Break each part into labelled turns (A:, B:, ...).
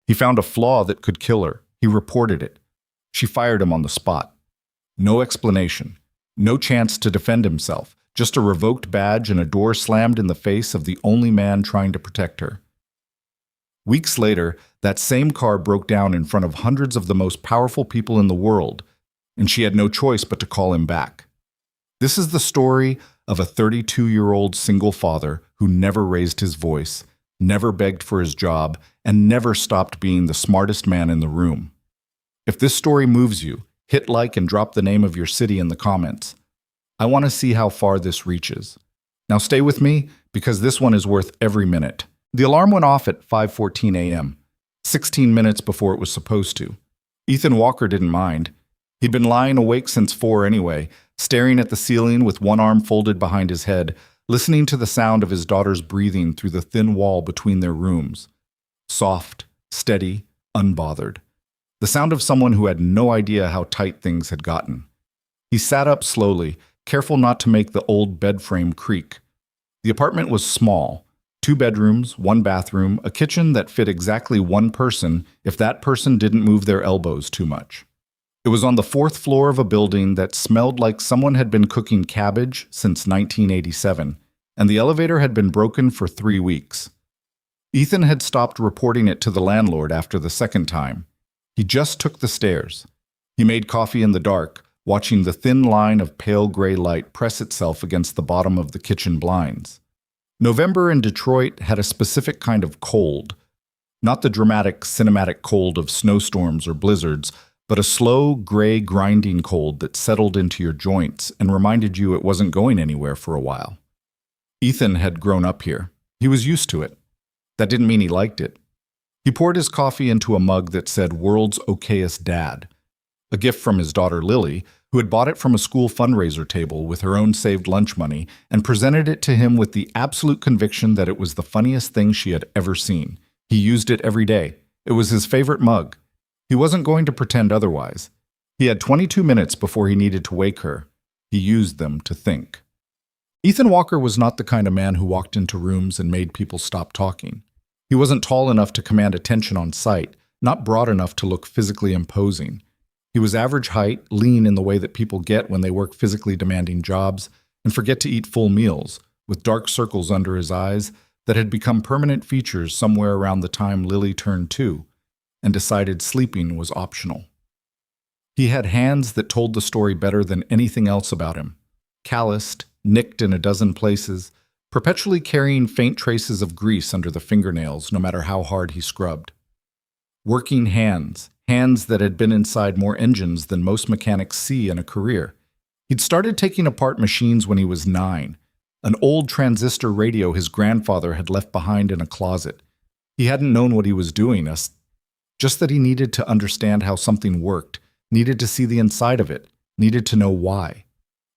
A: He found a flaw that could kill her. He reported it. She fired him on the spot. No explanation. No chance to defend himself. Just a revoked badge and a door slammed in the face of the only man trying to protect her. Weeks later, that same car broke down in front of hundreds of the most powerful people in the world, and she had no choice but to call him back. This is the story of a 32-year-old single father who never raised his voice, never begged for his job, and never stopped being the smartest man in the room. If this story moves you, hit like and drop the name of your city in the comments. I want to see how far this reaches. Now stay with me, because this one is worth every minute. The alarm went off at 5:14 a.m., 16 minutes before it was supposed to. Ethan Walker didn't mind. He'd been lying awake since 4 anyway, staring at the ceiling with one arm folded behind his head, listening to the sound of his daughter's breathing through the thin wall between their rooms. Soft, steady, unbothered. The sound of someone who had no idea how tight things had gotten. He sat up slowly, careful not to make the old bed frame creak. The apartment was small. 2 bedrooms, 1 bathroom, a kitchen that fit exactly 1 person if that person didn't move their elbows too much. It was on the 4th floor of a building that smelled like someone had been cooking cabbage since 1987, and the elevator had been broken for 3 weeks. Ethan had stopped reporting it to the landlord after the second time. He just took the stairs. He made coffee in the dark, watching the thin line of pale gray light press itself against the bottom of the kitchen blinds. November in Detroit had a specific kind of cold. Not the dramatic, cinematic cold of snowstorms or blizzards, but a slow, gray, grinding cold that settled into your joints and reminded you it wasn't going anywhere for a while. Ethan had grown up here. He was used to it. That didn't mean he liked it. He poured his coffee into a mug that said "World's Okayest Dad," a gift from his daughter Lily, who had bought it from a school fundraiser table with her own saved lunch money and presented it to him with the absolute conviction that it was the funniest thing she had ever seen. He used it every day. It was his favorite mug. He wasn't going to pretend otherwise. He had 22 minutes before he needed to wake her. He used them to think. Ethan Walker was not the kind of man who walked into rooms and made people stop talking. He wasn't tall enough to command attention on sight, not broad enough to look physically imposing. He was average height, lean in the way that people get when they work physically demanding jobs and forget to eat full meals, with dark circles under his eyes that had become permanent features somewhere around the time Lily turned 2 and decided sleeping was optional. He had hands that told the story better than anything else about him. Calloused, nicked in a dozen places, perpetually carrying faint traces of grease under the fingernails no matter how hard he scrubbed. Working hands, hands that had been inside more engines than most mechanics see in a career. He'd started taking apart machines when he was 9, an old transistor radio his grandfather had left behind in a closet. He hadn't known what he was doing, just that he needed to understand how something worked, needed to see the inside of it, needed to know why.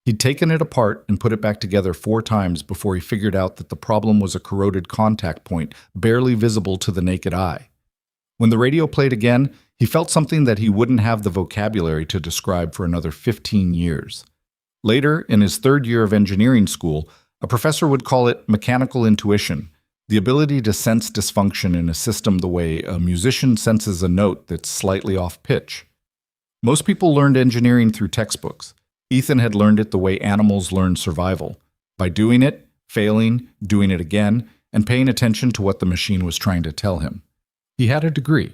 A: He'd taken it apart and put it back together 4 times before he figured out that the problem was a corroded contact point, barely visible to the naked eye. When the radio played again, he felt something that he wouldn't have the vocabulary to describe for another 15 years. Later, in his 3rd year of engineering school, a professor would call it mechanical intuition, the ability to sense dysfunction in a system the way a musician senses a note that's slightly off pitch. Most people learned engineering through textbooks. Ethan had learned it the way animals learn survival, by doing it, failing, doing it again, and paying attention to what the machine was trying to tell him. He had a degree.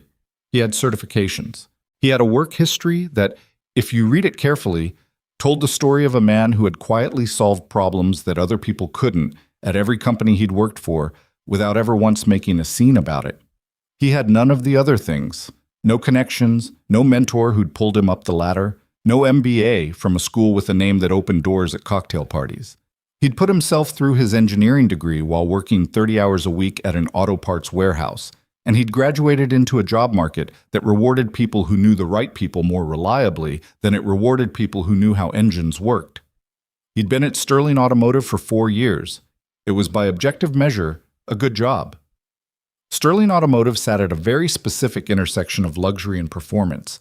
A: He had certifications. He had a work history that, if you read it carefully, told the story of a man who had quietly solved problems that other people couldn't at every company he'd worked for without ever once making a scene about it. He had none of the other things. No connections, no mentor who'd pulled him up the ladder, no MBA from a school with a name that opened doors at cocktail parties. He'd put himself through his engineering degree while working 30 hours a week at an auto parts warehouse, and he'd graduated into a job market that rewarded people who knew the right people more reliably than it rewarded people who knew how engines worked. He'd been at Sterling Automotive for 4 years. It was by objective measure a good job. Sterling Automotive sat at a very specific intersection of luxury and performance.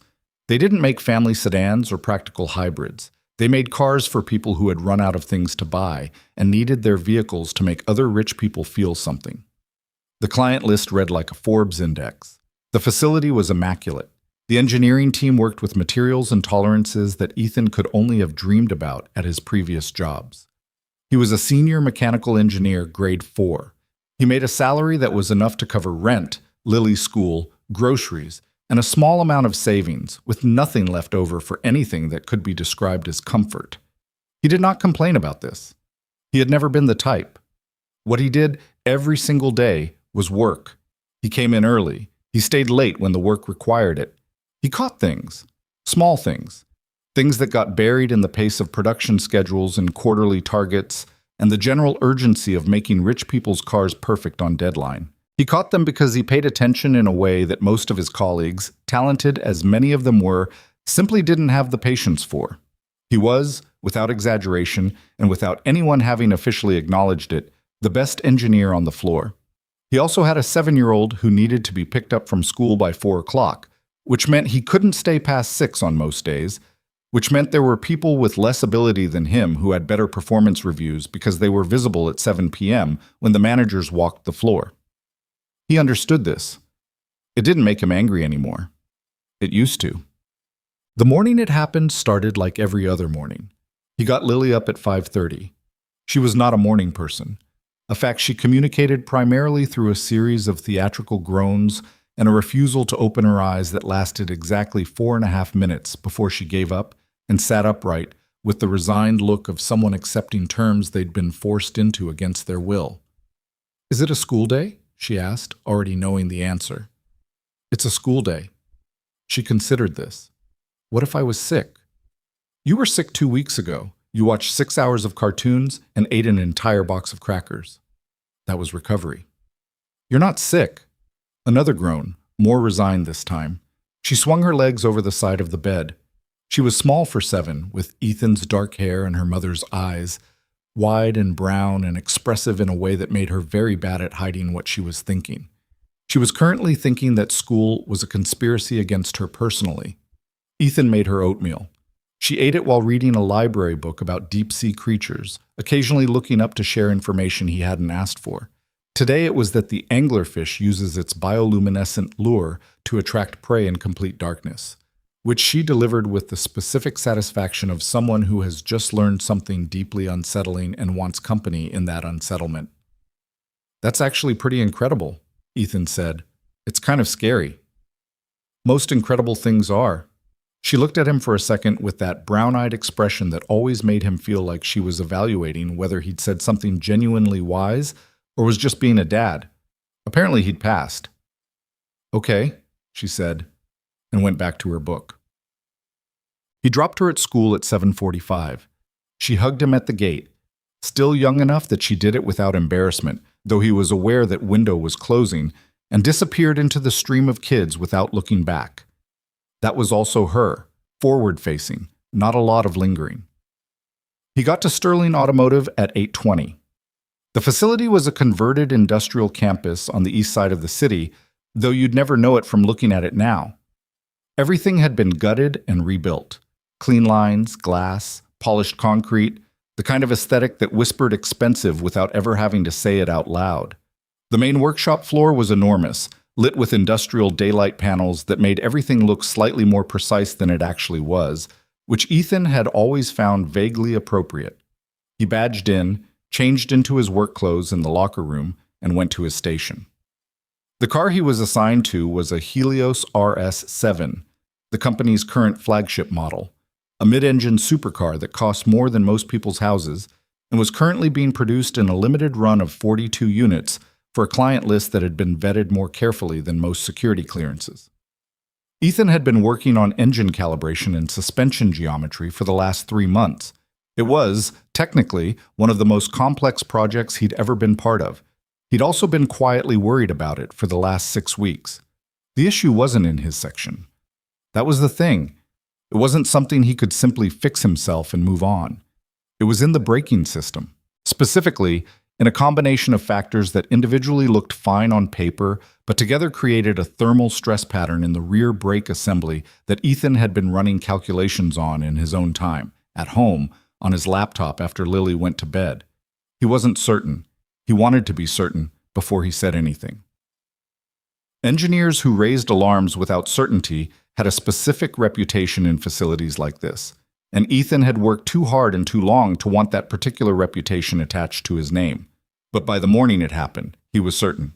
A: They didn't make family sedans or practical hybrids. They made cars for people who had run out of things to buy and needed their vehicles to make other rich people feel something. The client list read like a Forbes index. The facility was immaculate. The engineering team worked with materials and tolerances that Ethan could only have dreamed about at his previous jobs. He was a senior mechanical engineer, grade 4. He made a salary that was enough to cover rent, Lily's school, groceries, and a small amount of savings, with nothing left over for anything that could be described as comfort. He did not complain about this. He had never been the type. What he did every single day was work. He came in early. He stayed late when the work required it. He caught things, small things that got buried in the pace of production schedules and quarterly targets and the general urgency of making rich people's cars perfect on deadline. He caught them because he paid attention in a way that most of his colleagues, talented as many of them were, simply didn't have the patience for. He was, without exaggeration and without anyone having officially acknowledged it, the best engineer on the floor. He also had a 7-year-old who needed to be picked up from school by 4 o'clock, which meant he couldn't stay past 6 on most days, which meant there were people with less ability than him who had better performance reviews because they were visible at 7 p.m. when the managers walked the floor. He understood this. It didn't make him angry anymore. It used to. The morning it happened started like every other morning. He got Lily up at 5:30. She was not a morning person, a fact she communicated primarily through a series of theatrical groans and a refusal to open her eyes that lasted exactly 4.5 minutes before she gave up and sat upright with the resigned look of someone accepting terms they'd been forced into against their will. "Is it a school day?" she asked, already knowing the answer. "It's a school day." She considered this. What if I was sick? "You were sick 2 weeks ago. You watched 6 hours of cartoons and ate an entire box of crackers." That was recovery. "You're not sick." Another groan, more resigned this time. She swung her legs over the side of the bed. She was small for 7, with Ethan's dark hair and her mother's eyes, wide and brown and expressive in a way that made her very bad at hiding what she was thinking. She was currently thinking that school was a conspiracy against her personally. Ethan made her oatmeal. She ate it while reading a library book about deep-sea creatures, occasionally looking up to share information he hadn't asked for. Today it was that the anglerfish uses its bioluminescent lure to attract prey in complete darkness, which she delivered with the specific satisfaction of someone who has just learned something deeply unsettling and wants company in that unsettlement. "That's actually pretty incredible," Ethan said. "It's kind of scary." "Most incredible things are." She looked at him for a second with that brown-eyed expression that always made him feel like she was evaluating whether he'd said something genuinely wise or was just being a dad. Apparently he'd passed. "Okay," she said, and went back to her book. He dropped her at school at 7:45. She hugged him at the gate, still young enough that she did it without embarrassment, though he was aware that window was closing, and disappeared into the stream of kids without looking back. That was also her, forward-facing, not a lot of lingering. He got to Sterling Automotive at 8:20. The facility was a converted industrial campus on the east side of the city, though you'd never know it from looking at it now. Everything had been gutted and rebuilt. Clean lines, glass, polished concrete, the kind of aesthetic that whispered expensive without ever having to say it out loud. The main workshop floor was enormous, lit with industrial daylight panels that made everything look slightly more precise than it actually was, which Ethan had always found vaguely appropriate. He badged in, changed into his work clothes in the locker room, and went to his station. The car he was assigned to was a Helios RS7, the company's current flagship model, a mid-engine supercar that cost more than most people's houses and was currently being produced in a limited run of 42 units for a client list that had been vetted more carefully than most security clearances. Ethan had been working on engine calibration and suspension geometry for the last 3 months. It was, technically, one of the most complex projects he'd ever been part of. He'd also been quietly worried about it for the last 6 weeks. The issue wasn't in his section. That was the thing. It wasn't something he could simply fix himself and move on. It was in the braking system. Specifically, in a combination of factors that individually looked fine on paper, but together created a thermal stress pattern in the rear brake assembly that Ethan had been running calculations on in his own time, at home, on his laptop after Lily went to bed. He wasn't certain. He wanted to be certain before he said anything. Engineers who raised alarms without certainty had a specific reputation in facilities like this, and Ethan had worked too hard and too long to want that particular reputation attached to his name. But by the morning it happened, he was certain.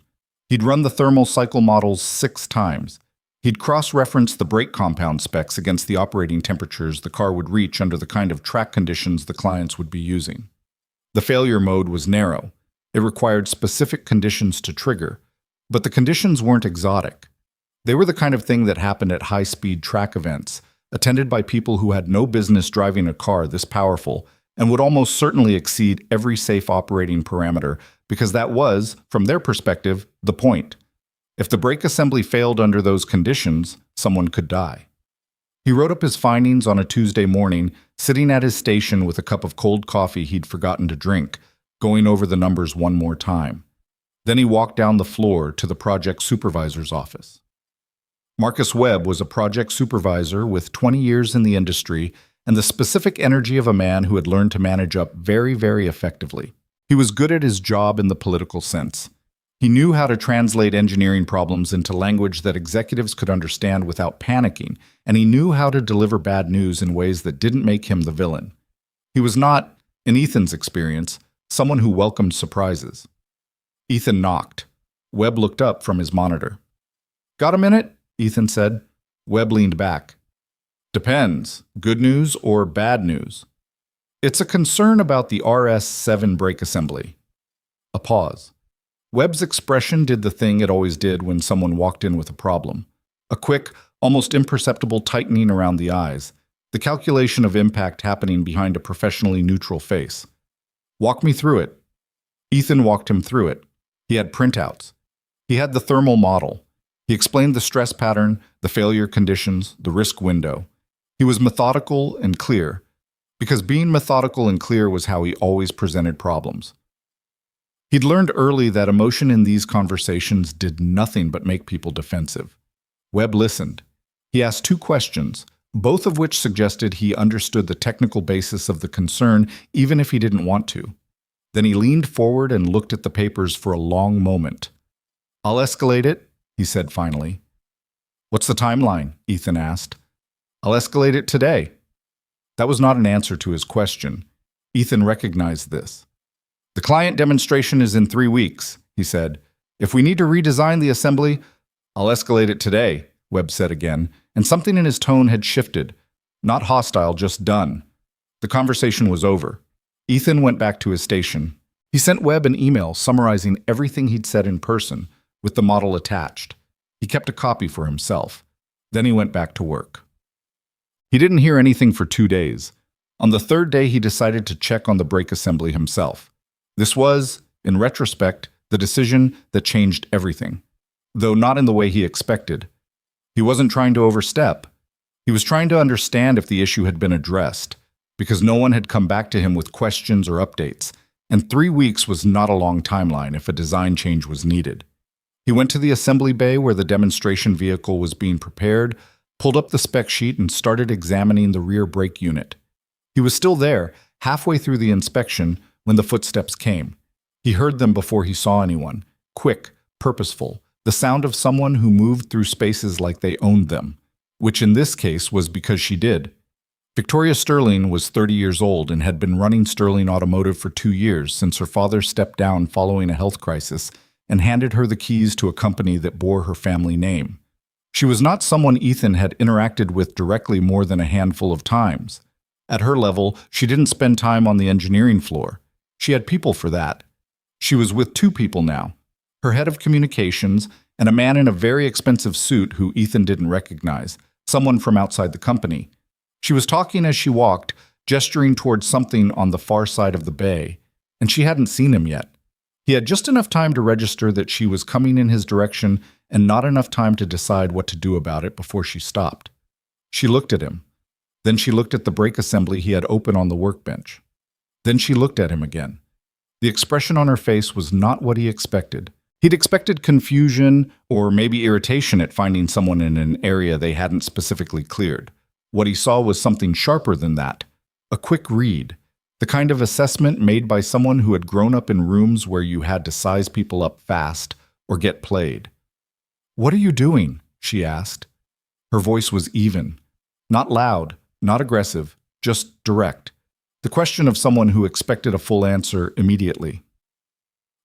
A: He'd run the thermal cycle models 6 times. He'd cross-referenced the brake compound specs against the operating temperatures the car would reach under the kind of track conditions the clients would be using. The failure mode was narrow. It required specific conditions to trigger, but the conditions weren't exotic. They were the kind of thing that happened at high-speed track events, attended by people who had no business driving a car this powerful and would almost certainly exceed every safe operating parameter because that was, from their perspective, the point. If the brake assembly failed under those conditions, someone could die. He wrote up his findings on a Tuesday morning, sitting at his station with a cup of cold coffee he'd forgotten to drink, going over the numbers one more time. Then he walked down the floor to the project supervisor's office. Marcus Webb was a project supervisor with 20 years in the industry and the specific energy of a man who had learned to manage up very, very effectively. He was good at his job in the political sense. He knew how to translate engineering problems into language that executives could understand without panicking, and he knew how to deliver bad news in ways that didn't make him the villain. He was not, in Ethan's experience, someone who welcomed surprises. Ethan knocked. Webb looked up from his monitor. "Got a minute?" Ethan said. Webb leaned back. "Depends. Good news or bad news?" "It's a concern about the RS-7 brake assembly." A pause. Webb's expression did the thing it always did when someone walked in with a problem. A quick, almost imperceptible tightening around the eyes, the calculation of impact happening behind a professionally neutral face. "Walk me through it." Ethan walked him through it. He had printouts. He had the thermal model. He explained the stress pattern, the failure conditions, the risk window. He was methodical and clear, because being methodical and clear was how he always presented problems. He'd learned early that emotion in these conversations did nothing but make people defensive. Webb listened. He asked 2 questions, both of which suggested he understood the technical basis of the concern even if he didn't want to. Then he leaned forward and looked at the papers for a long moment. "I'll escalate it," he said finally. "What's the timeline?" Ethan asked. "I'll escalate it today." That was not an answer to his question. Ethan recognized this. "The client demonstration is in 3 weeks," he said. "If we need to redesign the assembly, I'll escalate it today," Webb said again, and something in his tone had shifted. Not hostile, just done. The conversation was over. Ethan went back to his station. He sent Webb an email summarizing everything he'd said in person, with the model attached. He kept a copy for himself. Then he went back to work. He didn't hear anything for 2 days. On the 3rd day, he decided to check on the brake assembly himself. This was, in retrospect, the decision that changed everything, though not in the way he expected. He wasn't trying to overstep. He was trying to understand if the issue had been addressed, because no one had come back to him with questions or updates, and 3 weeks was not a long timeline if a design change was needed. He went to the assembly bay where the demonstration vehicle was being prepared, pulled up the spec sheet, and started examining the rear brake unit. He was still there, halfway through the inspection, when the footsteps came. He heard them before he saw anyone. Quick, purposeful, the sound of someone who moved through spaces like they owned them, which in this case was because she did. Victoria Sterling was 30 years old and had been running Sterling Automotive for 2 years since her father stepped down following a health crisis and handed her the keys to a company that bore her family name. She was not someone Ethan had interacted with directly more than a handful of times. At her level, she didn't spend time on the engineering floor. She had people for that. She was with 2 people now, her head of communications and a man in a very expensive suit who Ethan didn't recognize, someone from outside the company. She was talking as she walked, gesturing towards something on the far side of the bay, and she hadn't seen him yet. He had just enough time to register that she was coming in his direction and not enough time to decide what to do about it before she stopped. She looked at him. Then she looked at the brake assembly he had open on the workbench. Then she looked at him again. The expression on her face was not what he expected. He'd expected confusion or maybe irritation at finding someone in an area they hadn't specifically cleared. What he saw was something sharper than that. A quick read. The kind of assessment made by someone who had grown up in rooms where you had to size people up fast or get played. "What are you doing?" she asked. Her voice was even. Not loud, not aggressive, just direct. The question of someone who expected a full answer immediately.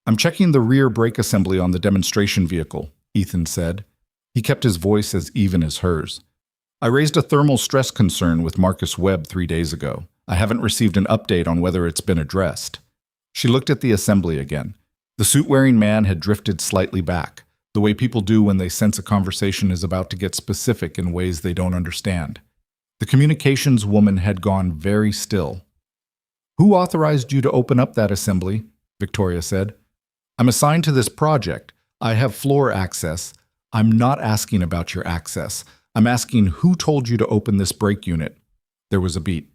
A: "I'm checking the rear brake assembly on the demonstration vehicle," Ethan said. He kept his voice as even as hers. "I raised a thermal stress concern with Marcus Webb 3 days ago. I haven't received an update on whether it's been addressed." She looked at the assembly again. The suit-wearing man had drifted slightly back, the way people do when they sense a conversation is about to get specific in ways they don't understand. The communications woman had gone very still. "Who authorized you to open up that assembly?" Victoria said. "I'm assigned to this project. I have floor access. I'm not asking about your access. I'm asking who told you to open this brake unit." There was a beat.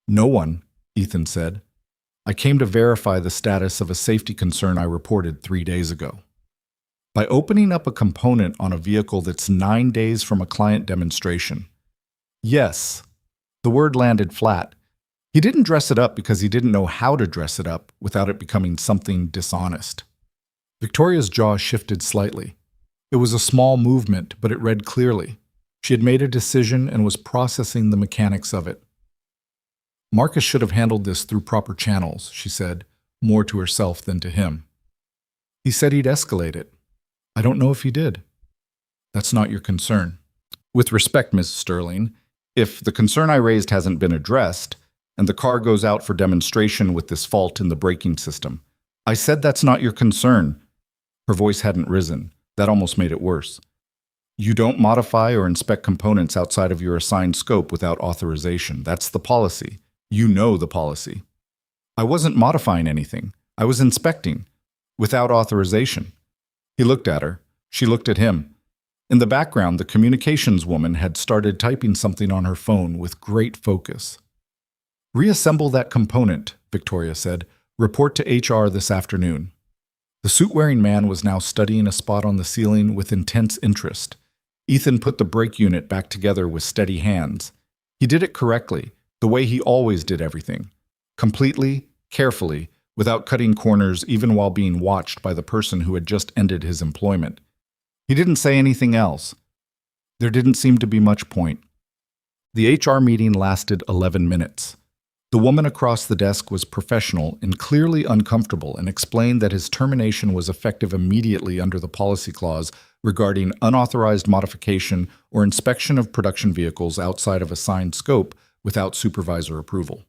A: "No one," Ethan said. "I came to verify the status of a safety concern I reported 3 days ago." By opening up a component on a vehicle that's 9 days from a client demonstration. Yes, the word landed flat. He didn't dress it up because he didn't know how to dress it up without it becoming something dishonest. Victoria's jaw shifted slightly. It was a small movement, but it read clearly. She had made a decision and was processing the mechanics of it. "Marcus should have handled this through proper channels," she said, more to herself than to him. "He said he'd escalate it. I don't know if he did." "That's not your concern." "With respect, Ms. Sterling, if the concern I raised hasn't been addressed, and the car goes out for demonstration with this fault in the braking system, I said that's not your concern." Her voice hadn't risen. That almost made it worse. "You don't modify or inspect components outside of your assigned scope without authorization. That's the policy. You know the policy." "I wasn't modifying anything. I was inspecting. Without authorization." He looked at her. She looked at him. In the background, the communications woman had started typing something on her phone with great focus. "Reassemble that component," Victoria said. "Report to HR this afternoon." The suit-wearing man was now studying a spot on the ceiling with intense interest. Ethan put the brake unit back together with steady hands. He did it correctly, the way he always did everything. Completely, carefully, without cutting corners even while being watched by the person who had just ended his employment. He didn't say anything else. There didn't seem to be much point. The HR meeting lasted 11 minutes. The woman across the desk was professional and clearly uncomfortable and explained that his termination was effective immediately under the policy clause regarding unauthorized modification or inspection of production vehicles outside of assigned scope without supervisor approval.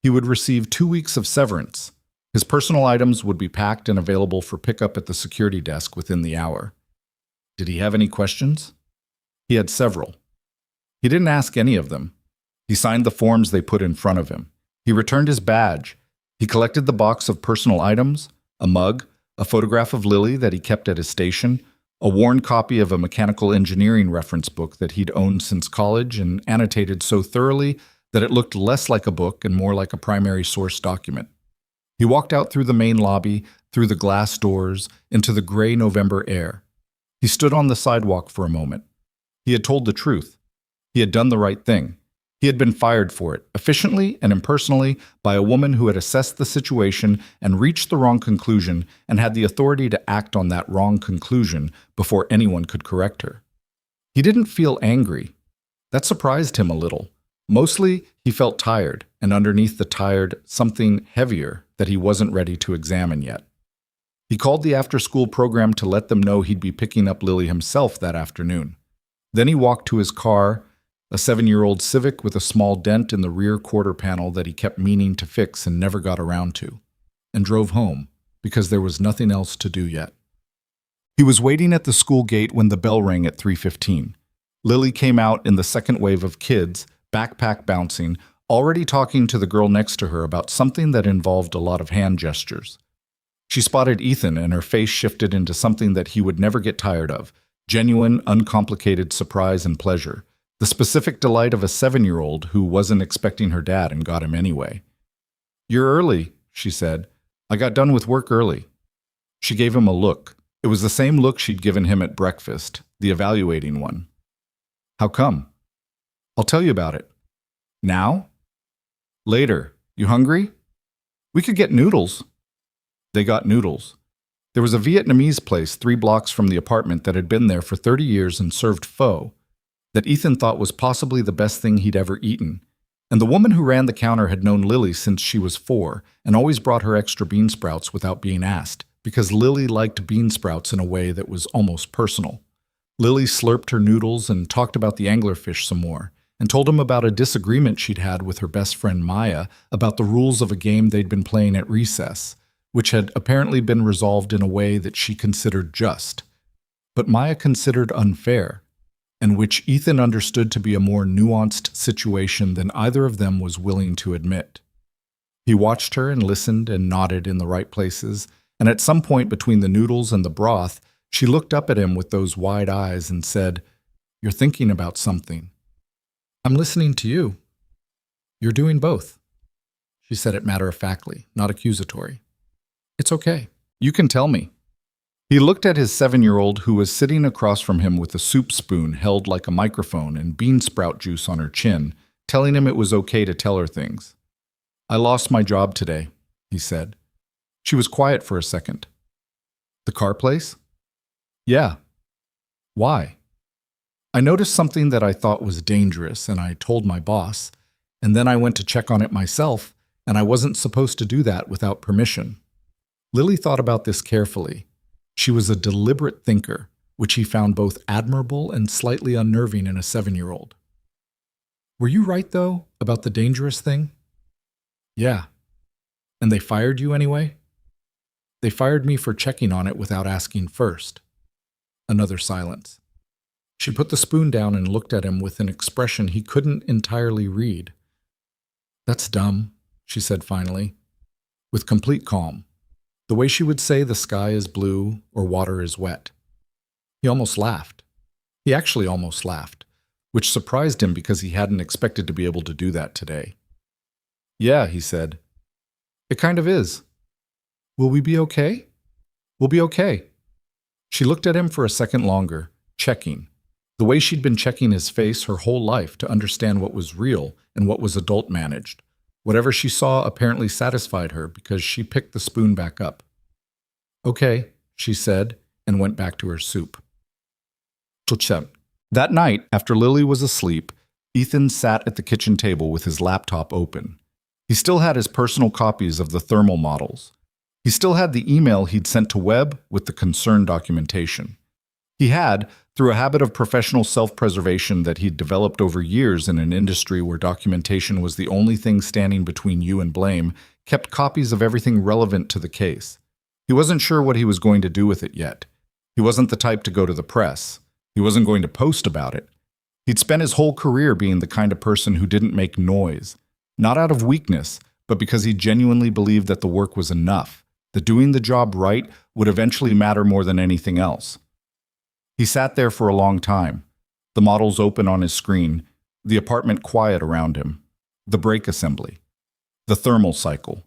A: He would receive 2 weeks of severance. His personal items would be packed and available for pickup at the security desk within the hour. Did he have any questions? He had several. He didn't ask any of them. He signed the forms they put in front of him. He returned his badge. He collected the box of personal items, a mug, a photograph of Lily that he kept at his station, a worn copy of a mechanical engineering reference book that he'd owned since college and annotated so thoroughly that it looked less like a book and more like a primary source document. He walked out through the main lobby, through the glass doors, into the gray November air. He stood on the sidewalk for a moment. He had told the truth. He had done the right thing. He had been fired for it, efficiently and impersonally, by a woman who had assessed the situation and reached the wrong conclusion and had the authority to act on that wrong conclusion before anyone could correct her. He didn't feel angry. That surprised him a little. Mostly, he felt tired, and underneath the tired, something heavier that he wasn't ready to examine yet. He called the after-school program to let them know he'd be picking up Lily himself that afternoon. Then he walked to his car, a 7-year-old Civic with a small dent in the rear quarter panel that he kept meaning to fix and never got around to, and drove home because there was nothing else to do yet. He was waiting at the school gate when the bell rang at 3:15. Lily came out in the second wave of kids, backpack bouncing, already talking to the girl next to her about something that involved a lot of hand gestures. She spotted Ethan and her face shifted into something that he would never get tired of, genuine, uncomplicated surprise and pleasure. The specific delight of a 7-year-old who wasn't expecting her dad and got him anyway. "You're early," she said. "I got done with work early." She gave him a look. It was the same look she'd given him at breakfast, the evaluating one. "How come?" "I'll tell you about it." "Now?" "Later. You hungry?" "We could get noodles." They got noodles. There was a Vietnamese place 3 blocks from the apartment that had been there for 30 years and served pho, that Ethan thought was possibly the best thing he'd ever eaten. And the woman who ran the counter had known Lily since she was 4 and always brought her extra bean sprouts without being asked, because Lily liked bean sprouts in a way that was almost personal. Lily slurped her noodles and talked about the anglerfish some more, and told him about a disagreement she'd had with her best friend Maya about the rules of a game they'd been playing at recess, which had apparently been resolved in a way that she considered just, but Maya considered unfair, and which Ethan understood to be a more nuanced situation than either of them was willing to admit. He watched her and listened and nodded in the right places, and at some point between the noodles and the broth, she looked up at him with those wide eyes and said, "You're thinking about something." "I'm listening to you." "You're doing both." She said it matter-of-factly, not accusatory. "It's okay. You can tell me." He looked at his 7-year-old who was sitting across from him with a soup spoon held like a microphone and bean sprout juice on her chin, telling him it was okay to tell her things. "I lost my job today," he said. She was quiet for a second. "The car place?" "Yeah." "Why?" "I noticed something that I thought was dangerous, and I told my boss, and then I went to check on it myself, and I wasn't supposed to do that without permission." Lily thought about this carefully. She was a deliberate thinker, which he found both admirable and slightly unnerving in a 7-year-old. "Were you right, though, about the dangerous thing?" "Yeah." "And they fired you anyway?" "They fired me for checking on it without asking first." Another silence. She put the spoon down and looked at him with an expression he couldn't entirely read. "That's dumb," she said finally, with complete calm, the way she would say the sky is blue or water is wet. He almost laughed. He actually almost laughed, which surprised him because he hadn't expected to be able to do that today. "Yeah," he said. "It kind of is." "Will we be okay?" "We'll be okay." She looked at him for a second longer, checking, the way she'd been checking his face her whole life to understand what was real and what was adult-managed. Whatever she saw apparently satisfied her because she picked the spoon back up. "Okay," she said, and went back to her soup. That night, after Lily was asleep, Ethan sat at the kitchen table with his laptop open. He still had his personal copies of the thermal models. He still had the email he'd sent to Webb with the concern documentation. He had, through a habit of professional self-preservation that he'd developed over years in an industry where documentation was the only thing standing between you and blame, kept copies of everything relevant to the case. He wasn't sure what he was going to do with it yet. He wasn't the type to go to the press. He wasn't going to post about it. He'd spent his whole career being the kind of person who didn't make noise, not out of weakness, but because he genuinely believed that the work was enough, that doing the job right would eventually matter more than anything else. He sat there for a long time, the models open on his screen, the apartment quiet around him, the brake assembly, the thermal cycle,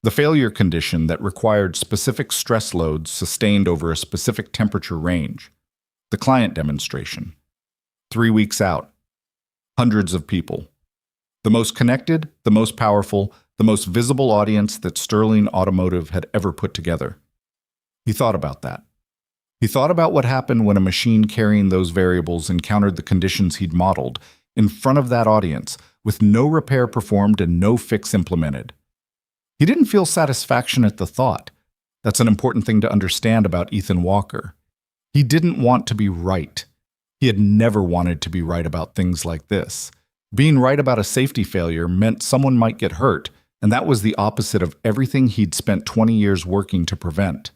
A: the failure condition that required specific stress loads sustained over a specific temperature range, the client demonstration. 3 weeks out, hundreds of people. The most connected, the most powerful, the most visible audience that Sterling Automotive had ever put together. He thought about that. He thought about what happened when a machine carrying those variables encountered the conditions he'd modeled in front of that audience, with no repair performed and no fix implemented. He didn't feel satisfaction at the thought. That's an important thing to understand about Ethan Walker. He didn't want to be right. He had never wanted to be right about things like this. Being right about a safety failure meant someone might get hurt, and that was the opposite of everything he'd spent 20 years working to prevent.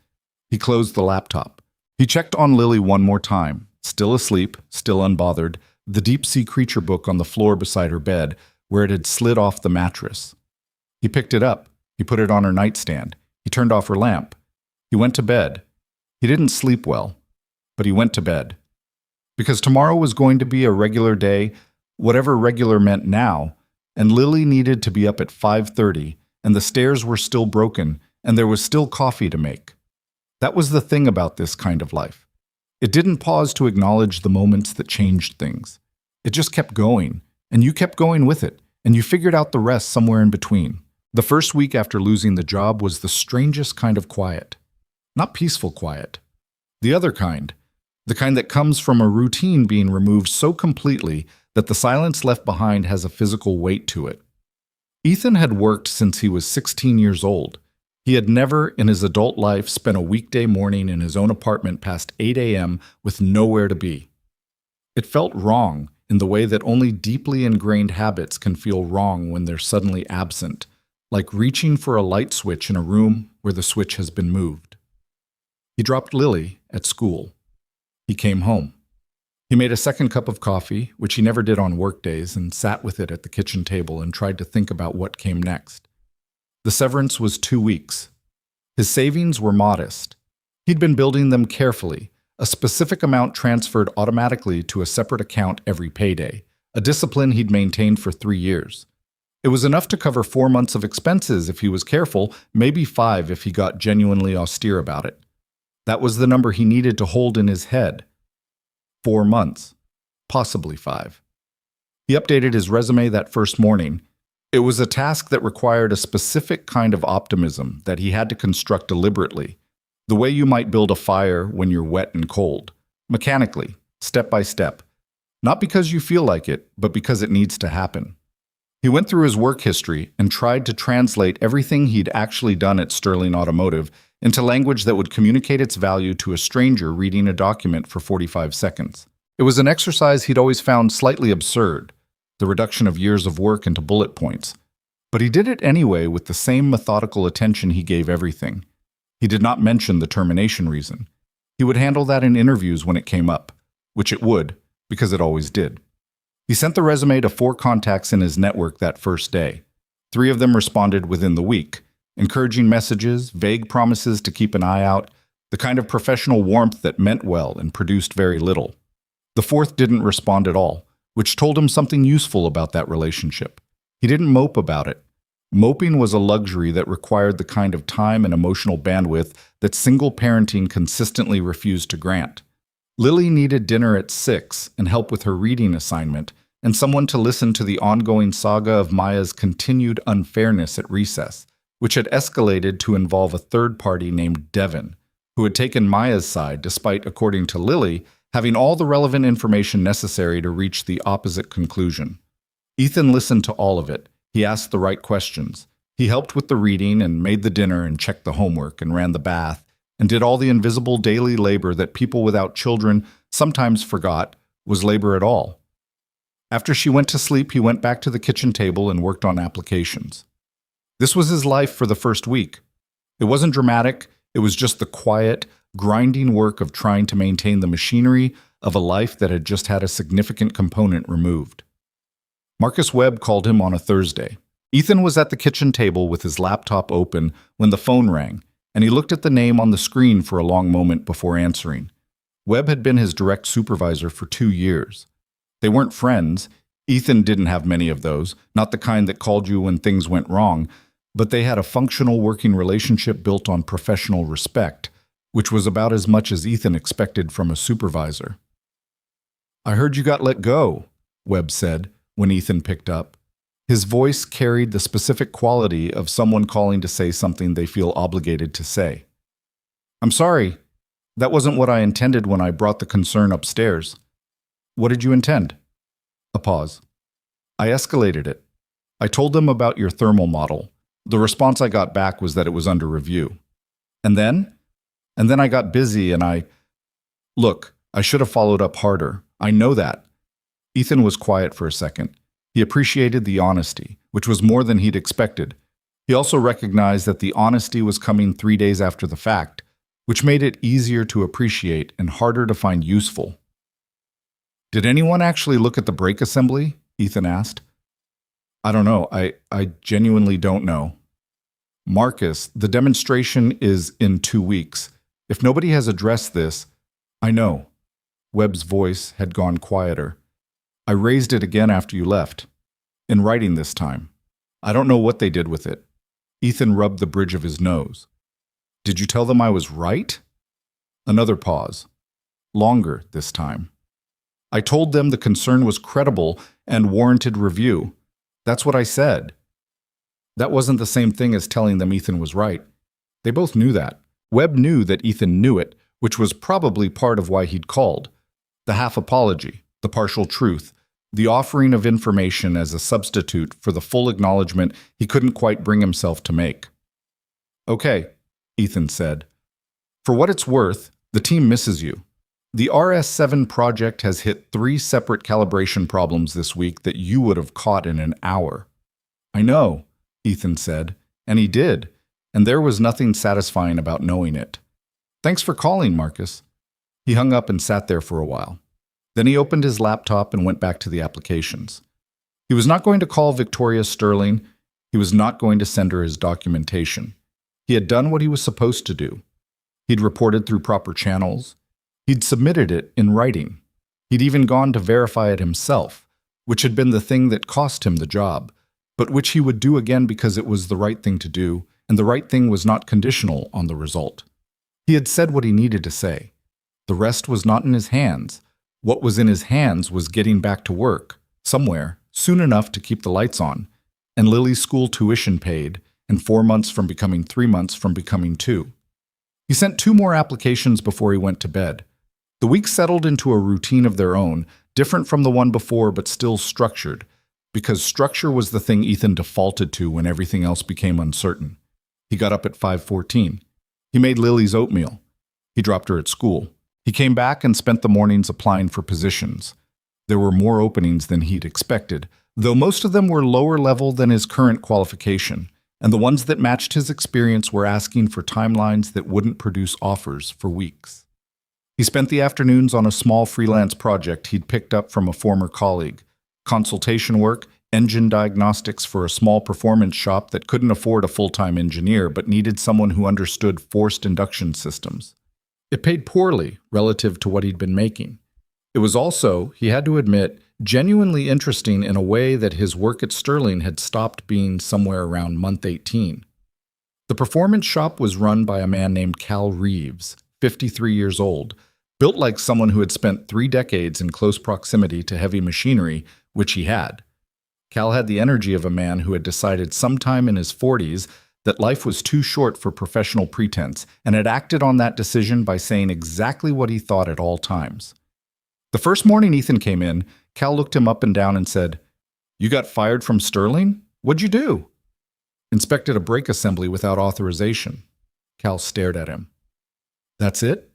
A: He closed the laptop. He checked on Lily one more time, still asleep, still unbothered, the deep-sea creature book on the floor beside her bed, where it had slid off the mattress. He picked it up. He put it on her nightstand. He turned off her lamp. He went to bed. He didn't sleep well, but he went to bed. Because tomorrow was going to be a regular day, whatever regular meant now, and Lily needed to be up at 5:30, and the stairs were still broken, and there was still coffee to make. That was the thing about this kind of life. It didn't pause to acknowledge the moments that changed things. It just kept going, and you kept going with it, and you figured out the rest somewhere in between. The first week after losing the job was the strangest kind of quiet. Not peaceful quiet. The other kind. The kind that comes from a routine being removed so completely that the silence left behind has a physical weight to it. Ethan had worked since he was 16 years old. He had never in his adult life spent a weekday morning in his own apartment past 8 a.m. with nowhere to be. It felt wrong in the way that only deeply ingrained habits can feel wrong when they're suddenly absent, like reaching for a light switch in a room where the switch has been moved. He dropped Lily at school. He came home. He made a second cup of coffee, which he never did on workdays, and sat with it at the kitchen table and tried to think about what came next. The severance was 2 weeks. His savings were modest. He'd been building them carefully, a specific amount transferred automatically to a separate account every payday, a discipline he'd maintained for 3 years. It was enough to cover 4 months of expenses if he was careful, maybe 5 if he got genuinely austere about it. That was the number he needed to hold in his head. 4 months, possibly 5. He updated his resume that first morning. It was a task that required a specific kind of optimism that he had to construct deliberately, the way you might build a fire when you're wet and cold, mechanically, step by step, not because you feel like it, but because it needs to happen. He went through his work history and tried to translate everything he'd actually done at Sterling Automotive into language that would communicate its value to a stranger reading a document for 45 seconds. It was an exercise he'd always found slightly absurd, the reduction of years of work into bullet points. But he did it anyway with the same methodical attention he gave everything. He did not mention the termination reason. He would handle that in interviews when it came up, which it would, because it always did. He sent the resume to 4 contacts in his network that first day. 3 of them responded within the week. Encouraging messages, vague promises to keep an eye out, the kind of professional warmth that meant well and produced very little. The 4th didn't respond at all, which told him something useful about that relationship. He didn't mope about it. Moping was a luxury that required the kind of time and emotional bandwidth that single parenting consistently refused to grant. Lily needed dinner at 6 and help with her reading assignment, and someone to listen to the ongoing saga of Maya's continued unfairness at recess, which had escalated to involve a third party named Devin, who had taken Maya's side despite, according to Lily, having all the relevant information necessary to reach the opposite conclusion. Ethan listened to all of it. He asked the right questions. He helped with the reading and made the dinner and checked the homework and ran the bath and did all the invisible daily labor that people without children sometimes forgot was labor at all. After she went to sleep, he went back to the kitchen table and worked on applications. This was his life for the first week. It wasn't dramatic, it was just the quiet, grinding work of trying to maintain the machinery of a life that had just had a significant component removed. Marcus Webb called him on a Thursday. Ethan was at the kitchen table with his laptop open when the phone rang, and he looked at the name on the screen for a long moment before answering. Webb had been his direct supervisor for 2 years. They weren't friends. Ethan didn't have many of those, not the kind that called you when things went wrong, but they had a functional working relationship built on professional respect, which was about as much as Ethan expected from a supervisor. "I heard you got let go," Webb said when Ethan picked up. His voice carried the specific quality of someone calling to say something they feel obligated to say. "I'm sorry. That wasn't what I intended when I brought the concern upstairs." "What did you intend?" A pause. "I escalated it. I told them about your thermal model. The response I got back was that it was under review. And then? And then I got busy and Look, I should have followed up harder. I know that." Ethan was quiet for a second. He appreciated the honesty, which was more than he'd expected. He also recognized that the honesty was coming 3 days after the fact, which made it easier to appreciate and harder to find useful. "Did anyone actually look at the brake assembly?" Ethan asked. "I don't know. I genuinely don't know." "Marcus, the demonstration is in 2 weeks. If nobody has addressed this..." "I know." Webb's voice had gone quieter. "I raised it again after you left. In writing this time. I don't know what they did with it." Ethan rubbed the bridge of his nose. "Did you tell them I was right?" Another pause. Longer this time. "I told them the concern was credible and warranted review. That's what I said." That wasn't the same thing as telling them Ethan was right. They both knew that. Webb knew that Ethan knew it, which was probably part of why he'd called. The half apology, the partial truth, the offering of information as a substitute for the full acknowledgement he couldn't quite bring himself to make. "Okay," Ethan said. "For what it's worth, the team misses you. The RS-7 project has hit 3 separate calibration problems this week that you would have caught in an hour." "I know," Ethan said, and he did, and there was nothing satisfying about knowing it. "Thanks for calling, Marcus." He hung up and sat there for a while. Then he opened his laptop and went back to the applications. He was not going to call Victoria Sterling. He was not going to send her his documentation. He had done what he was supposed to do. He'd reported through proper channels. He'd submitted it in writing. He'd even gone to verify it himself, which had been the thing that cost him the job, but which he would do again because it was the right thing to do, and the right thing was not conditional on the result. He had said what he needed to say. The rest was not in his hands. What was in his hands was getting back to work, somewhere, soon enough to keep the lights on, and Lily's school tuition paid, and 4 months from becoming 3 months from becoming 2. He sent 2 more applications before he went to bed. The week settled into a routine of their own, different from the one before but still structured, because structure was the thing Ethan defaulted to when everything else became uncertain. He got up at 5:14. He made Lily's oatmeal. He dropped her at school. He came back and spent the mornings applying for positions. There were more openings than he'd expected, though most of them were lower level than his current qualification, and the ones that matched his experience were asking for timelines that wouldn't produce offers for weeks. He spent the afternoons on a small freelance project he'd picked up from a former colleague, consultation work, engine diagnostics for a small performance shop that couldn't afford a full-time engineer but needed someone who understood forced induction systems. It paid poorly relative to what he'd been making. It was also, he had to admit, genuinely interesting in a way that his work at Sterling had stopped being somewhere around month 18. The performance shop was run by a man named Cal Reeves, 53 years old, built like someone who had spent 3 decades in close proximity to heavy machinery, which he had. Cal had the energy of a man who had decided sometime in his 40s that life was too short for professional pretense, and had acted on that decision by saying exactly what he thought at all times. The first morning Ethan came in, Cal looked him up and down and said, "You got fired from Sterling? What'd you do?" "Inspected a brake assembly without authorization." Cal stared at him. "That's it?"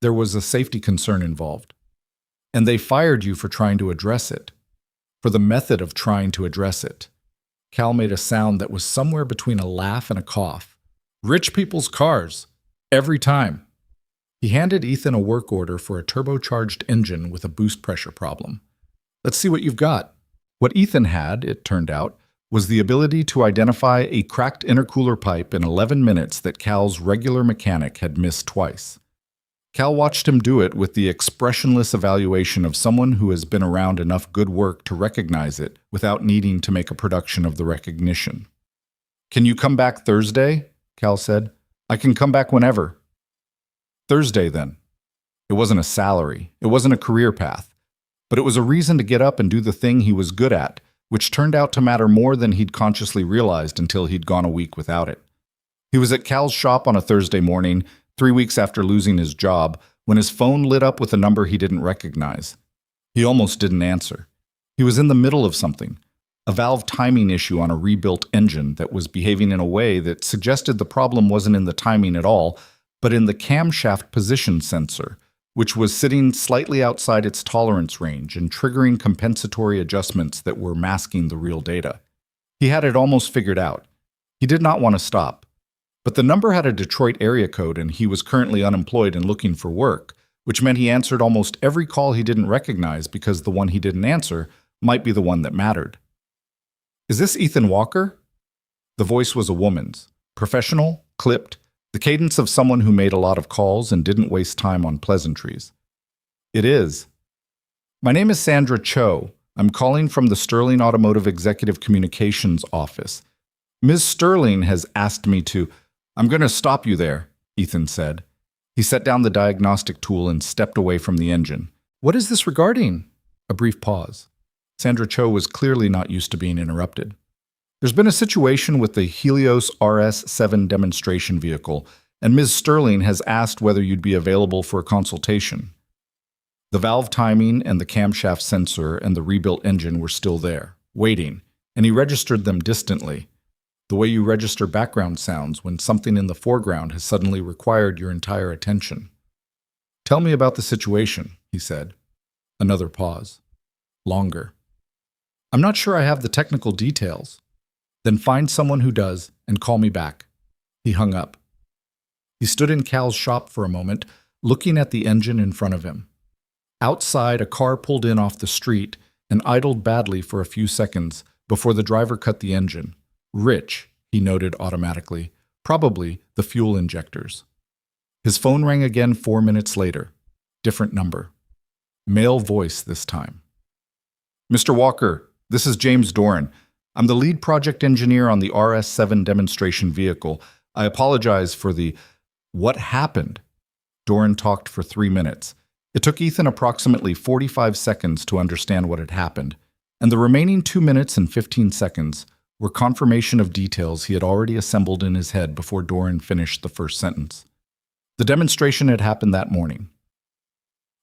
A: "There was a safety concern involved. And they fired you for trying to address it. For the method of trying to address it." Cal made a sound that was somewhere between a laugh and a cough. "Rich people's cars. Every time." He handed Ethan a work order for a turbocharged engine with a boost pressure problem. "Let's see what you've got." What Ethan had, it turned out, was the ability to identify a cracked intercooler pipe in 11 minutes that Cal's regular mechanic had missed twice. Cal watched him do it with the expressionless evaluation of someone who has been around enough good work to recognize it without needing to make a production of the recognition. "Can you come back Thursday?" Cal said. "I can come back whenever." "Thursday, then." It wasn't a salary. It wasn't a career path. But it was a reason to get up and do the thing he was good at, which turned out to matter more than he'd consciously realized until he'd gone a week without it. He was at Cal's shop on a Thursday morning, 3 weeks after losing his job, when his phone lit up with a number he didn't recognize. He almost didn't answer. He was in the middle of something, a valve timing issue on a rebuilt engine that was behaving in a way that suggested the problem wasn't in the timing at all, but in the camshaft position sensor, which was sitting slightly outside its tolerance range and triggering compensatory adjustments that were masking the real data. He had it almost figured out. He did not want to stop. But the number had a Detroit area code, and he was currently unemployed and looking for work, which meant he answered almost every call he didn't recognize because the one he didn't answer might be the one that mattered. "Is this Ethan Walker?" The voice was a woman's, professional, clipped, the cadence of someone who made a lot of calls and didn't waste time on pleasantries. "It is." "My name is Sandra Cho. I'm calling from the Sterling Automotive Executive Communications Office. Ms. Sterling has asked me to—" "I'm going to stop you there," Ethan said. He set down the diagnostic tool and stepped away from the engine. "What is this regarding?" A brief pause. Sandra Cho was clearly not used to being interrupted. "There's been a situation with the Helios RS-7 demonstration vehicle. and Ms. Sterling has asked whether you'd be available for a consultation. The valve timing and the camshaft sensor and the rebuilt engine were still there, waiting, and he registered them distantly, the way you register background sounds when something in the foreground has suddenly required your entire attention. "Tell me about the situation," he said. Another pause. Longer. "I'm not sure I have the technical details." "Then find someone who does and call me back." He hung up. He stood in Cal's shop for a moment, looking at the engine in front of him. Outside, a car pulled in off the street and idled badly for a few seconds before the driver cut the engine. Rich, he noted automatically, probably the fuel injectors. His phone rang again 4 minutes later. Different number. Male voice this time. "Mr. Walker, this is James Doran. I'm the lead project engineer on the RS-7 demonstration vehicle. I apologize for the..." "What happened?" Doran talked for 3 minutes. It took Ethan approximately 45 seconds to understand what had happened, and the remaining 2 minutes and 15 seconds were confirmation of details he had already assembled in his head before Doran finished the first sentence. The demonstration had happened that morning.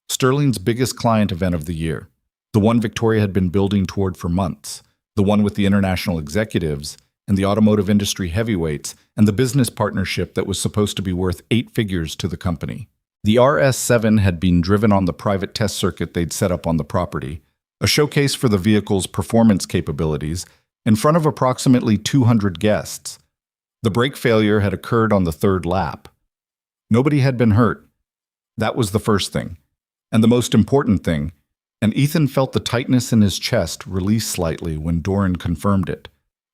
A: Sterling's biggest client event of the year, the one Victoria had been building toward for months, the one with the international executives and the automotive industry heavyweights and the business partnership that was supposed to be worth 8 figures to the company. The RS-7 had been driven on the private test circuit they'd set up on the property, a showcase for the vehicle's performance capabilities, in front of approximately 200 guests. The brake failure had occurred on the 3rd lap. Nobody had been hurt. That was the first thing. And the most important thing, and Ethan felt the tightness in his chest release slightly when Doran confirmed it.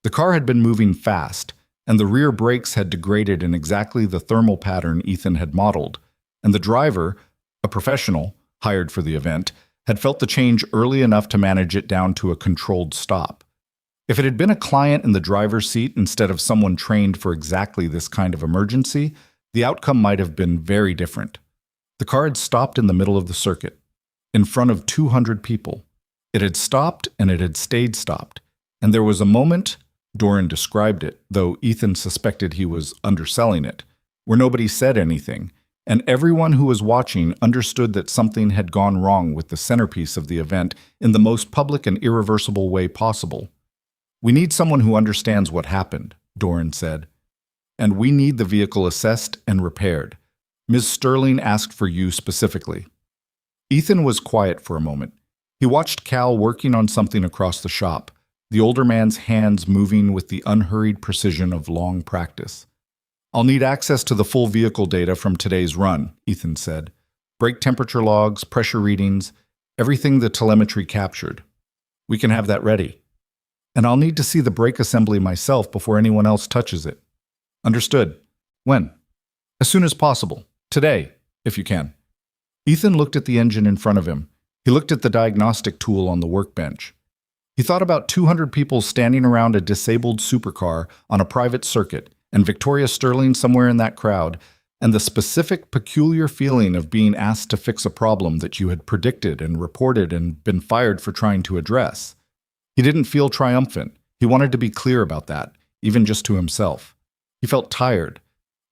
A: The car had been moving fast, and the rear brakes had degraded in exactly the thermal pattern Ethan had modeled, and the driver, a professional, hired for the event, had felt the change early enough to manage it down to a controlled stop. If it had been a client in the driver's seat instead of someone trained for exactly this kind of emergency, the outcome might have been very different. The car had stopped in the middle of the circuit, in front of 200 people. It had stopped and it had stayed stopped, and there was a moment, Doran described it, though Ethan suspected he was underselling it, where nobody said anything, and everyone who was watching understood that something had gone wrong with the centerpiece of the event in the most public and irreversible way possible. "We need someone who understands what happened," Doran said. "And we need the vehicle assessed and repaired. Ms. Sterling asked for you specifically." Ethan was quiet for a moment. He watched Cal working on something across the shop, the older man's hands moving with the unhurried precision of long practice. "I'll need access to the full vehicle data from today's run," Ethan said. "Brake temperature logs, pressure readings, everything the telemetry captured. We can have that ready. And I'll need to see the brake assembly myself before anyone else touches it." "Understood. When?" "As soon as possible. Today, if you can." Ethan looked at the engine in front of him. He looked at the diagnostic tool on the workbench. He thought about 200 people standing around a disabled supercar on a private circuit, and Victoria Sterling somewhere in that crowd, and the specific, peculiar feeling of being asked to fix a problem that you had predicted and reported and been fired for trying to address. He didn't feel triumphant. He wanted to be clear about that, even just to himself. He felt tired,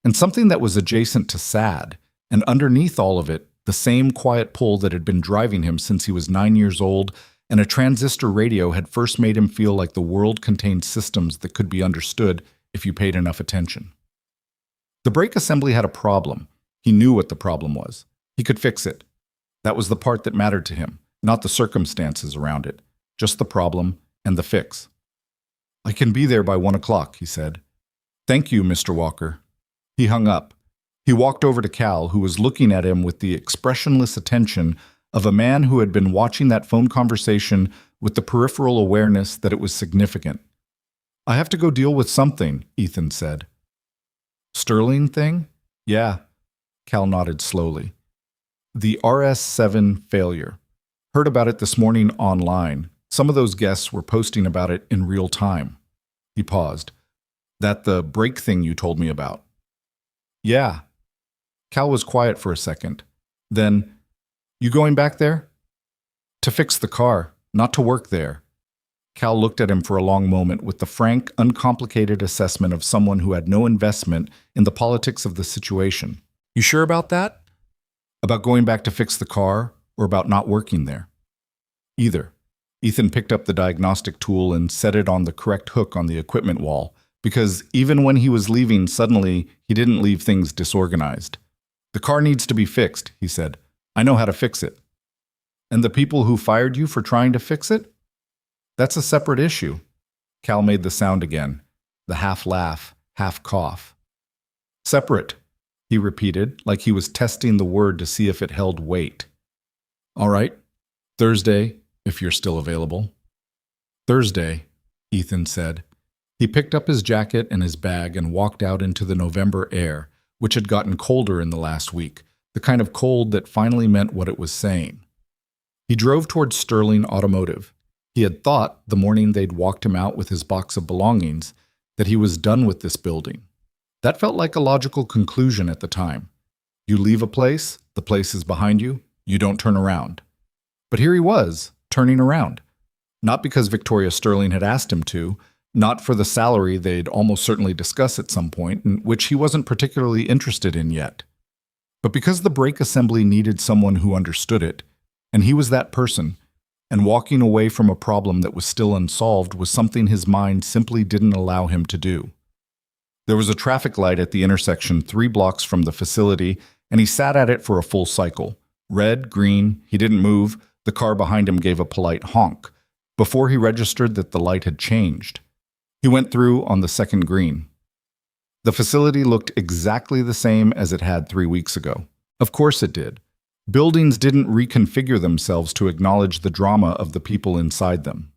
A: and something that was adjacent to sad, and underneath all of it, the same quiet pull that had been driving him since he was 9 years old, and a transistor radio had first made him feel like the world contained systems that could be understood if you paid enough attention. The brake assembly had a problem. He knew what the problem was. He could fix it. That was the part that mattered to him, not the circumstances around it, just the problem and the fix. "I can be there by 1 o'clock, he said. "Thank you, Mr. Walker." He hung up. He walked over to Cal, who was looking at him with the expressionless attention of a man who had been watching that phone conversation with the peripheral awareness that it was significant. "I have to go deal with something," Ethan said. "Sterling thing?" "Yeah." Cal nodded slowly. "The RS-7 failure. Heard about it this morning online. Some of those guests were posting about it in real time." He paused. "That the brake thing you told me about?" "Yeah." Cal was quiet for a second. Then, "You going back there?" "To fix the car, not to work there." Cal looked at him for a long moment with the frank, uncomplicated assessment of someone who had no investment in the politics of the situation. You sure about that? About going back to fix the car, or about not working there? Either. Ethan picked up the diagnostic tool and set it on the correct hook on the equipment wall, because even when he was leaving, suddenly he didn't leave things disorganized. The car needs to be fixed, he said. I know how to fix it. And the people who fired you for trying to fix it? That's a separate issue. Cal made the sound again, the half laugh, half cough. Separate, he repeated, like he was testing the word to see if it held weight. All right, Thursday, if you're still available. Thursday, Ethan said. He picked up his jacket and his bag and walked out into the November air, which had gotten colder in the last week, the kind of cold that finally meant what it was saying. He drove towards Sterling Automotive. He had thought, the morning they'd walked him out with his box of belongings, that he was done with this building. That felt like a logical conclusion at the time. You leave a place, the place is behind you, you don't turn around. But here he was, turning around. Not because Victoria Sterling had asked him to, not for the salary they'd almost certainly discuss at some point, and which he wasn't particularly interested in yet. But because the brake assembly needed someone who understood it, and he was that person, and walking away from a problem that was still unsolved was something his mind simply didn't allow him to do. There was a traffic light at the intersection 3 blocks from the facility, and he sat at it for a full cycle. Red, green, he didn't move, the car behind him gave a polite honk, before he registered that the light had changed. He went through on the second green. The facility looked exactly the same as it had 3 weeks ago. Of course it did. Buildings didn't reconfigure themselves to acknowledge the drama of the people inside them.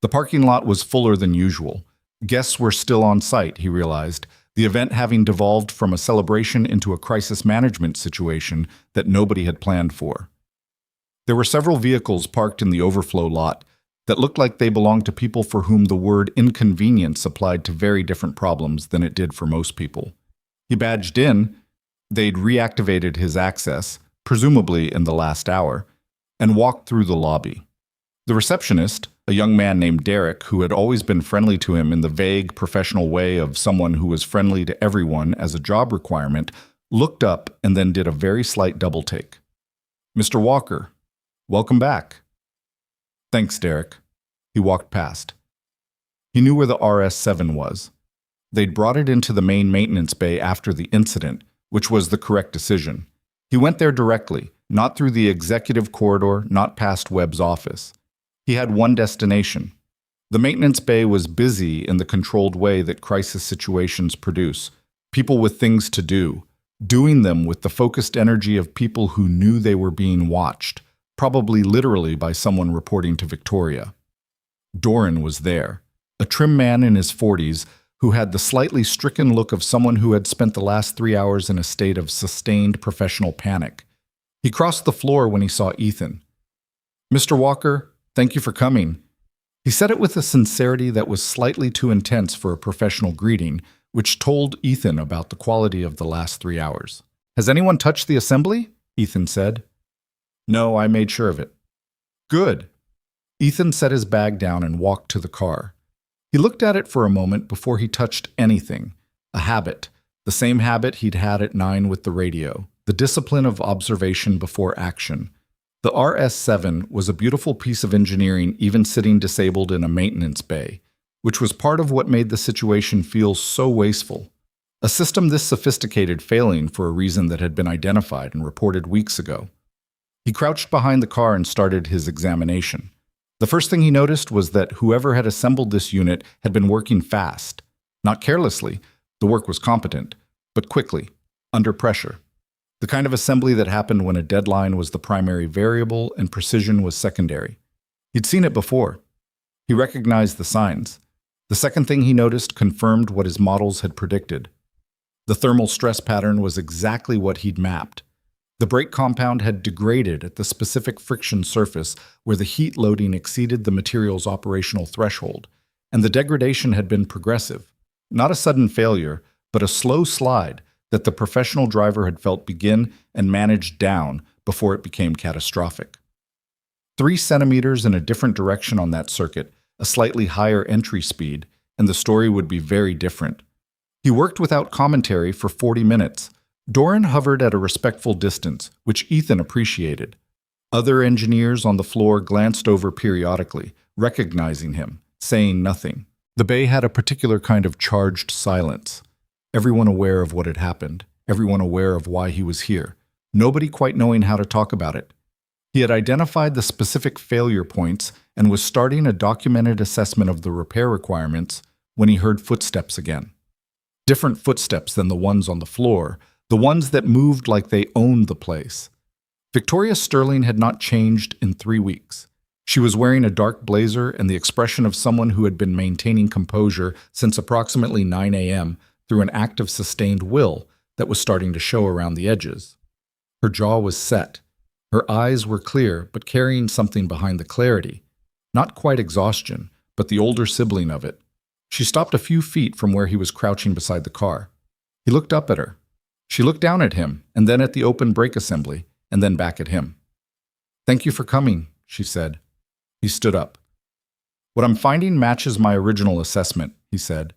A: The parking lot was fuller than usual. Guests were still on site, he realized, the event having devolved from a celebration into a crisis management situation that nobody had planned for. There were several vehicles parked in the overflow lot that looked like they belonged to people for whom the word inconvenience applied to very different problems than it did for most people. He badged in, they'd reactivated his access, presumably in the last hour, and walked through the lobby. The receptionist, a young man named Derek, who had always been friendly to him in the vague, professional way of someone who was friendly to everyone as a job requirement, looked up and then did a very slight double-take. "Mr. Walker, welcome back." "Thanks, Derek." He walked past. He knew where the RS-7 was. They'd brought it into the main maintenance bay after the incident, which was the correct decision. He went there directly, not through the executive corridor, not past Webb's office. He had one destination. The maintenance bay was busy in the controlled way that crisis situations produce. People with things to do, doing them with the focused energy of people who knew they were being watched, probably literally by someone reporting to Victoria. Doran was there, a trim man in his 40s who had the slightly stricken look of someone who had spent the last 3 hours in a state of sustained professional panic. He crossed the floor when he saw Ethan. "Mr. Walker, thank you for coming." He said it with a sincerity that was slightly too intense for a professional greeting, which told Ethan about the quality of the last 3 hours. "Has anyone touched the assembly?" Ethan said. "No, I made sure of it." "Good." Ethan set his bag down and walked to the car. He looked at it for a moment before he touched anything. A habit, the same habit he'd had at 9 with the radio, the discipline of observation before action. The RS-7 was a beautiful piece of engineering even sitting disabled in a maintenance bay, which was part of what made the situation feel so wasteful. A system this sophisticated failing for a reason that had been identified and reported weeks ago. He crouched behind the car and started his examination. The first thing he noticed was that whoever had assembled this unit had been working fast. Not carelessly, the work was competent, but quickly, under pressure. The kind of assembly that happened when a deadline was the primary variable and precision was secondary. He'd seen it before. He recognized the signs. The second thing he noticed confirmed what his models had predicted. The thermal stress pattern was exactly what he'd mapped. The brake compound had degraded at the specific friction surface where the heat loading exceeded the material's operational threshold, and the degradation had been progressive. Not a sudden failure, but a slow slide that the professional driver had felt begin and managed down before it became catastrophic. 3 centimeters in a different direction on that circuit, a slightly higher entry speed, and the story would be very different. He worked without commentary for 40 minutes. Doran hovered at a respectful distance, which Ethan appreciated. Other engineers on the floor glanced over periodically, recognizing him, saying nothing. The bay had a particular kind of charged silence. Everyone aware of what had happened, everyone aware of why he was here, nobody quite knowing how to talk about it. He had identified the specific failure points and was starting a documented assessment of the repair requirements when he heard footsteps again. Different footsteps than the ones on the floor, the ones that moved like they owned the place. Victoria Sterling had not changed in 3 weeks. She was wearing a dark blazer and the expression of someone who had been maintaining composure since approximately 9 a.m. through an act of sustained will that was starting to show around the edges. Her jaw was set. Her eyes were clear, but carrying something behind the clarity. Not quite exhaustion, but the older sibling of it. She stopped a few feet from where he was crouching beside the car. He looked up at her. She looked down at him, and then at the open brake assembly, and then back at him. "Thank you for coming," she said. He stood up. "What I'm finding matches my original assessment," he said.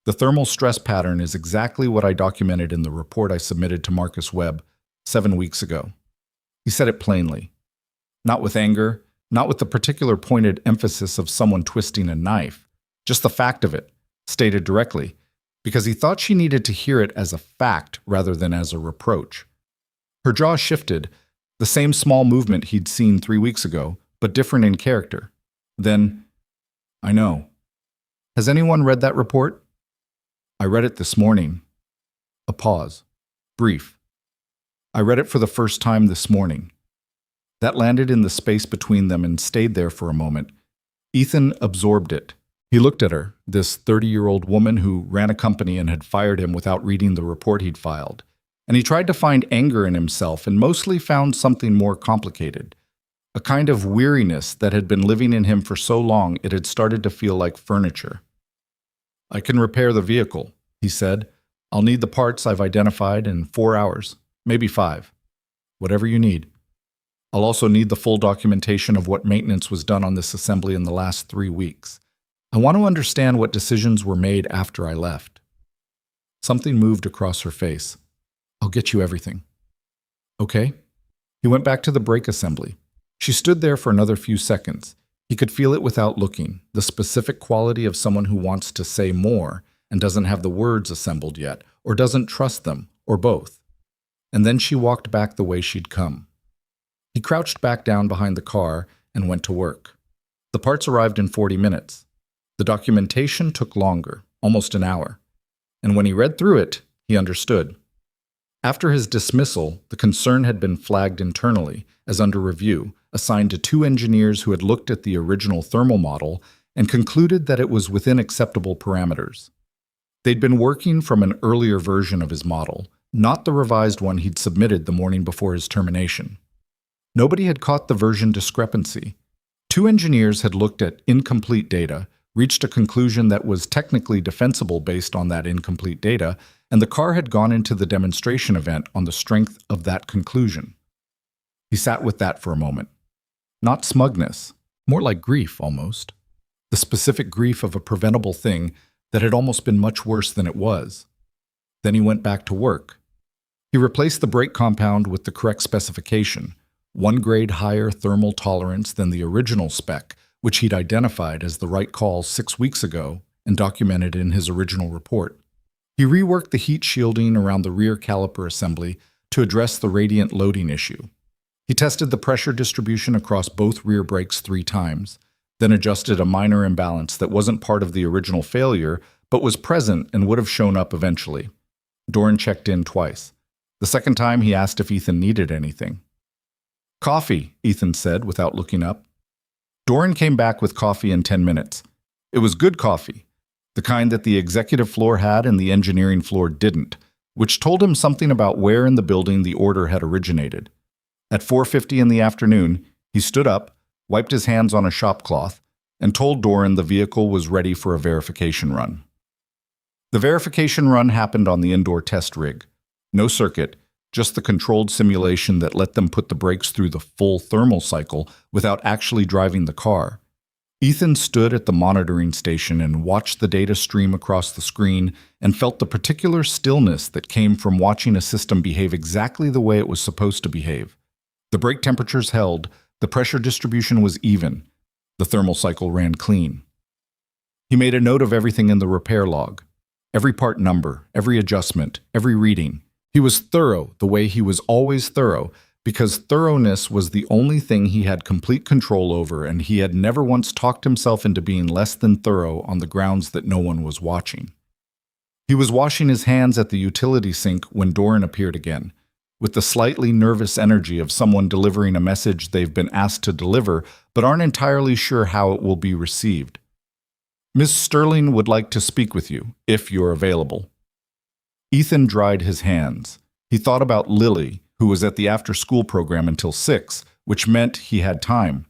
A: "The thermal stress pattern is exactly what I documented in the report I submitted to Marcus Webb 7 weeks ago." He said it plainly. Not with anger, not with the particular pointed emphasis of someone twisting a knife. Just the fact of it, stated directly, because he thought she needed to hear it as a fact rather than as a reproach. Her jaw shifted, the same small movement he'd seen 3 weeks ago, but different in character. Then, "I know. Has anyone read that report?" "I read it this morning." A pause. Brief. "I read it for the first time this morning." That landed in the space between them and stayed there for a moment. Ethan absorbed it. He looked at her, this 30-year-old woman who ran a company and had fired him without reading the report he'd filed. And he tried to find anger in himself and mostly found something more complicated. A kind of weariness that had been living in him for so long it had started to feel like furniture. "I can repair the vehicle," he said. "I'll need the parts I've identified in 4 hours, maybe 5. Whatever you need. I'll also need the full documentation of what maintenance was done on this assembly in the last 3 weeks. I want to understand what decisions were made after I left." Something moved across her face. "I'll get you everything." "Okay." He went back to the brake assembly. She stood there for another few seconds. He could feel it without looking, the specific quality of someone who wants to say more and doesn't have the words assembled yet, or doesn't trust them, or both. And then she walked back the way she'd come. He crouched back down behind the car and went to work. The parts arrived in 40 minutes. The documentation took longer, almost an hour. And when he read through it, he understood. After his dismissal, the concern had been flagged internally as under review, assigned to 2 engineers who had looked at the original thermal model and concluded that it was within acceptable parameters. They'd been working from an earlier version of his model, not the revised one he'd submitted the morning before his termination. Nobody had caught the version discrepancy. 2 engineers had looked at incomplete data, reached a conclusion that was technically defensible based on that incomplete data, and the car had gone into the demonstration event on the strength of that conclusion. He sat with that for a moment. Not smugness, more like grief almost. The specific grief of a preventable thing that had almost been much worse than it was. Then he went back to work. He replaced the brake compound with the correct specification, 1 grade higher thermal tolerance than the original spec, which he'd identified as the right call 6 weeks ago and documented in his original report. He reworked the heat shielding around the rear caliper assembly to address the radiant loading issue. He tested the pressure distribution across both rear brakes 3 times, then adjusted a minor imbalance that wasn't part of the original failure but was present and would have shown up eventually. Doran checked in twice. The second time he asked if Ethan needed anything. "Coffee," Ethan said without looking up. Doran came back with coffee in 10 minutes. It was good coffee, the kind that the executive floor had and the engineering floor didn't, which told him something about where in the building the order had originated. At 4:50 in the afternoon, he stood up, wiped his hands on a shop cloth, and told Doran the vehicle was ready for a verification run. The verification run happened on the indoor test rig. No circuit, just the controlled simulation that let them put the brakes through the full thermal cycle without actually driving the car. Ethan stood at the monitoring station and watched the data stream across the screen and felt the particular stillness that came from watching a system behave exactly the way it was supposed to behave. The brake temperatures held, the pressure distribution was even, the thermal cycle ran clean. He made a note of everything in the repair log. Every part number, every adjustment, every reading. He was thorough the way he was always thorough, because thoroughness was the only thing he had complete control over, and he had never once talked himself into being less than thorough on the grounds that no one was watching. He was washing his hands at the utility sink when Doran appeared again, with the slightly nervous energy of someone delivering a message they've been asked to deliver but aren't entirely sure how it will be received. "Miss Sterling would like to speak with you, if you're available." Ethan dried his hands. He thought about Lily, who was at the after-school program until 6, which meant he had time.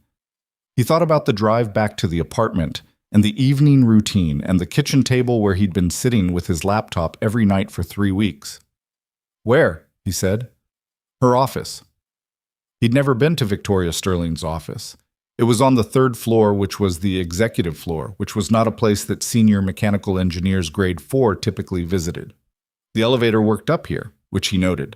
A: He thought about the drive back to the apartment, and the evening routine, and the kitchen table where he'd been sitting with his laptop every night for 3 weeks. "Where?" he said. "Her office." He'd never been to Victoria Sterling's office. It was on the 3rd floor, which was the executive floor, which was not a place that senior mechanical engineers grade 4 typically visited. The elevator worked up here, which he noted.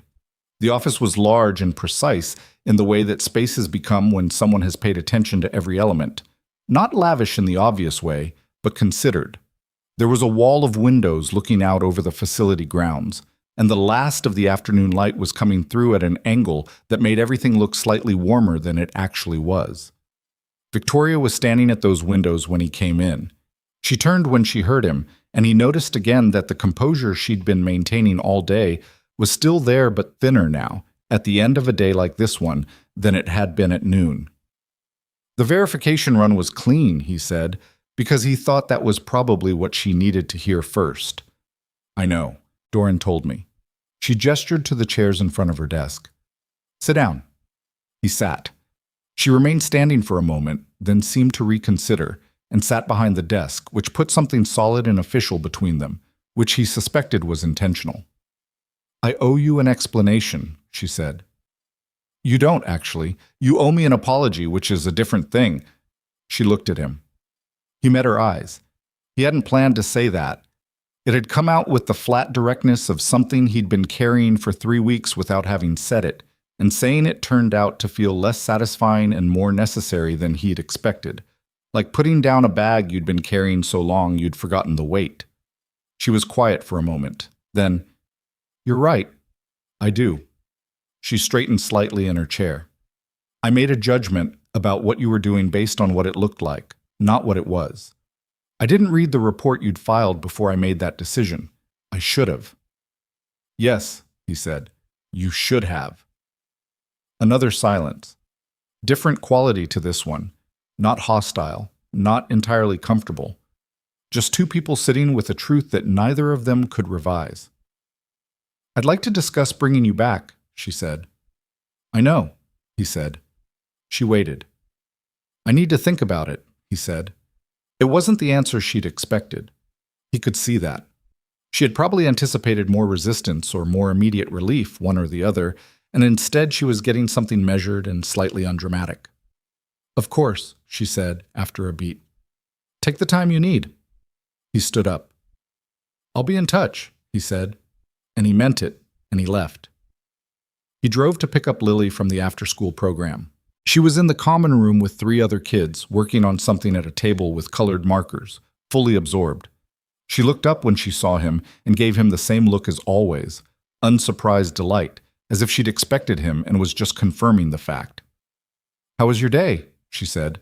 A: The office was large and precise in the way that spaces become when someone has paid attention to every element. Not lavish in the obvious way, but considered. There was a wall of windows looking out over the facility grounds, and the last of the afternoon light was coming through at an angle that made everything look slightly warmer than it actually was. Victoria was standing at those windows when he came in. She turned when she heard him, and he noticed again that the composure she'd been maintaining all day was still there but thinner now, at the end of a day like this one, than it had been at noon. "The verification run was clean," he said, because he thought that was probably what she needed to hear first. "I know," Doran told me. She gestured to the chairs in front of her desk. "Sit down." He sat. She remained standing for a moment, then seemed to reconsider, and sat behind the desk, which put something solid and official between them, which he suspected was intentional. "I owe you an explanation," she said. "You don't, actually. You owe me an apology, which is a different thing." She looked at him. He met her eyes. He hadn't planned to say that. It had come out with the flat directness of something he'd been carrying for 3 weeks without having said it, and saying it turned out to feel less satisfying and more necessary than he'd expected, like putting down a bag you'd been carrying so long you'd forgotten the weight. She was quiet for a moment. Then, "You're right. I do." She straightened slightly in her chair. "I made a judgment about what you were doing based on what it looked like, not what it was. I didn't read the report you'd filed before I made that decision. I should have." "Yes," he said. "You should have." Another silence. Different quality to this one. Not hostile, not entirely comfortable. Just two people sitting with a truth that neither of them could revise. "I'd like to discuss bringing you back," she said. "I know," he said. She waited. "I need to think about it," he said. It wasn't the answer she'd expected. He could see that. She had probably anticipated more resistance or more immediate relief, one or the other, and instead she was getting something measured and slightly undramatic. "Of course," she said after a beat. "Take the time you need." He stood up. "I'll be in touch," he said, and he meant it, and he left. He drove to pick up Lily from the after-school program. She was in the common room with 3 other kids, working on something at a table with colored markers, fully absorbed. She looked up when she saw him and gave him the same look as always, unsurprised delight, as if she'd expected him and was just confirming the fact. "How was your day?" she said.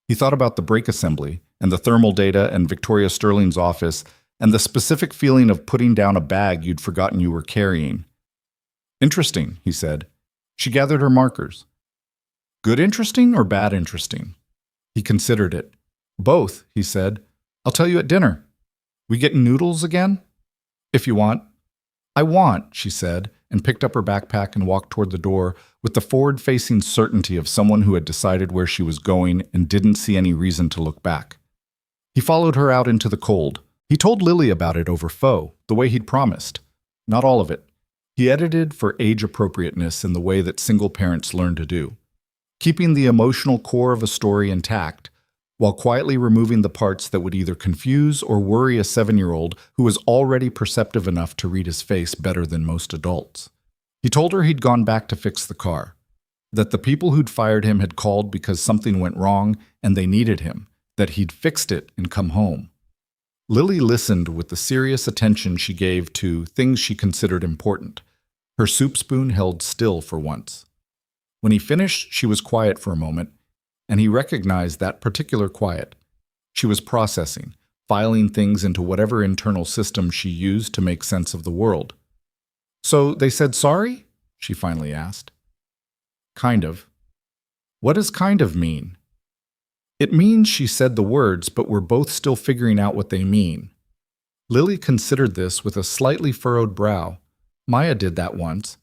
A: He thought about the brake assembly, and the thermal data, and Victoria Sterling's office, and the specific feeling of putting down a bag you'd forgotten you were carrying. "Interesting," he said. She gathered her markers. "Good interesting or bad interesting?" He considered it. "Both," he said. "I'll tell you at dinner. We getting noodles again?" "If you want." "I want," she said, and picked up her backpack and walked toward the door with the forward-facing certainty of someone who had decided where she was going and didn't see any reason to look back. He followed her out into the cold. He told Lily about it over pho, the way he'd promised. Not all of it. He edited for age appropriateness in the way that single parents learn to do. Keeping the emotional core of a story intact, while quietly removing the parts that would either confuse or worry a 7-year-old who was already perceptive enough to read his face better than most adults. He told her he'd gone back to fix the car, that the people who'd fired him had called because something went wrong and they needed him, that he'd fixed it and come home. Lily listened with the serious attention she gave to things she considered important. Her soup spoon held still for once. When he finished, she was quiet for a moment, and he recognized that particular quiet. She was processing, filing things into whatever internal system she used to make sense of the world. "So they said sorry?" she finally asked. "Kind of." "What does kind of mean?" "It means she said the words, but we're both still figuring out what they mean." Lily considered this with a slightly furrowed brow. Maya did that once.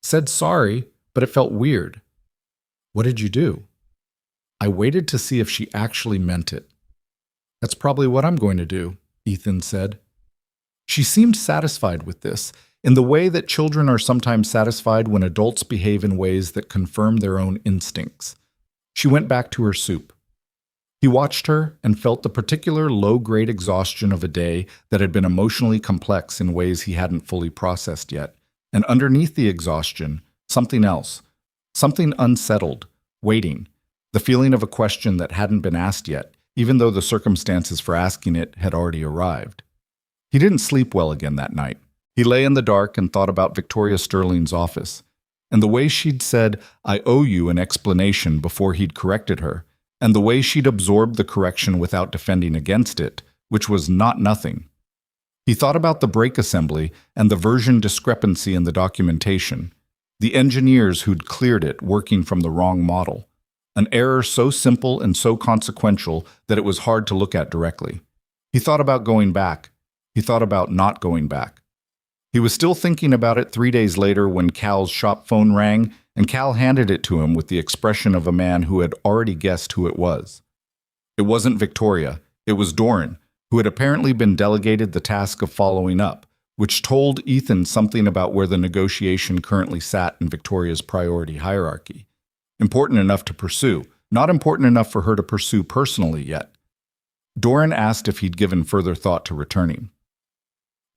A: Said sorry, but it felt weird. "What did you do?" "I waited to see if she actually meant it." "That's probably what I'm going to do," Ethan said. She seemed satisfied with this, in the way that children are sometimes satisfied when adults behave in ways that confirm their own instincts. She went back to her soup. He watched her and felt the particular low-grade exhaustion of a day that had been emotionally complex in ways he hadn't fully processed yet. And underneath the exhaustion, something else, something unsettled, waiting, the feeling of a question that hadn't been asked yet, even though the circumstances for asking it had already arrived. He didn't sleep well again that night. He lay in the dark and thought about Victoria Sterling's office, and the way she'd said, "I owe you an explanation," before he'd corrected her, and the way she'd absorbed the correction without defending against it, which was not nothing. He thought about the brake assembly and the version discrepancy in the documentation, the engineers who'd cleared it working from the wrong model, an error so simple and so consequential that it was hard to look at directly. He thought about going back. He thought about not going back. He was still thinking about it 3 days later when Cal's shop phone rang, and Cal handed it to him with the expression of a man who had already guessed who it was. It wasn't Victoria. It was Doran, who had apparently been delegated the task of following up, which told Ethan something about where the negotiation currently sat in Victoria's priority hierarchy. Important enough to pursue, not important enough for her to pursue personally yet. Doran asked if he'd given further thought to returning.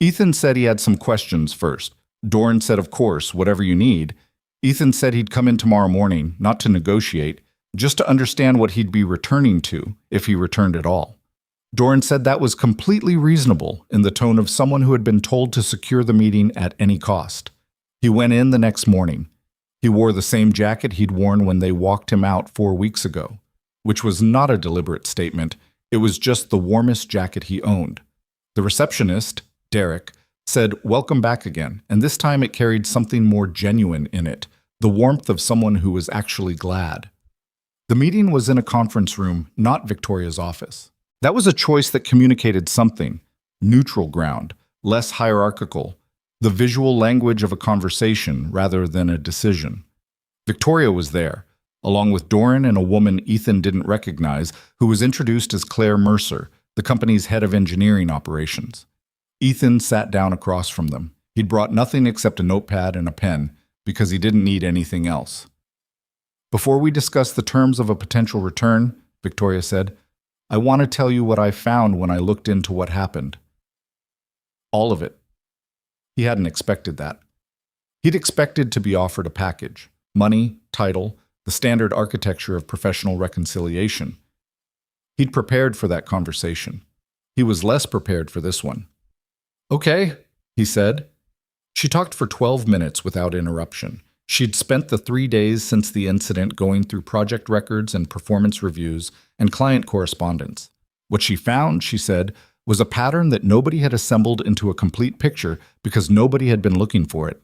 A: Ethan said he had some questions first. Doran said, "Of course, whatever you need." Ethan said he'd come in tomorrow morning, not to negotiate, just to understand what he'd be returning to, if he returned at all. Doran said that was completely reasonable, in the tone of someone who had been told to secure the meeting at any cost. He went in the next morning. He wore the same jacket he'd worn when they walked him out 4 weeks ago, which was not a deliberate statement. It was just the warmest jacket he owned. The receptionist, Derek, said, "Welcome back again," and this time it carried something more genuine in it, the warmth of someone who was actually glad. The meeting was in a conference room, not Victoria's office. That was a choice that communicated something, neutral ground, less hierarchical, the visual language of a conversation rather than a decision. Victoria was there, along with Doran and a woman Ethan didn't recognize, who was introduced as Claire Mercer, the company's head of engineering operations. Ethan sat down across from them. He'd brought nothing except a notepad and a pen, because he didn't need anything else. "Before we discuss the terms of a potential return," Victoria said, "I want to tell you what I found when I looked into what happened." All of it. He hadn't expected that. He'd expected to be offered a package, money, title, the standard architecture of professional reconciliation. He'd prepared for that conversation. He was less prepared for this one. "Okay," he said. She talked for 12 minutes without interruption. She'd spent the 3 days since the incident going through project records and performance reviews and client correspondence. What she found, she said, was a pattern that nobody had assembled into a complete picture because nobody had been looking for it.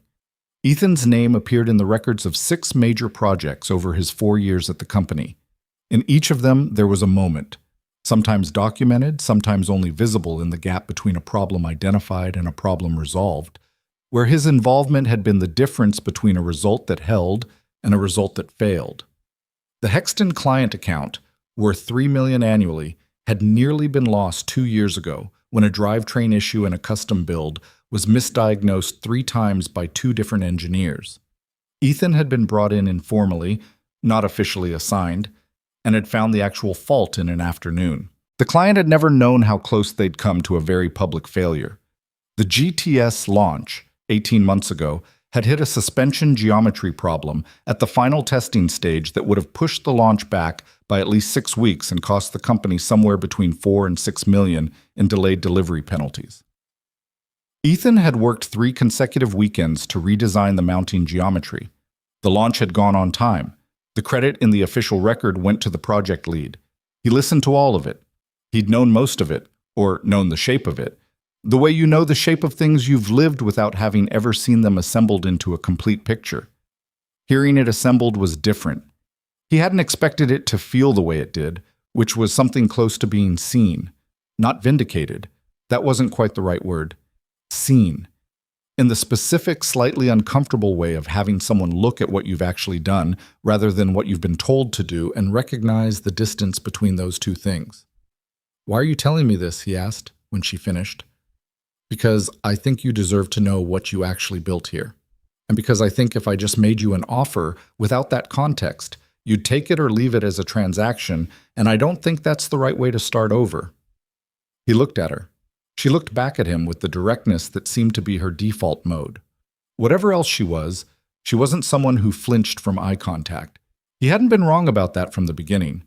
A: Ethan's name appeared in the records of 6 major projects over his 4 years at the company. In each of them, there was a moment, sometimes documented, sometimes only visible in the gap between a problem identified and a problem resolved, where his involvement had been the difference between a result that held and a result that failed. The Hexton client account, worth $3 million annually, had nearly been lost 2 years ago when a drivetrain issue in a custom build was misdiagnosed 3 times by 2 different engineers. Ethan had been brought in informally, not officially assigned. and had found the actual fault in an afternoon. The client had never known how close they'd come to a very public failure. The GTS launch, 18 months ago, had hit a suspension geometry problem at the final testing stage that would have pushed the launch back by at least 6 weeks and cost the company somewhere between 4 and 6 million in delayed delivery penalties. Ethan had worked 3 consecutive weekends to redesign the mounting geometry. The launch had gone on time. The credit in the official record went to the project lead. He listened to all of it. He'd known most of it, or known the shape of it, the way you know the shape of things you've lived without having ever seen them assembled into a complete picture. Hearing it assembled was different. He hadn't expected it to feel the way it did, which was something close to being seen. Not vindicated. That wasn't quite the right word. Seen. In the specific, slightly uncomfortable way of having someone look at what you've actually done rather than what you've been told to do and recognize the distance between those two things. "Why are you telling me this?" he asked when she finished. "Because I think you deserve to know what you actually built here. And because I think if I just made you an offer without that context, you'd take it or leave it as a transaction, and I don't think that's the right way to start over." He looked at her. She looked back at him with the directness that seemed to be her default mode. Whatever else she wasn't someone who flinched from eye contact. He hadn't been wrong about that from the beginning.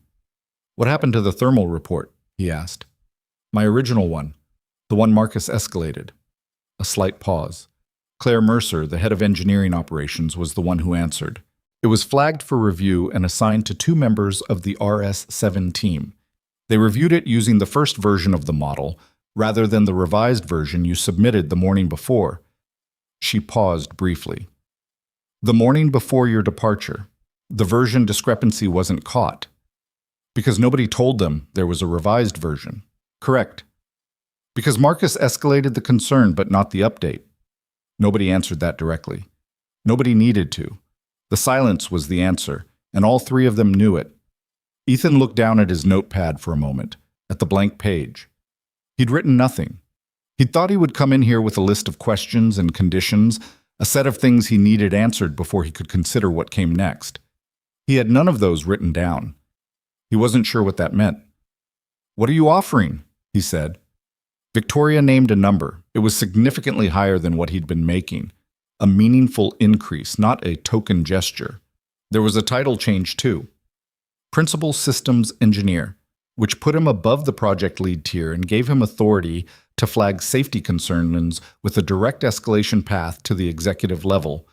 A: "What happened to the thermal report?" he asked. "My original one. The one Marcus escalated." A slight pause. Claire Mercer, the head of engineering operations, was the one who answered. It was flagged for review and assigned to 2 members of the RS7 team. They reviewed it using the first version of the model, rather than the revised version you submitted the morning before. She paused briefly. "The morning before your departure, the version discrepancy wasn't caught. Because nobody told them there was a revised version." "Correct." "Because Marcus escalated the concern but not the update." Nobody answered that directly. Nobody needed to. The silence was the answer, and all 3 of them knew it. Ethan looked down at his notepad for a moment, at the blank page. He'd written nothing. He'd thought he would come in here with a list of questions and conditions, a set of things he needed answered before he could consider what came next. He had none of those written down. He wasn't sure what that meant. "What are you offering?" he said. Victoria named a number. It was significantly higher than what he'd been making. A meaningful increase, not a token gesture. There was a title change too. Principal Systems Engineer, which put him above the project lead tier and gave him authority to flag safety concerns with a direct escalation path to the executive level,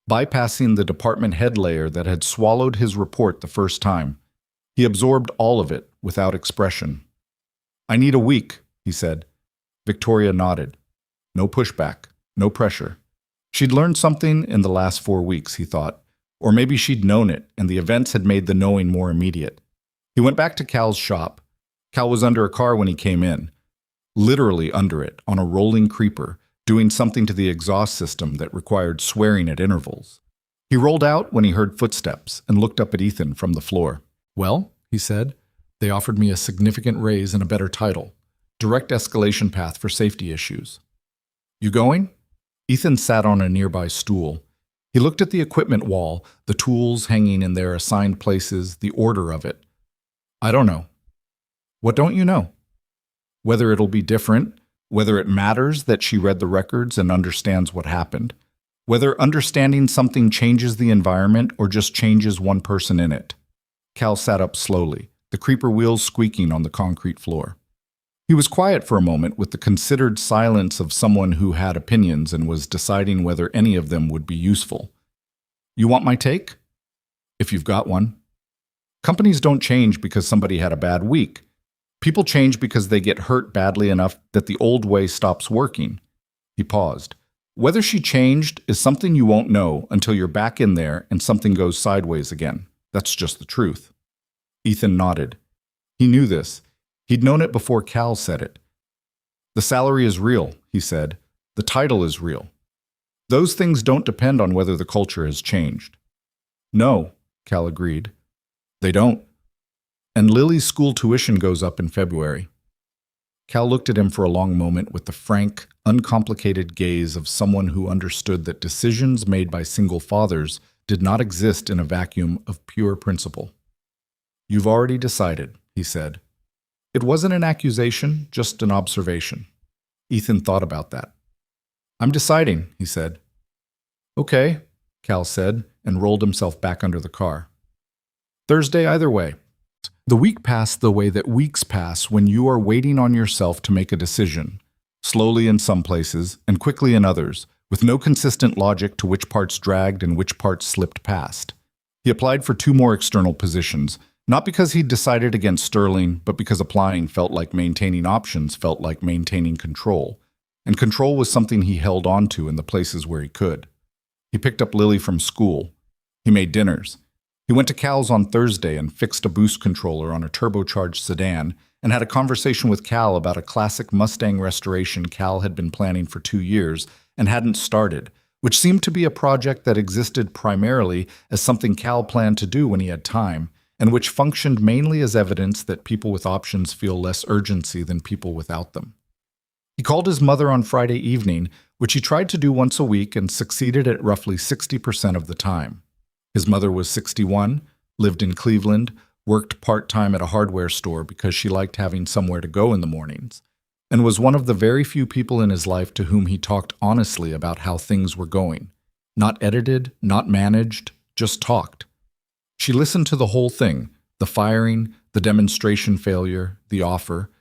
A: bypassing the department head layer that had swallowed his report the first time. He absorbed all of it without expression. "I need a week," he said. Victoria nodded. No pushback, no pressure. She'd learned something in the last 4 weeks, he thought. Or maybe she'd known it, and the events had made the knowing more immediate. He went back to Cal's shop. Cal was under a car when he came in. Literally under it, on a rolling creeper, doing something to the exhaust system that required swearing at intervals. He rolled out when he heard footsteps and looked up at Ethan from the floor. "Well," he said, "they offered me a significant raise and a better title. Direct escalation path for safety issues." "You going?" Ethan sat on a nearby stool. He looked at the equipment wall, the tools hanging in their assigned places, the order of it. "I don't know." "What don't you know?" "Whether it'll be different, whether it matters that she read the records and understands what happened, whether understanding something changes the environment or just changes one person in it." Cal sat up slowly, the creeper wheels squeaking on the concrete floor. He was quiet for a moment with the considered silence of someone who had opinions and was deciding whether any of them would be useful. "You want my take?" "If you've got one." Companies don't change because somebody had a bad week. People change because they get hurt badly enough that the old way stops working. He paused. Whether she changed is something you won't know until you're back in there and something goes sideways again. That's just the truth. Ethan nodded. He knew this. He'd known it before Cal said it. "The salary is real," he said. "The title is real. Those things don't depend on whether the culture has changed." "No," Cal agreed. "They don't. And Lily's school tuition goes up in February." Cal looked at him for a long moment with the frank, uncomplicated gaze of someone who understood that decisions made by single fathers did not exist in a vacuum of pure principle. You've already decided, he said. It wasn't an accusation, just an observation. Ethan thought about that. I'm deciding, he said. Okay, Cal said, and rolled himself back under the car. Thursday either way. The week passed the way that weeks pass when you are waiting on yourself to make a decision, slowly in some places and quickly in others, with no consistent logic to which parts dragged and which parts slipped past. He applied for 2 more external positions, not because he'd decided against Sterling, but because applying felt like maintaining options felt like maintaining control. And control was something he held on to in the places where he could. He picked up Lily from school. He made dinners. He went to Cal's on Thursday and fixed a boost controller on a turbocharged sedan and had a conversation with Cal about a classic Mustang restoration Cal had been planning for 2 years and hadn't started, which seemed to be a project that existed primarily as something Cal planned to do when he had time, and which functioned mainly as evidence that people with options feel less urgency than people without them. He called his mother on Friday evening, which he tried to do once a week and succeeded at roughly 60% of the time. His mother was 61, lived in Cleveland, worked part-time at a hardware store because she liked having somewhere to go in the mornings, and was one of the very few people in his life to whom he talked honestly about how things were going. Not edited, not managed, just talked. She listened to the whole thing, the firing, the demonstration failure, the offer,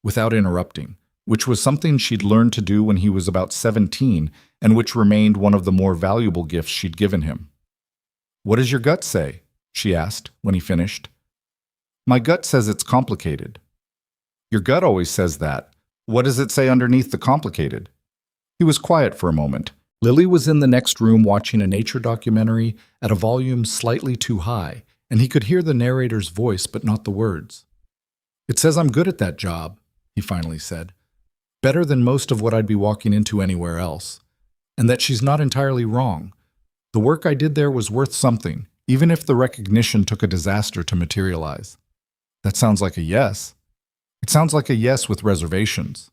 A: without interrupting, which was something she'd learned to do when he was about 17 and which remained one of the more valuable gifts she'd given him. "What does your gut say?" she asked when he finished. "My gut says it's complicated." "Your gut always says that. What does it say underneath the complicated?" He was quiet for a moment. Lily was in the next room watching a nature documentary at a volume slightly too high, and he could hear the narrator's voice but not the words. "It says I'm good at that job," he finally said. "Better than most of what I'd be walking into anywhere else. And that she's not entirely wrong. The work I did there was worth something, even if the recognition took a disaster to materialize." "That sounds like a yes." "It sounds like a yes with reservations.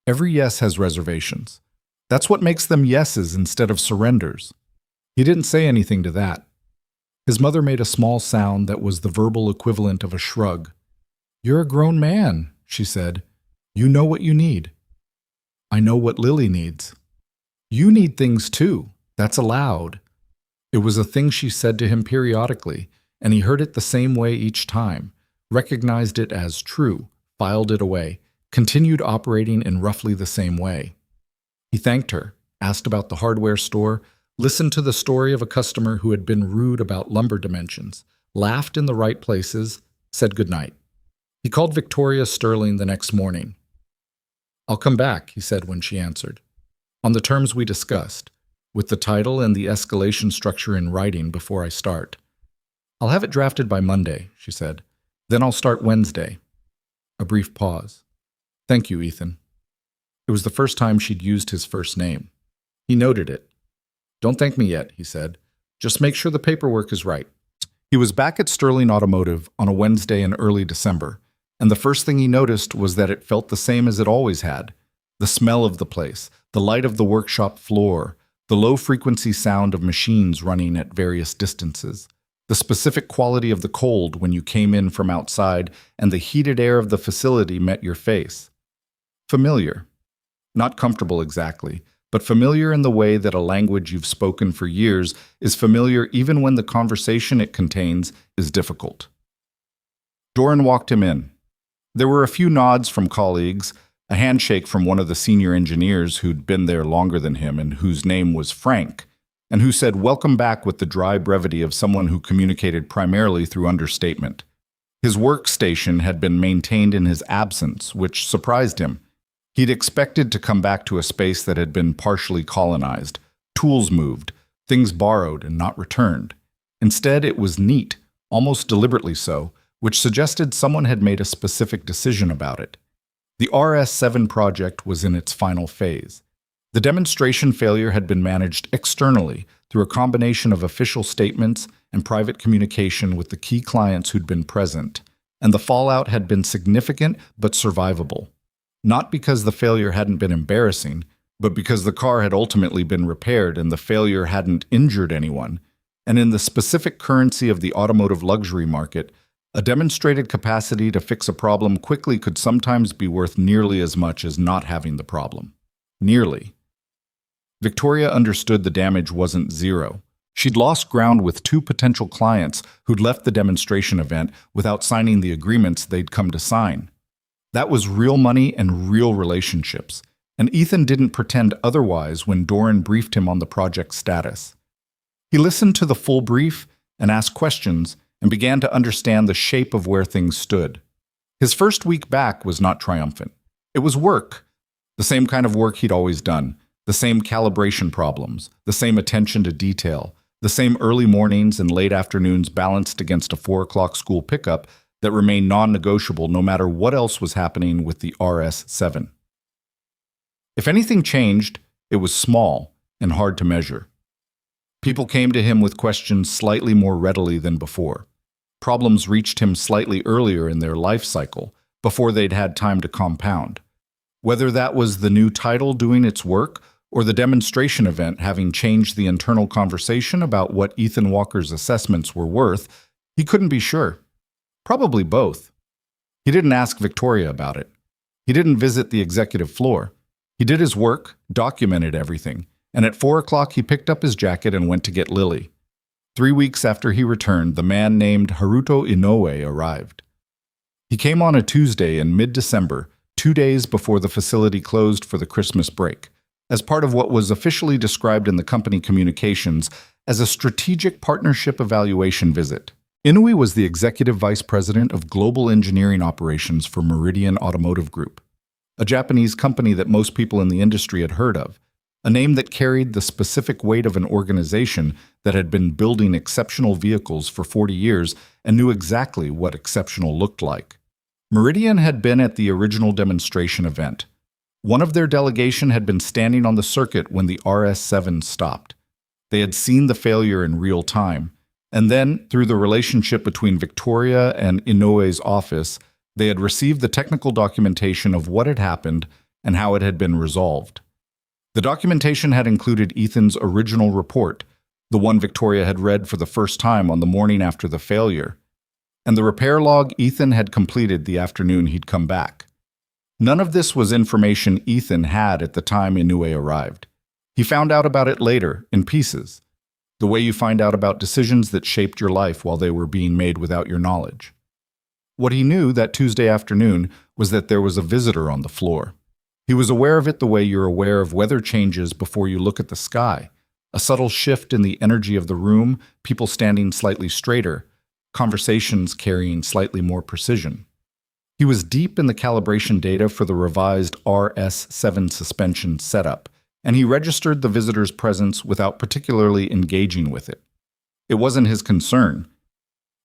A: Every yes has reservations. That's what makes them yeses instead of surrenders." He didn't say anything to that. His mother made a small sound that was the verbal equivalent of a shrug. "You're a grown man," she said. "You know what you need." "I know what Lily needs." "You need things too. That's allowed." It was a thing she said to him periodically, and he heard it the same way each time, recognized it as true, filed it away, continued operating in roughly the same way. He thanked her, asked about the hardware store, listened to the story of a customer who had been rude about lumber dimensions, laughed in the right places, said goodnight. He called Victoria Sterling the next morning. "I'll come back," he said when she answered, "on the terms we discussed, with the title and the escalation structure in writing before I start. I'll have it drafted by Monday," she said. "Then I'll start Wednesday." A brief pause. "Thank you, Ethan." It was the first time she'd used his first name. He noted it. "Don't thank me yet," he said. "Just make sure the paperwork is right." He was back at Sterling Automotive on a Wednesday in early December, and the first thing he noticed was that it felt the same as it always had. The smell of the place, the light of the workshop floor, the low-frequency sound of machines running at various distances, the specific quality of the cold when you came in from outside and the heated air of the facility met your face. Familiar. Not comfortable exactly, but familiar in the way that a language you've spoken for years is familiar even when the conversation it contains is difficult. Doran walked him in. There were a few nods from colleagues, a handshake from one of the senior engineers who'd been there longer than him and whose name was Frank, and who said welcome back with the dry brevity of someone who communicated primarily through understatement. His workstation had been maintained in his absence, which surprised him. He'd expected to come back to a space that had been partially colonized, tools moved, things borrowed and not returned. Instead, it was neat, almost deliberately so, which suggested someone had made a specific decision about it. The RS-7 project was in its final phase. The demonstration failure had been managed externally through a combination of official statements and private communication with the key clients who'd been present, and the fallout had been significant but survivable. Not because the failure hadn't been embarrassing, but because the car had ultimately been repaired and the failure hadn't injured anyone, and in the specific currency of the automotive luxury market, A demonstrated capacity to fix a problem quickly could sometimes be worth nearly as much as not having the problem. Nearly. Victoria understood the damage wasn't zero. She'd lost ground with two potential clients who'd left the demonstration event without signing the agreements they'd come to sign. That was real money and real relationships, and Ethan didn't pretend otherwise when Doran briefed him on the project's status. He listened to the full brief and asked questions and began to understand the shape of where things stood. His first week back was not triumphant. It was work, the same kind of work he'd always done, the same calibration problems, the same attention to detail, the same early mornings and late afternoons balanced against a 4 o'clock school pickup that remained non-negotiable no matter what else was happening with the RS-7. If anything changed, it was small and hard to measure. People came to him with questions slightly more readily than before. Problems reached him slightly earlier in their life cycle, before they'd had time to compound. Whether that was the new title doing its work, or the demonstration event having changed the internal conversation about what Ethan Walker's assessments were worth, he couldn't be sure. Probably both. He didn't ask Victoria about it. He didn't visit the executive floor. He did his work, documented everything, and at 4 o'clock he picked up his jacket and went to get Lily. 3 weeks after he returned, the man named Haruto Inoue arrived. He came on a Tuesday in mid-December, 2 days before the facility closed for the Christmas break, as part of what was officially described in the company communications as a strategic partnership evaluation visit. Inoue was the executive vice president of global engineering operations for Meridian Automotive Group, a Japanese company that most people in the industry had heard of, a name that carried the specific weight of an organization that had been building exceptional vehicles for 40 years and knew exactly what exceptional looked like. Meridian had been at the original demonstration event. One of their delegation had been standing on the circuit when the RS-7 stopped. They had seen the failure in real time, and then, through the relationship between Victoria and Inoue's office, they had received the technical documentation of what had happened and how it had been resolved. The documentation had included Ethan's original report, the one Victoria had read for the first time on the morning after the failure, and the repair log Ethan had completed the afternoon he'd come back. None of this was information Ethan had at the time Inoue arrived. He found out about it later, in pieces, the way you find out about decisions that shaped your life while they were being made without your knowledge. What he knew that Tuesday afternoon was that there was a visitor on the floor. He was aware of it the way you're aware of weather changes before you look at the sky, a subtle shift in the energy of the room, people standing slightly straighter, conversations carrying slightly more precision. He was deep in the calibration data for the revised RS-7 suspension setup, and he registered the visitor's presence without particularly engaging with it. It wasn't his concern.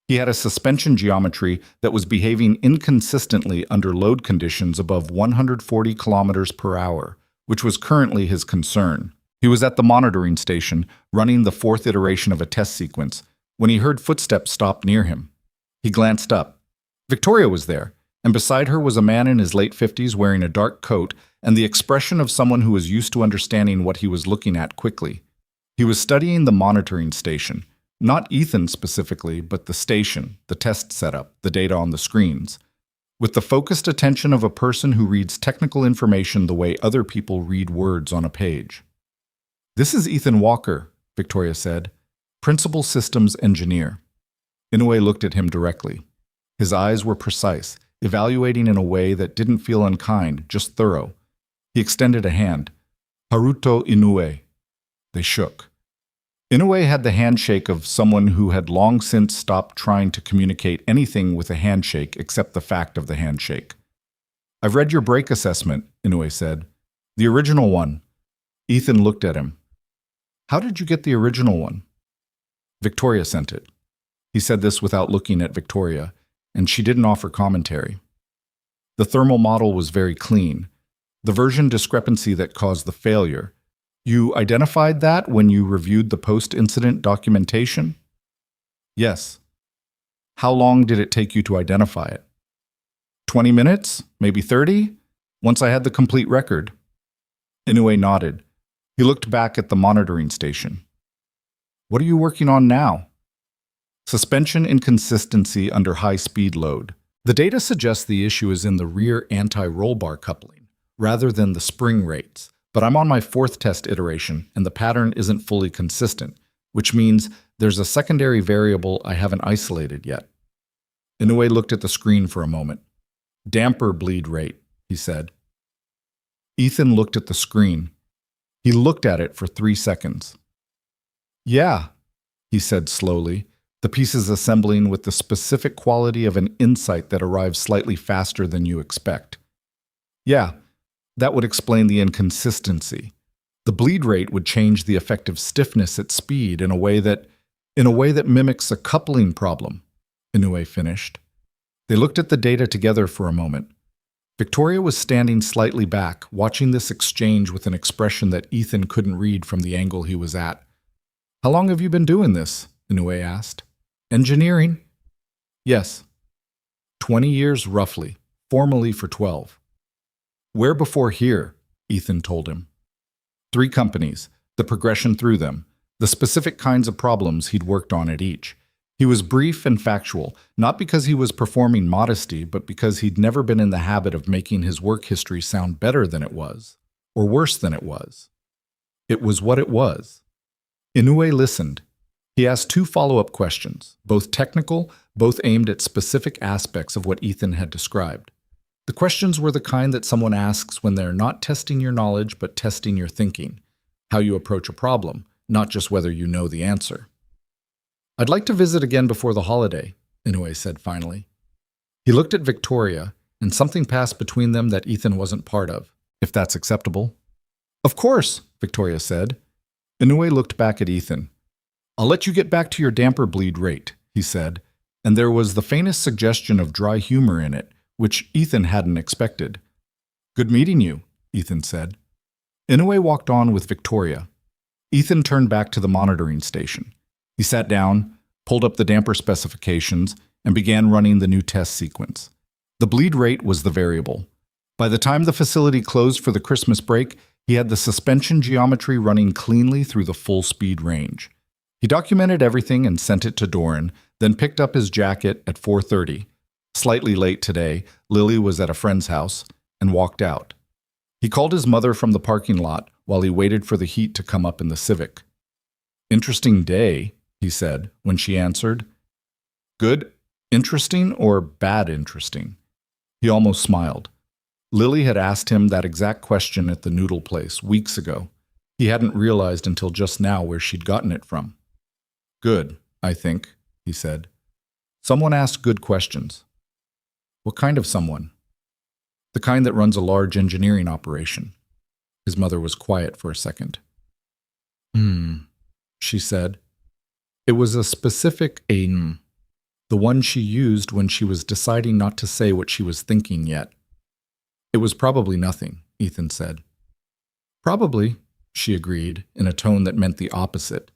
A: He had a suspension geometry that was behaving inconsistently under load conditions above 140 kilometers per hour, which was currently his concern. He was at the monitoring station, running the 4th iteration of a test sequence, when he heard footsteps stop near him. He glanced up. Victoria was there, and beside her was a man in his late 50s wearing a dark coat and the expression of someone who was used to understanding what he was looking at quickly. He was studying the monitoring station. Not Ethan specifically, but the station, the test setup, the data on the screens, with the focused attention of a person who reads technical information the way other people read words on a page. "This is Ethan Walker," Victoria said, "Principal Systems Engineer." Inoue looked at him directly. His eyes were precise, evaluating in a way that didn't feel unkind, just thorough. He extended a hand. "Haruto Inoue." They shook. Inoue had the handshake of someone who had long since stopped trying to communicate anything with a handshake except the fact of the handshake. "I've read your break assessment," Inoue said. "The original one." Ethan looked at him. "How did you get the original one?" "Victoria sent it." He said this without looking at Victoria, and she didn't offer commentary. The thermal model was very clean. The version discrepancy that caused the failure. You identified that when you reviewed the post-incident documentation? Yes. How long did it take you to identify it? 20 minutes? Maybe 30? Once I had the complete record. Inoue nodded. He looked back at the monitoring station. "What are you working on now?" Suspension inconsistency under high-speed load. The data suggests the issue is in the rear anti-roll bar coupling, rather than the spring rates. But I'm on my fourth test iteration, and the pattern isn't fully consistent, which means there's a secondary variable I haven't isolated yet. Inoue looked at the screen for a moment. Damper bleed rate, he said. Ethan looked at the screen. He looked at it for 3 seconds. Yeah, he said slowly, the pieces assembling with the specific quality of an insight that arrives slightly faster than you expect. Yeah, that would explain the inconsistency. The bleed rate would change the effective stiffness at speed in a way that mimics a coupling problem, Inoue finished. They looked at the data together for a moment. Victoria was standing slightly back, watching this exchange with an expression that Ethan couldn't read from the angle he was at. How long have you been doing this? Inoue asked. Engineering? Yes. 20 years roughly, formally for 12. Where before here? Ethan told him. 3 companies, the progression through them, the specific kinds of problems he'd worked on at each. He was brief and factual, not because he was performing modesty, but because he'd never been in the habit of making his work history sound better than it was, or worse than it was. It was what it was. Inoue listened. He asked 2 follow-up questions, both technical, both aimed at specific aspects of what Ethan had described. The questions were the kind that someone asks when they're not testing your knowledge, but testing your thinking, how you approach a problem, not just whether you know the answer. I'd like to visit again before the holiday, Inoue said finally. He looked at Victoria, and something passed between them that Ethan wasn't part of, if that's acceptable. Of course, Victoria said. Inoue looked back at Ethan. I'll let you get back to your damper bleed rate, he said, and there was the faintest suggestion of dry humor in it, which Ethan hadn't expected. Good meeting you, Ethan said. Inoue walked on with Victoria. Ethan turned back to the monitoring station. He sat down, pulled up the damper specifications, and began running the new test sequence. The bleed rate was the variable. By the time the facility closed for the Christmas break, he had the suspension geometry running cleanly through the full speed range. He documented everything and sent it to Doran, then picked up his jacket at 4:30. Slightly late today, Lily was at a friend's house, and walked out. He called his mother from the parking lot while he waited for the heat to come up in the Civic. Interesting day, he said, when she answered. Good, interesting, or bad interesting? He almost smiled. Lily had asked him that exact question at the noodle place weeks ago. He hadn't realized until just now where she'd gotten it from. Good, I think, he said. Someone asked good questions. What kind of someone? The kind that runs a large engineering operation. His mother was quiet for a second. She said. It was a specific the one she used when she was deciding not to say what she was thinking yet. It was probably nothing, Ethan said. Probably, she agreed, in a tone that meant the opposite.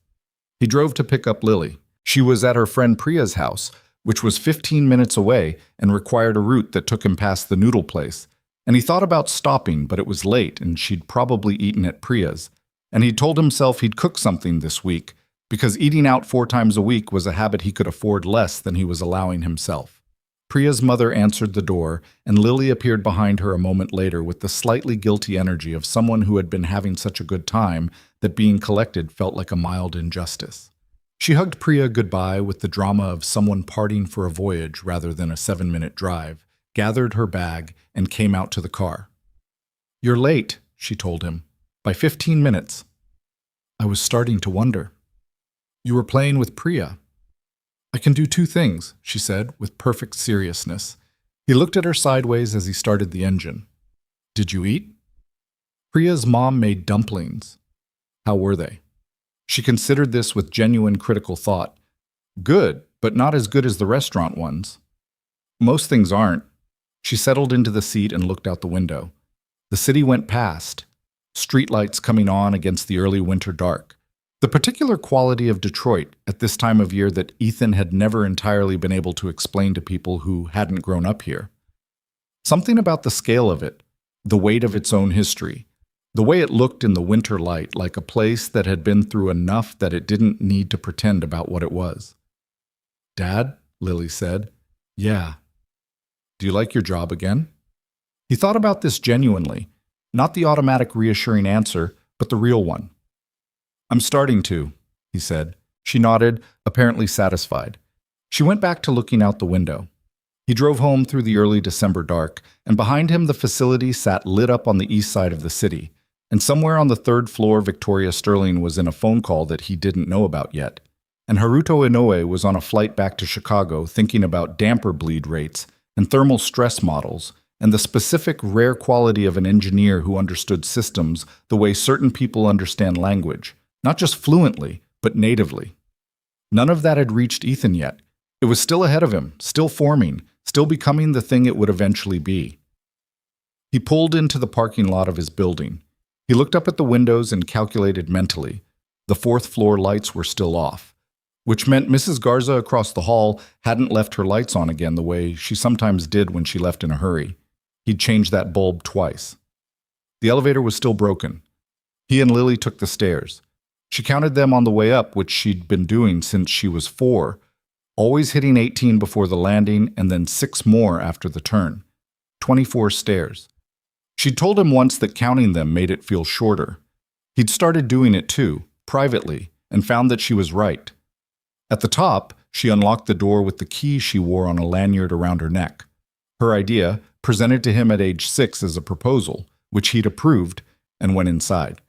A: He drove to pick up Lily. She was at her friend Priya's house, which was 15 minutes away and required a route that took him past the noodle place. And he thought about stopping, but it was late and she'd probably eaten at Priya's. And he told himself he'd cook something this week, because eating out 4 times a week was a habit he could afford less than he was allowing himself. Priya's mother answered the door, and Lily appeared behind her a moment later with the slightly guilty energy of someone who had been having such a good time that being collected felt like a mild injustice. She hugged Priya goodbye with the drama of someone parting for a voyage rather than a 7-minute drive, gathered her bag, and came out to the car. You're late, she told him, by 15 minutes. I was starting to wonder. You were playing with Priya. I can do 2 things, she said, with perfect seriousness. He looked at her sideways as he started the engine. Did you eat? Priya's mom made dumplings. How were they? She considered this with genuine critical thought. Good, but not as good as the restaurant ones. Most things aren't. She settled into the seat and looked out the window. The city went past, streetlights coming on against the early winter dark. The particular quality of Detroit at this time of year that Ethan had never entirely been able to explain to people who hadn't grown up here. Something about the scale of it, the weight of its own history, the way it looked in the winter light like a place that had been through enough that it didn't need to pretend about what it was. "Dad?" Lily said. "Yeah." "Do you like your job again?" He thought about this genuinely, not the automatic reassuring answer, but the real one. "I'm starting to," he said. She nodded, apparently satisfied. She went back to looking out the window. He drove home through the early December dark, and behind him the facility sat lit up on the east side of the city, and somewhere on the third floor Victoria Sterling was in a phone call that he didn't know about yet. And Haruto Inoue was on a flight back to Chicago thinking about damper bleed rates and thermal stress models and the specific rare quality of an engineer who understood systems the way certain people understand language, not just fluently, but natively. None of that had reached Ethan yet. It was still ahead of him, still forming, still becoming the thing it would eventually be. He pulled into the parking lot of his building. He looked up at the windows and calculated mentally. The fourth floor lights were still off, which meant Mrs. Garza across the hall hadn't left her lights on again the way she sometimes did when she left in a hurry. He'd changed that bulb twice. The elevator was still broken. He and Lily took the stairs. She counted them on the way up, which she'd been doing since she was 4, always hitting 18 before the landing and then 6 more after the turn. 24 stairs. She'd told him once that counting them made it feel shorter. He'd started doing it too, privately, and found that she was right. At the top, she unlocked the door with the key she wore on a lanyard around her neck. Her idea, presented to him at age 6 as a proposal, which he'd approved, and went inside.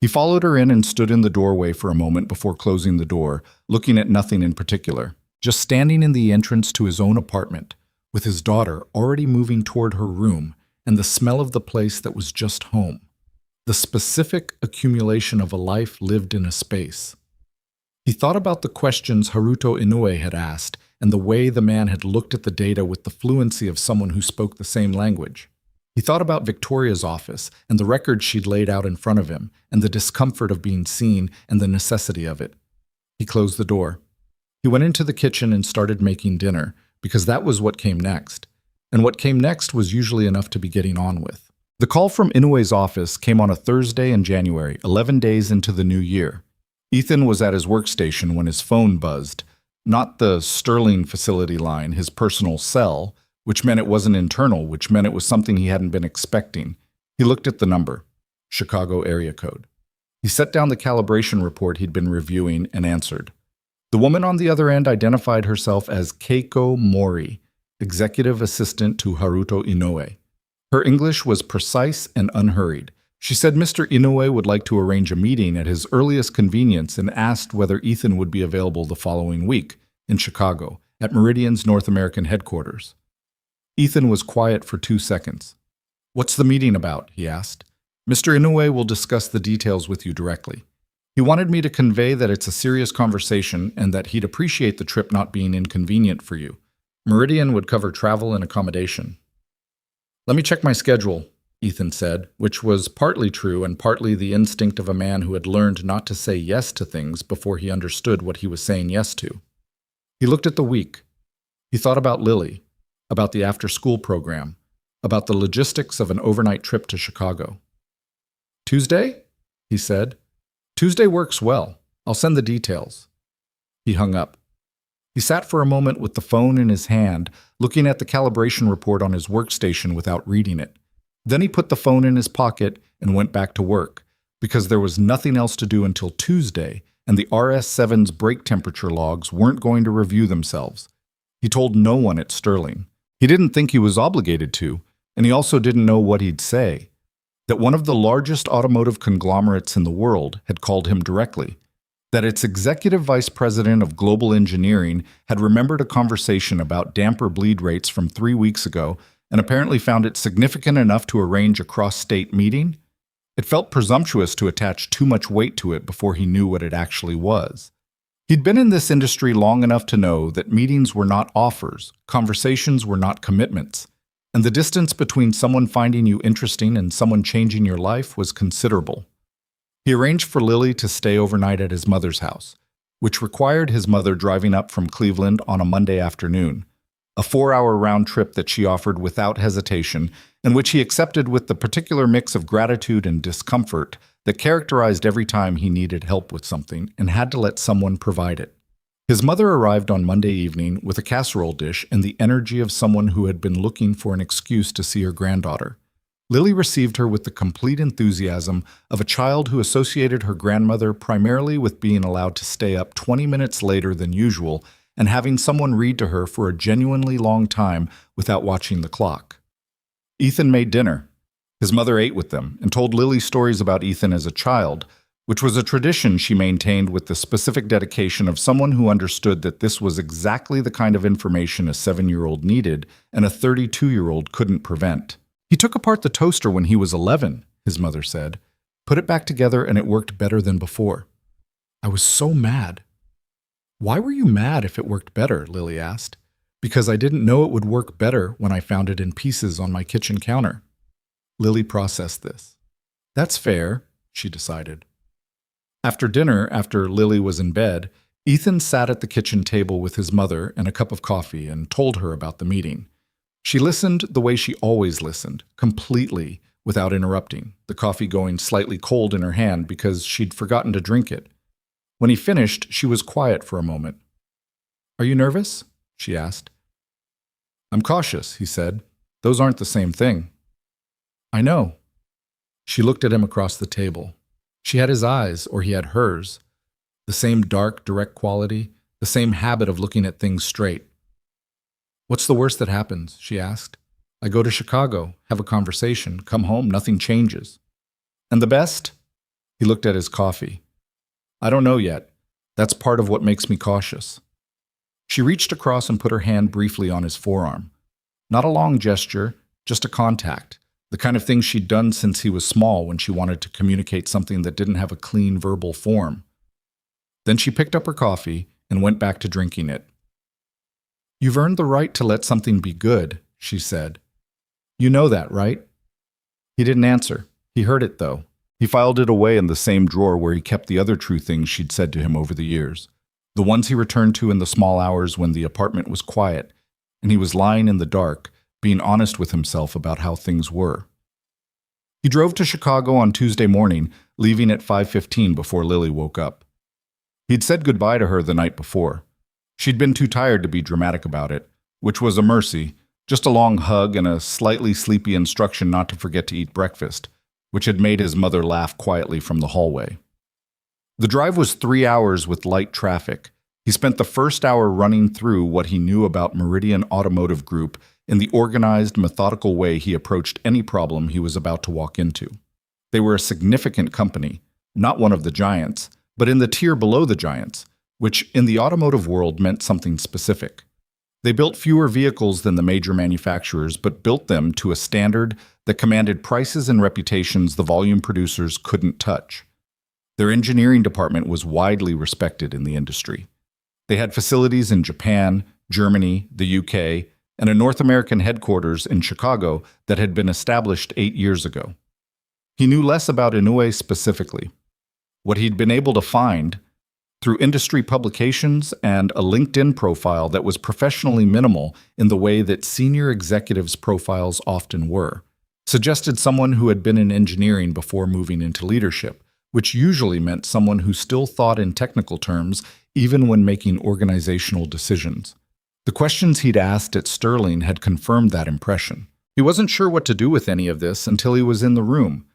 A: He followed her in and stood in the doorway for a moment before closing the door, looking at nothing in particular, just standing in the entrance to his own apartment, with his daughter already moving toward her room and the smell of the place that was just home. The specific accumulation of a life lived in a space. He thought about the questions Haruto Inoue had asked and the way the man had looked at the data with the fluency of someone who spoke the same language. He thought about Victoria's office and the record she'd laid out in front of him and the discomfort of being seen and the necessity of it. He closed the door. He went into the kitchen and started making dinner because that was what came next. And what came next was usually enough to be getting on with. The call from Inoue's office came on a Thursday in January, 11 days into the new year. Ethan was at his workstation when his phone buzzed. Not the Sterling facility line, his personal cell, which meant it wasn't internal, which meant it was something he hadn't been expecting. He looked at the number, Chicago area code. He set down the calibration report he'd been reviewing and answered. The woman on the other end identified herself as Keiko Mori, executive assistant to Haruto Inoue. Her English was precise and unhurried. She said Mr. Inoue would like to arrange a meeting at his earliest convenience and asked whether Ethan would be available the following week in Chicago at Meridian's North American headquarters. Ethan was quiet for 2 seconds. "What's the meeting about?" he asked. "Mr. Inoue will discuss the details with you directly. He wanted me to convey that it's a serious conversation and that he'd appreciate the trip not being inconvenient for you. Meridian would cover travel and accommodation." "Let me check my schedule," Ethan said, which was partly true and partly the instinct of a man who had learned not to say yes to things before he understood what he was saying yes to. He looked at the week. He thought about Lily, about the after-school program, about the logistics of an overnight trip to Chicago. "Tuesday?" he said. "Tuesday works well. I'll send the details." He hung up. He sat for a moment with the phone in his hand, looking at the calibration report on his workstation without reading it. Then he put the phone in his pocket and went back to work, because there was nothing else to do until Tuesday, and the RS-7's brake temperature logs weren't going to review themselves. He told no one at Sterling. He didn't think he was obligated to, and he also didn't know what he'd say. That one of the largest automotive conglomerates in the world had called him directly. That its executive vice president of global engineering had remembered a conversation about damper bleed rates from 3 weeks ago and apparently found it significant enough to arrange a cross-state meeting. It felt presumptuous to attach too much weight to it before he knew what it actually was. He'd been in this industry long enough to know that meetings were not offers, conversations were not commitments, and the distance between someone finding you interesting and someone changing your life was considerable. He arranged for Lily to stay overnight at his mother's house, which required his mother driving up from Cleveland on a Monday afternoon, a 4-hour round trip that she offered without hesitation, and which he accepted with the particular mix of gratitude and discomfort that characterized every time he needed help with something and had to let someone provide it. His mother arrived on Monday evening with a casserole dish and the energy of someone who had been looking for an excuse to see her granddaughter. Lily received her with the complete enthusiasm of a child who associated her grandmother primarily with being allowed to stay up 20 minutes later than usual and having someone read to her for a genuinely long time without watching the clock. Ethan made dinner. His mother ate with them and told Lily stories about Ethan as a child, which was a tradition she maintained with the specific dedication of someone who understood that this was exactly the kind of information a 7-year-old needed and a 32-year-old couldn't prevent. He took apart the toaster when he was 11, his mother said, put it back together, and it worked better than before. I was so mad. Why were you mad if it worked better? Lily asked. Because I didn't know it would work better when I found it in pieces on my kitchen counter. Lily processed this. That's fair, she decided. After dinner, after Lily was in bed, Ethan sat at the kitchen table with his mother and a cup of coffee and told her about the meeting. She listened the way she always listened, completely without interrupting, the coffee going slightly cold in her hand because she'd forgotten to drink it. When he finished, she was quiet for a moment. Are you nervous? She asked. I'm cautious, he said. Those aren't the same thing. I know. She looked at him across the table. She had his eyes, or he had hers. The same dark, direct quality, the same habit of looking at things straight. What's the worst that happens? She asked. I go to Chicago, have a conversation, come home, nothing changes. And the best? He looked at his coffee. I don't know yet. That's part of what makes me cautious. She reached across and put her hand briefly on his forearm. Not a long gesture, just a contact. The kind of thing she'd done since he was small when she wanted to communicate something that didn't have a clean verbal form. Then she picked up her coffee and went back to drinking it. You've earned the right to let something be good, she said. You know that, right? He didn't answer. He heard it, though. He filed it away in the same drawer where he kept the other true things she'd said to him over the years. The ones he returned to in the small hours when the apartment was quiet, and he was lying in the dark, being honest with himself about how things were. He drove to Chicago on Tuesday morning, leaving at 5:15 before Lily woke up. He'd said goodbye to her the night before. She'd been too tired to be dramatic about it, which was a mercy, just a long hug and a slightly sleepy instruction not to forget to eat breakfast, which had made his mother laugh quietly from the hallway. The drive was 3 hours with light traffic. He spent the first hour running through what he knew about Meridian Automotive Group in the organized, methodical way he approached any problem he was about to walk into. They were a significant company, not one of the giants, but in the tier below the giants, which in the automotive world meant something specific. They built fewer vehicles than the major manufacturers, but built them to a standard that commanded prices and reputations the volume producers couldn't touch. Their engineering department was widely respected in the industry. They had facilities in Japan, Germany, the UK, and a North American headquarters in Chicago that had been established 8 years ago. He knew less about Inoue specifically. What he'd been able to find, through industry publications and a LinkedIn profile that was professionally minimal in the way that senior executives' profiles often were, suggested someone who had been in engineering before moving into leadership, which usually meant someone who still thought in technical terms even when making organizational decisions. The questions he'd asked at Sterling had confirmed that impression. He wasn't sure what to do with any of this until he was in the room.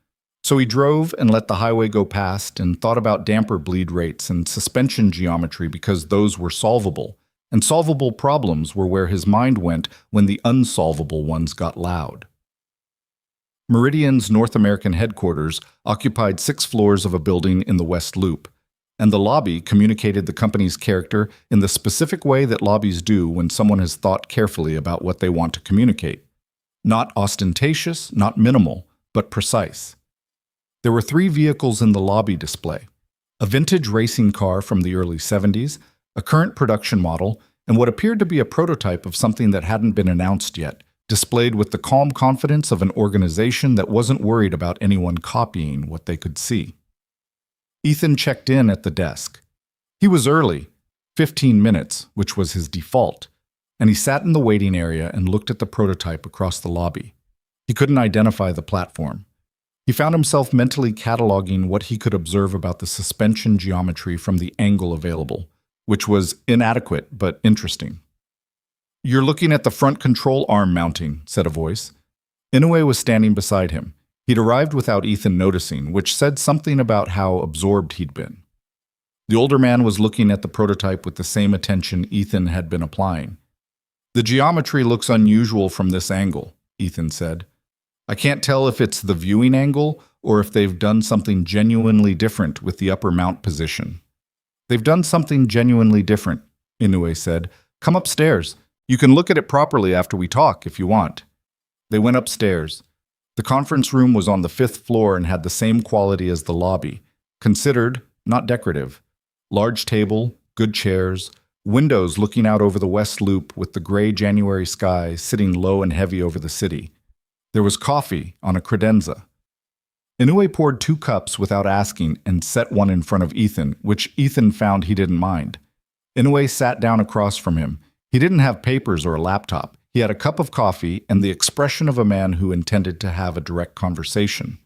A: So he drove and let the highway go past and thought about damper bleed rates and suspension geometry because those were solvable, and solvable problems were where his mind went when the unsolvable ones got loud. Meridian's North American headquarters occupied 6 floors of a building in the West Loop, and the lobby communicated the company's character in the specific way that lobbies do when someone has thought carefully about what they want to communicate. Not ostentatious, not minimal, but precise. There were 3 vehicles in the lobby display: a vintage racing car from the early 70s, a current production model, and what appeared to be a prototype of something that hadn't been announced yet, displayed with the calm confidence of an organization that wasn't worried about anyone copying what they could see. Ethan checked in at the desk. He was early, 15 minutes, which was his default, and he sat in the waiting area and looked at the prototype across the lobby. He couldn't identify the platform. He found himself mentally cataloging what he could observe about the suspension geometry from the angle available, which was inadequate but interesting. "You're looking at the front control arm mounting," said a voice. Inoue was standing beside him. He'd arrived without Ethan noticing, which said something about how absorbed he'd been. The older man was looking at the prototype with the same attention Ethan had been applying. "The geometry looks unusual from this angle," Ethan said. "I can't tell if it's the viewing angle or if they've done something genuinely different with the upper mount position." "They've done something genuinely different," Inoue said. "Come upstairs. You can look at it properly after we talk if you want." They went upstairs. The conference room was on the 5th floor and had the same quality as the lobby. Considered, not decorative. Large table, good chairs, windows looking out over the West Loop with the gray January sky sitting low and heavy over the city. There was coffee on a credenza. Inoue poured 2 cups without asking and set one in front of Ethan, which Ethan found he didn't mind. Inoue sat down across from him. He didn't have papers or a laptop. He had a cup of coffee and the expression of a man who intended to have a direct conversation.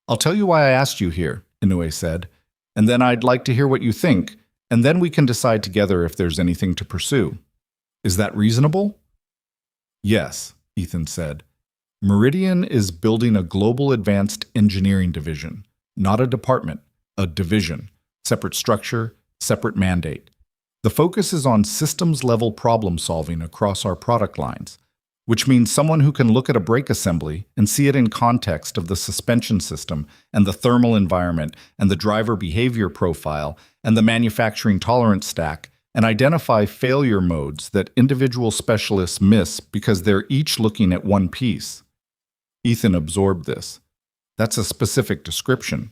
A: "I'll tell you why I asked you here," Inoue said, "and then I'd like to hear what you think, and then we can decide together if there's anything to pursue. Is that reasonable?" "Yes," Ethan said. "Meridian is building a global advanced engineering division, not a department, a division, separate structure, separate mandate. The focus is on systems-level problem-solving across our product lines, which means someone who can look at a brake assembly and see it in context of the suspension system and the thermal environment and the driver behavior profile and the manufacturing tolerance stack and identify failure modes that individual specialists miss because they're each looking at one piece." Ethan absorbed this. "That's a specific description."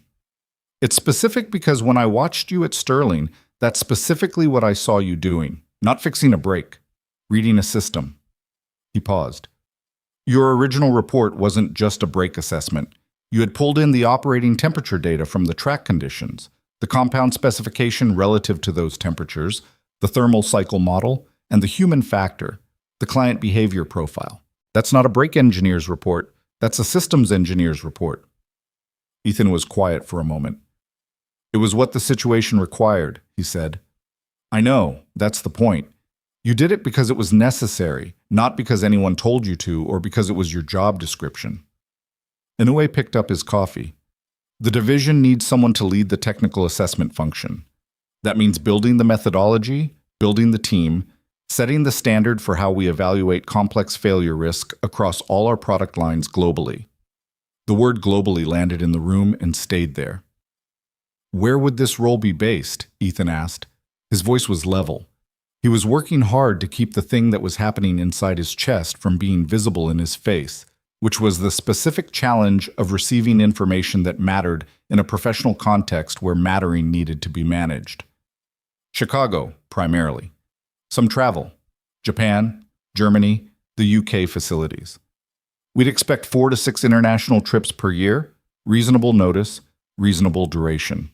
A: "It's specific because when I watched you at Sterling, that's specifically what I saw you doing, not fixing a brake, reading a system." He paused. "Your original report wasn't just a brake assessment. You had pulled in the operating temperature data from the track conditions, the compound specification relative to those temperatures, the thermal cycle model, and the human factor, the client behavior profile. That's not a brake engineer's report, that's a systems engineer's report." Ethan was quiet for a moment. "It was what the situation required," he said. "I know, that's the point. You did it because it was necessary, not because anyone told you to or because it was your job description." Inoue picked up his coffee. "The division needs someone to lead the technical assessment function. That means building the methodology, building the team, setting the standard for how we evaluate complex failure risk across all our product lines globally." The word globally landed in the room and stayed there. "Where would this role be based?" Ethan asked. His voice was level. He was working hard to keep the thing that was happening inside his chest from being visible in his face, which was the specific challenge of receiving information that mattered in a professional context where mattering needed to be managed. "Chicago, primarily. Some travel. Japan, Germany, the UK facilities. We'd expect 4 to 6 international trips per year, reasonable notice, reasonable duration."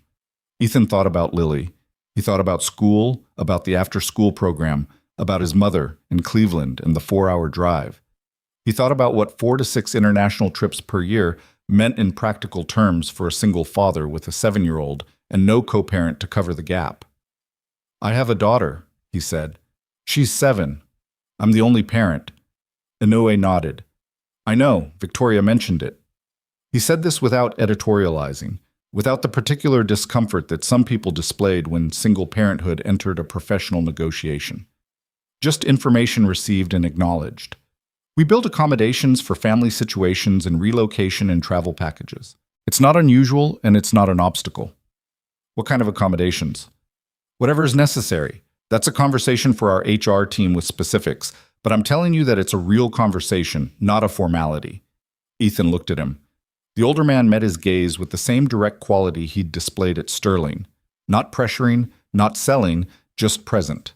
A: Ethan thought about Lily. He thought about school, about the after-school program, about his mother in Cleveland and the 4-hour drive. He thought about what 4 to 6 international trips per year meant in practical terms for a single father with a 7-year-old and no co-parent to cover the gap. "I have a daughter," he said. "She's 7. I'm the only parent." Inoue nodded. "I know, Victoria mentioned it." He said this without editorializing, without the particular discomfort that some people displayed when single parenthood entered a professional negotiation. Just information received and acknowledged. "We build accommodations for family situations and relocation and travel packages. It's not unusual and it's not an obstacle." "What kind of accommodations?" "Whatever is necessary. That's a conversation for our HR team with specifics, but I'm telling you that it's a real conversation, not a formality." Ethan looked at him. The older man met his gaze with the same direct quality he'd displayed at Sterling. Not pressuring, not selling, just present.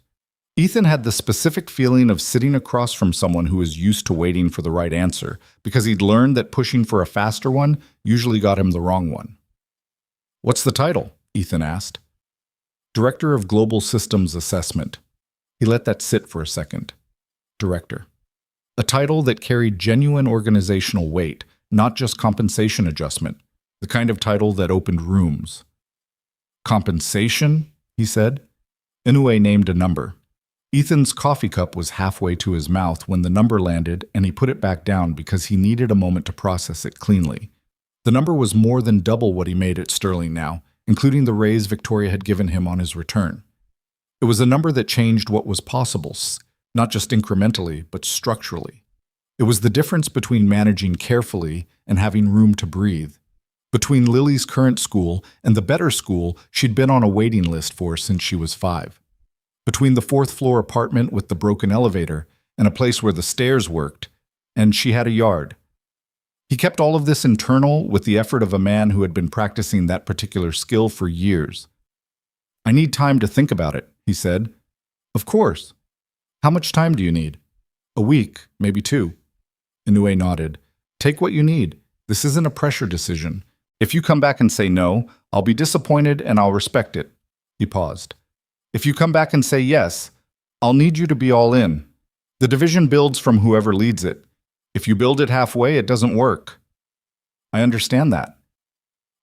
A: Ethan had the specific feeling of sitting across from someone who was used to waiting for the right answer, because he'd learned that pushing for a faster one usually got him the wrong one. "What's the title?" Ethan asked. "Director of Global Systems Assessment." He let that sit for a second. Director. A title that carried genuine organizational weight, not just compensation adjustment, the kind of title that opened rooms. "Compensation?" he said. Inoue named a number. Ethan's coffee cup was halfway to his mouth when the number landed, and he put it back down because he needed a moment to process it cleanly. The number was more than double what he made at Sterling now, including the raise Victoria had given him on his return. It was a number that changed what was possible, not just incrementally, but structurally. It was the difference between managing carefully and having room to breathe, between Lily's current school and the better school she'd been on a waiting list for since she was 5, between the fourth-floor apartment with the broken elevator and a place where the stairs worked, and she had a yard. He kept all of this internal with the effort of a man who had been practicing that particular skill for years. "I need time to think about it," he said. "Of course. How much time do you need?" "A week, maybe 2. Inoue nodded. "Take what you need. This isn't a pressure decision. If you come back and say no, I'll be disappointed and I'll respect it." He paused. "If you come back and say yes, I'll need you to be all in. The division builds from whoever leads it. If you build it halfway, it doesn't work." "I understand that."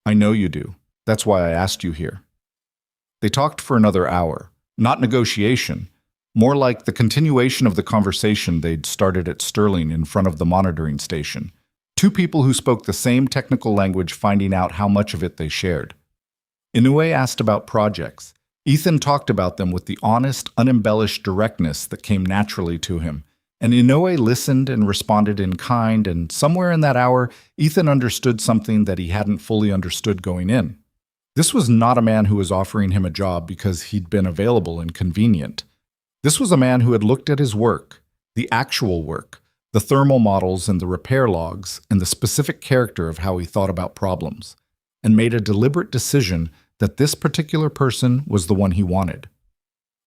A: "I know you do. That's why I asked you here." They talked for another hour. Not negotiation, more like the continuation of the conversation they'd started at Sterling in front of the monitoring station. Two people who spoke the same technical language finding out how much of it they shared. Inoue asked about projects. Ethan talked about them with the honest, unembellished directness that came naturally to him. And Inoue listened and responded in kind, and somewhere in that hour, Ethan understood something that he hadn't fully understood going in. This was not a man who was offering him a job because he'd been available and convenient. This was a man who had looked at his work, the actual work, the thermal models and the repair logs, and the specific character of how he thought about problems, and made a deliberate decision that this particular person was the one he wanted.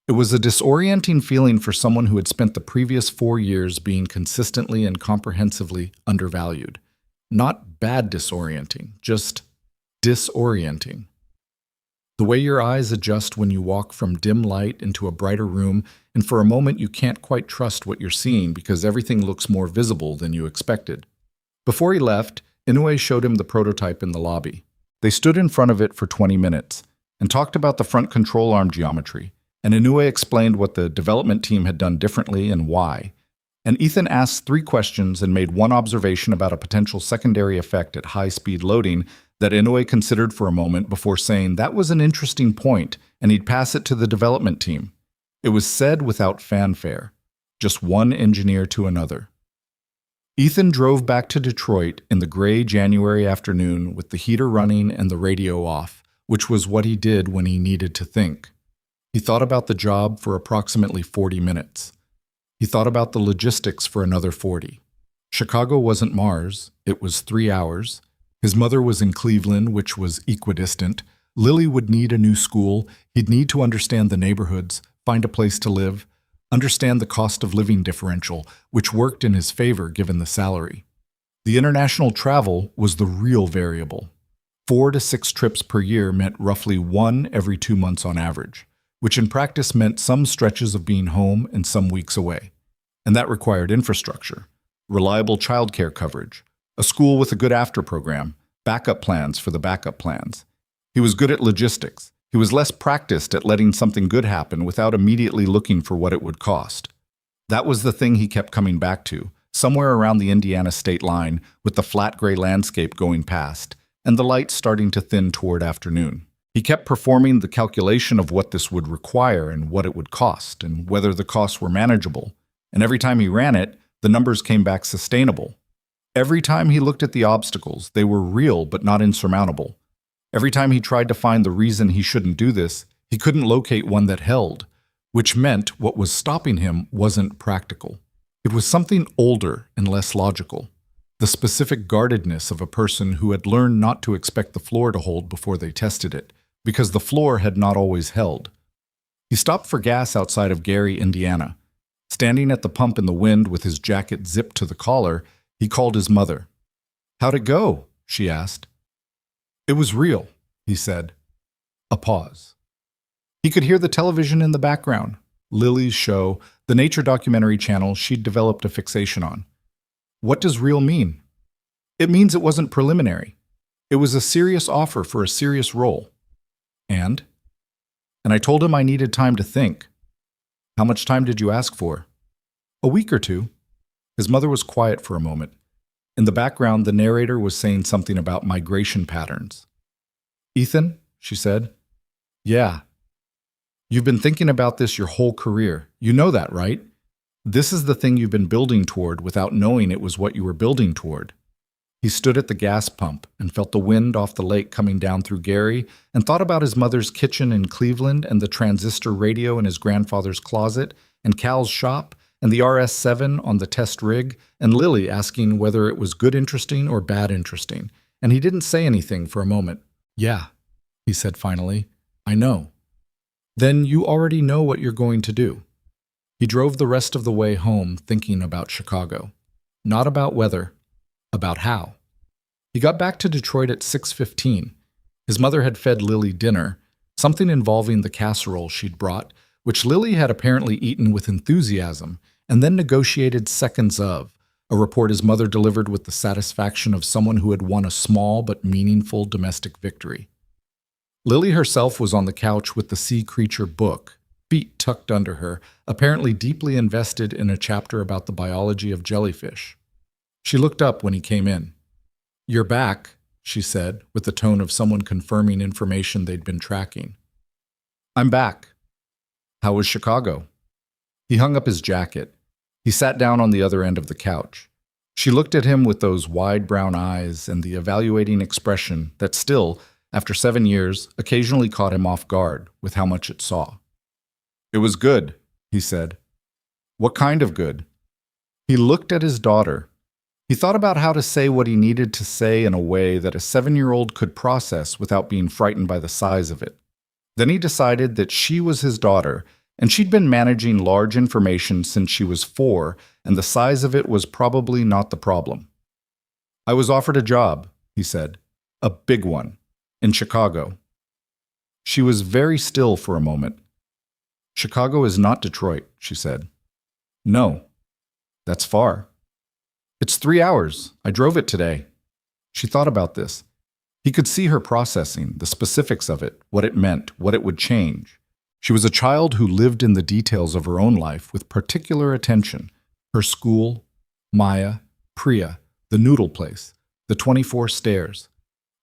A: It was a disorienting feeling for someone who had spent the previous 4 years being consistently and comprehensively undervalued. Not bad disorienting, just disorienting. The way your eyes adjust when you walk from dim light into a brighter room, and for a moment you can't quite trust what you're seeing because everything looks more visible than you expected. Before he left, Inoue showed him the prototype in the lobby. They stood in front of it for 20 minutes and talked about the front control arm geometry, and Inoue explained what the development team had done differently and why. And Ethan asked 3 questions and made one observation about a potential secondary effect at high-speed loading that Inoue considered for a moment before saying that was an interesting point and he'd pass it to the development team. It was said without fanfare, just one engineer to another. Ethan drove back to Detroit in the gray January afternoon with the heater running and the radio off, which was what he did when he needed to think. He thought about the job for approximately 40 minutes. He thought about the logistics for another 40. Chicago wasn't Mars, it was 3 hours. His mother was in Cleveland, which was equidistant. Lily would need a new school. He'd need to understand the neighborhoods, find a place to live, understand the cost of living differential, which worked in his favor given the salary. The international travel was the real variable. 4 to 6 trips per year meant roughly 1 every 2 months on average, which in practice meant some stretches of being home and some weeks away. And that required infrastructure, reliable childcare coverage, a school with a good after program, backup plans for the backup plans. He was good at logistics. He was less practiced at letting something good happen without immediately looking for what it would cost. That was the thing he kept coming back to, somewhere around the Indiana state line, with the flat gray landscape going past, and the lights starting to thin toward afternoon. He kept performing the calculation of what this would require and what it would cost, and whether the costs were manageable. And every time he ran it, the numbers came back sustainable. Every time he looked at the obstacles, they were real but not insurmountable. Every time he tried to find the reason he shouldn't do this, he couldn't locate one that held, which meant what was stopping him wasn't practical. It was something older and less logical, the specific guardedness of a person who had learned not to expect the floor to hold before they tested it, because the floor had not always held. He stopped for gas outside of Gary, Indiana. Standing at the pump in the wind with his jacket zipped to the collar, he called his mother. "How'd it go?" she asked. "It was real," he said. A pause. He could hear the television in the background, Lily's show, the nature documentary channel she'd developed a fixation on. What does real mean? It means it wasn't preliminary. It was a serious offer for a serious role. And? and I told him I needed time to think. How much time did you ask for? A week or two. His mother was quiet for a moment. In the background, the narrator was saying something about migration patterns. Ethan, she said. Yeah. You've been thinking about this your whole career. You know that, right? This is the thing you've been building toward without knowing it was what you were building toward. He stood at the gas pump and felt the wind off the lake coming down through Gary and thought about his mother's kitchen in Cleveland and the transistor radio in his grandfather's closet and Cal's shop and the RS-7 on the test rig and Lily asking whether it was good interesting or bad interesting. And he didn't say anything for a moment. Yeah, he said finally. I know. Then you already know what you're going to do. He drove the rest of the way home thinking about Chicago. Not about weather, about how. He got back to Detroit at 6:15. His mother had fed Lily dinner, something involving the casserole she'd brought, which Lily had apparently eaten with enthusiasm, and then negotiated seconds of, a report his mother delivered with the satisfaction of someone who had won a small but meaningful domestic victory. Lily herself was on the couch with the Sea Creature book, feet tucked under her, apparently deeply invested in a chapter about the biology of jellyfish. She looked up when he came in. You're back, she said, with the tone of someone confirming information they'd been tracking. I'm back. How was Chicago? He hung up his jacket. He sat down on the other end of the couch. She looked at him with those wide brown eyes and the evaluating expression that still, after 7 years, occasionally caught him off guard with how much it saw. It was good, he said. What kind of good? He looked at his daughter. He thought about how to say what he needed to say in a way that a 7-year-old could process without being frightened by the size of it. Then he decided that she was his daughter, and she'd been managing large information since she was 4, and the size of it was probably not the problem. I was offered a job, he said. A big one. In Chicago. She was very still for a moment. Chicago is not Detroit, she said. No. That's far. It's 3 hours. I drove it today. She thought about this. He could see her processing, the specifics of it, what it meant, what it would change. She was a child who lived in the details of her own life with particular attention. Her school, Maya, Priya, the noodle place, the 24 stairs.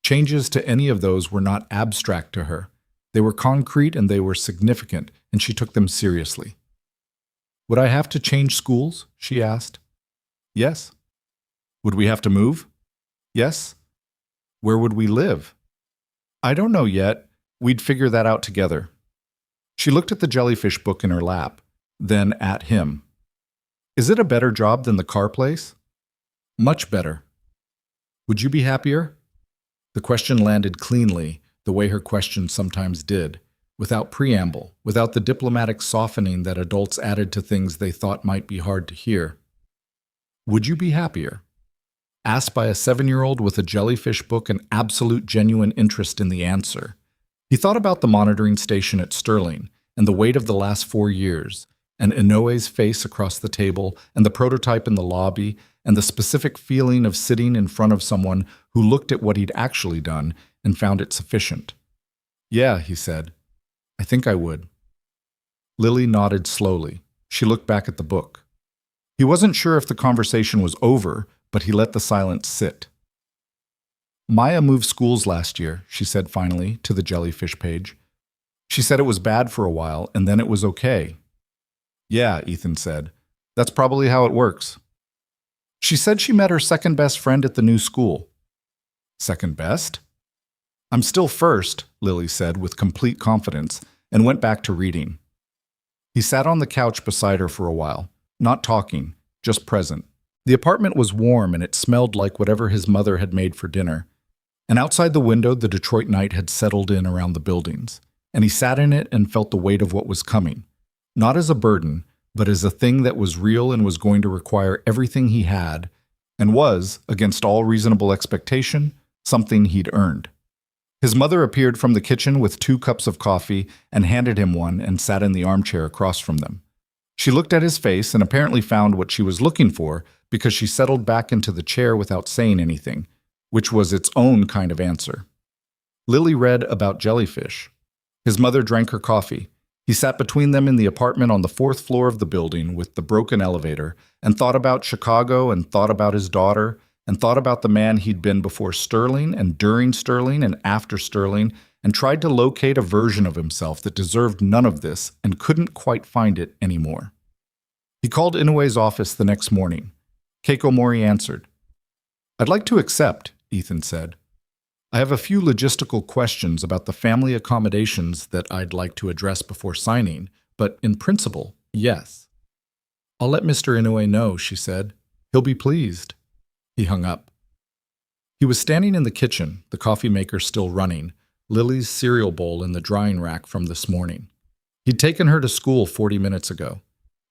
A: Changes to any of those were not abstract to her. They were concrete and they were significant, and she took them seriously. Would I have to change schools? She asked. Yes. Would we have to move? Yes. Where would we live? I don't know yet. We'd figure that out together. She looked at the jellyfish book in her lap, then at him. Is it a better job than the car place? Much better. Would you be happier? The question landed cleanly, the way her questions sometimes did, without preamble, without the diplomatic softening that adults added to things they thought might be hard to hear. Would you be happier? Asked by a 7-year-old with a jellyfish book and absolute genuine interest in the answer. He thought about the monitoring station at Sterling and the weight of the last 4 years, and Inoue's face across the table and the prototype in the lobby and the specific feeling of sitting in front of someone who looked at what he'd actually done and found it sufficient. Yeah, he said. I think I would. Lily nodded slowly. She looked back at the book. He wasn't sure if the conversation was over, but he let the silence sit. Maya moved schools last year, she said finally, to the jellyfish page. She said it was bad for a while, and then it was okay. Yeah, Ethan said. That's probably how it works. She said she met her second best friend at the new school. Second best? I'm still first, Lily said with complete confidence, and went back to reading. He sat on the couch beside her for a while, not talking, just present. The apartment was warm and it smelled like whatever his mother had made for dinner. And outside the window, the Detroit night had settled in around the buildings, and he sat in it and felt the weight of what was coming, not as a burden, but as a thing that was real and was going to require everything he had, and was, against all reasonable expectation, something he'd earned. His mother appeared from the kitchen with 2 cups of coffee and handed him one and sat in the armchair across from them. She looked at his face and apparently found what she was looking for because she settled back into the chair without saying anything, which was its own kind of answer. Lily read about jellyfish. His mother drank her coffee. He sat between them in the apartment on the fourth floor of the building with the broken elevator and thought about Chicago and thought about his daughter and thought about the man he'd been before Sterling and during Sterling and after Sterling and tried to locate a version of himself that deserved none of this and couldn't quite find it anymore. He called Inoue's office the next morning. Keiko Mori answered. "I'd like to accept," Ethan said. "I have a few logistical questions about the family accommodations that I'd like to address before signing, but in principle, yes." "I'll let Mr. Inoue know," she said. "He'll be pleased." He hung up. He was standing in the kitchen, the coffee maker still running, Lily's cereal bowl in the drying rack from this morning. He'd taken her to school 40 minutes ago.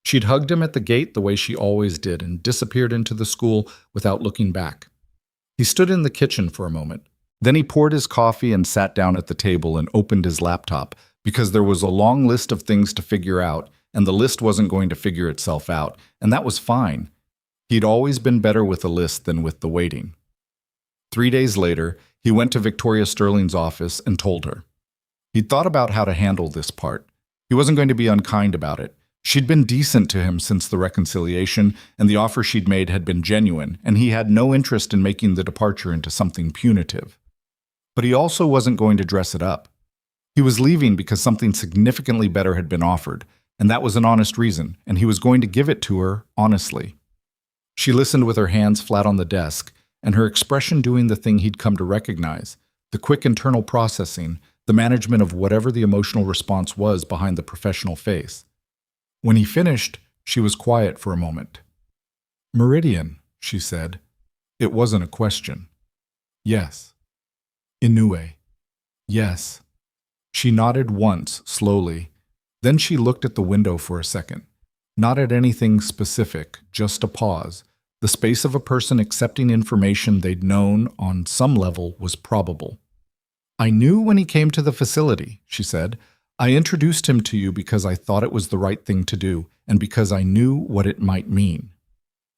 A: She'd hugged him at the gate the way she always did and disappeared into the school without looking back. He stood in the kitchen for a moment. Then he poured his coffee and sat down at the table and opened his laptop because there was a long list of things to figure out, and the list wasn't going to figure itself out, and that was fine. He'd always been better with a list than with the waiting. 3 days later, he went to Victoria Sterling's office and told her. He'd thought about how to handle this part. He wasn't going to be unkind about it. She'd been decent to him since the reconciliation, and the offer she'd made had been genuine, and he had no interest in making the departure into something punitive. But he also wasn't going to dress it up. He was leaving because something significantly better had been offered, and that was an honest reason, and he was going to give it to her honestly. She listened with her hands flat on the desk, and her expression doing the thing he'd come to recognize, the quick internal processing, the management of whatever the emotional response was behind the professional face. When he finished, she was quiet for a moment. "Meridian," she said. It wasn't a question. "Yes." "Inoue." "Yes." She nodded once, slowly. Then she looked at the window for a second. Not at anything specific, just a pause. The space of a person accepting information they'd known on some level was probable. "I knew when he came to the facility," she said. "I introduced him to you because I thought it was the right thing to do, and because I knew what it might mean."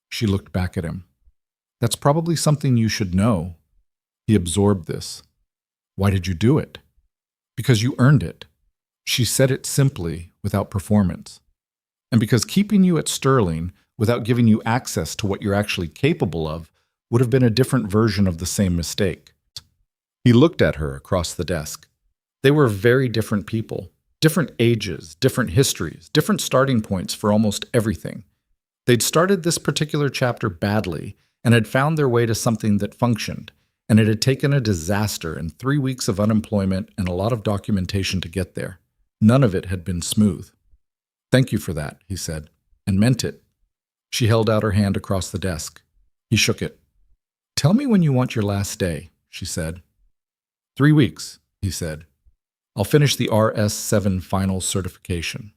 A: She looked back at him. "That's probably something you should know." He absorbed this. "Why did you do it?" "Because you earned it." She said it simply, without performance. "And because keeping you at Sterling, without giving you access to what you're actually capable of, would have been a different version of the same mistake." He looked at her across the desk. They were very different people, different ages, different histories, different starting points for almost everything. They'd started this particular chapter badly and had found their way to something that functioned, and it had taken a disaster and 3 weeks of unemployment and a lot of documentation to get there. None of it had been smooth. "Thank you for that," he said, and meant it. She held out her hand across the desk. He shook it. "Tell me when you want your last day," she said. 3 weeks, he said. "I'll finish the RS7 final certification."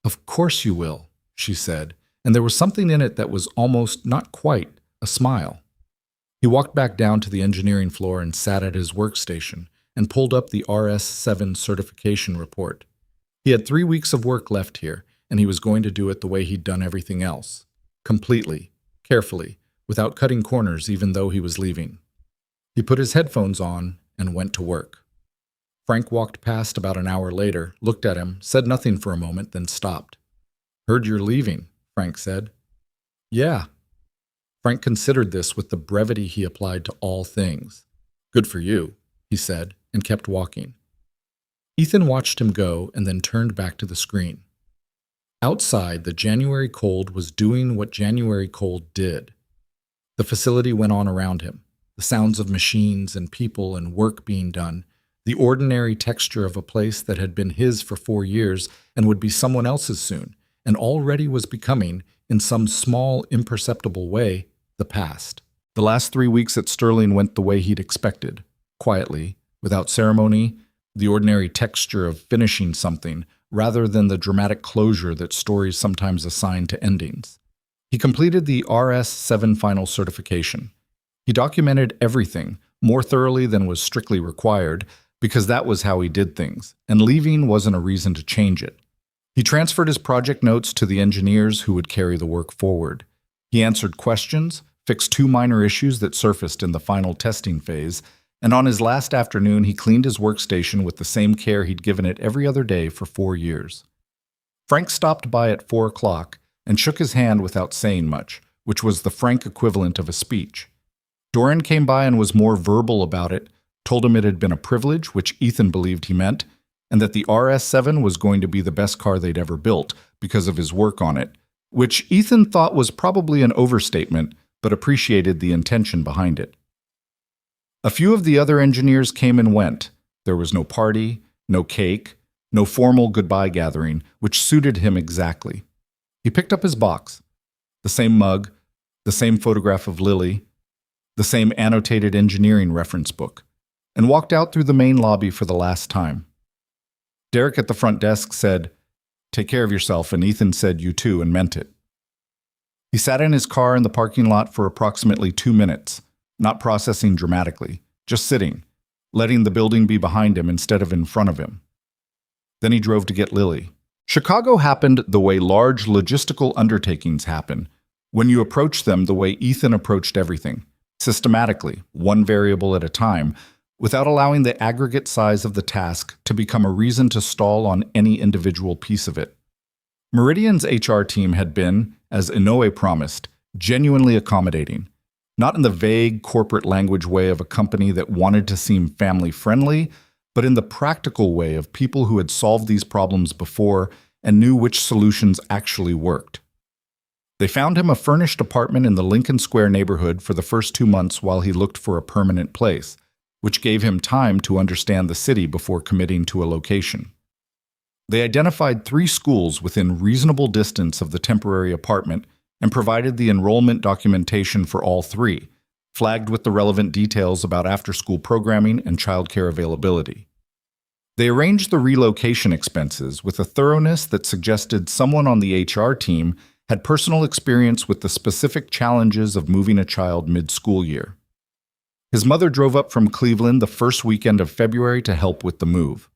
A: "Of course you will," she said, and there was something in it that was almost, not quite, a smile. He walked back down to the engineering floor and sat at his workstation and pulled up the RS7 certification report. He had 3 weeks of work left here, and he was going to do it the way he'd done everything else. Completely, carefully, without cutting corners even though he was leaving. He put his headphones on and went to work. Frank walked past about an hour later, looked at him, said nothing for a moment, then stopped. "Heard you're leaving," Frank said. "Yeah." Frank considered this with the brevity he applied to all things. "Good for you," he said, and kept walking. Ethan watched him go and then turned back to the screen. Outside, the January cold was doing what January cold did. The facility went on around him, the sounds of machines and people and work being done, the ordinary texture of a place that had been his for 4 years and would be someone else's soon, and already was becoming, in some small, imperceptible way, the past. The last 3 weeks at Sterling went the way he'd expected, quietly, without ceremony, the ordinary texture of finishing something, rather than the dramatic closure that stories sometimes assign to endings. He completed the RS7 final certification. He documented everything, more thoroughly than was strictly required, because that was how he did things, and leaving wasn't a reason to change it. He transferred his project notes to the engineers who would carry the work forward. He answered questions, fixed 2 minor issues that surfaced in the final testing phase, and on his last afternoon he cleaned his workstation with the same care he'd given it every other day for 4 years. Frank stopped by at 4 o'clock and shook his hand without saying much, which was the Frank equivalent of a speech. Doran came by and was more verbal about it, told him it had been a privilege, which Ethan believed he meant, and that the RS7 was going to be the best car they'd ever built because of his work on it, which Ethan thought was probably an overstatement, but appreciated the intention behind it. A few of the other engineers came and went. There was no party, no cake, no formal goodbye gathering, which suited him exactly. He picked up his box, the same mug, the same photograph of Lily, the same annotated engineering reference book, and walked out through the main lobby for the last time. Derek at the front desk said, "Take care of yourself," and Ethan said, "You too," and meant it. He sat in his car in the parking lot for approximately 2 minutes, not processing dramatically, just sitting, letting the building be behind him instead of in front of him. Then he drove to get Lily. Chicago happened the way large logistical undertakings happen, when you approach them the way Ethan approached everything, systematically, one variable at a time, without allowing the aggregate size of the task to become a reason to stall on any individual piece of it. Meridian's HR team had been, as Inoue promised, genuinely accommodating, not in the vague corporate language way of a company that wanted to seem family-friendly, but in the practical way of people who had solved these problems before and knew which solutions actually worked. They found him a furnished apartment in the Lincoln Square neighborhood for the first 2 months while he looked for a permanent place, which gave him time to understand the city before committing to a location. They identified 3 schools within reasonable distance of the temporary apartment and provided the enrollment documentation for all 3, flagged with the relevant details about after-school programming and childcare availability. They arranged the relocation expenses with a thoroughness that suggested someone on the HR team had personal experience with the specific challenges of moving a child mid-school year. His mother drove up from Cleveland the first weekend of February to help with the move.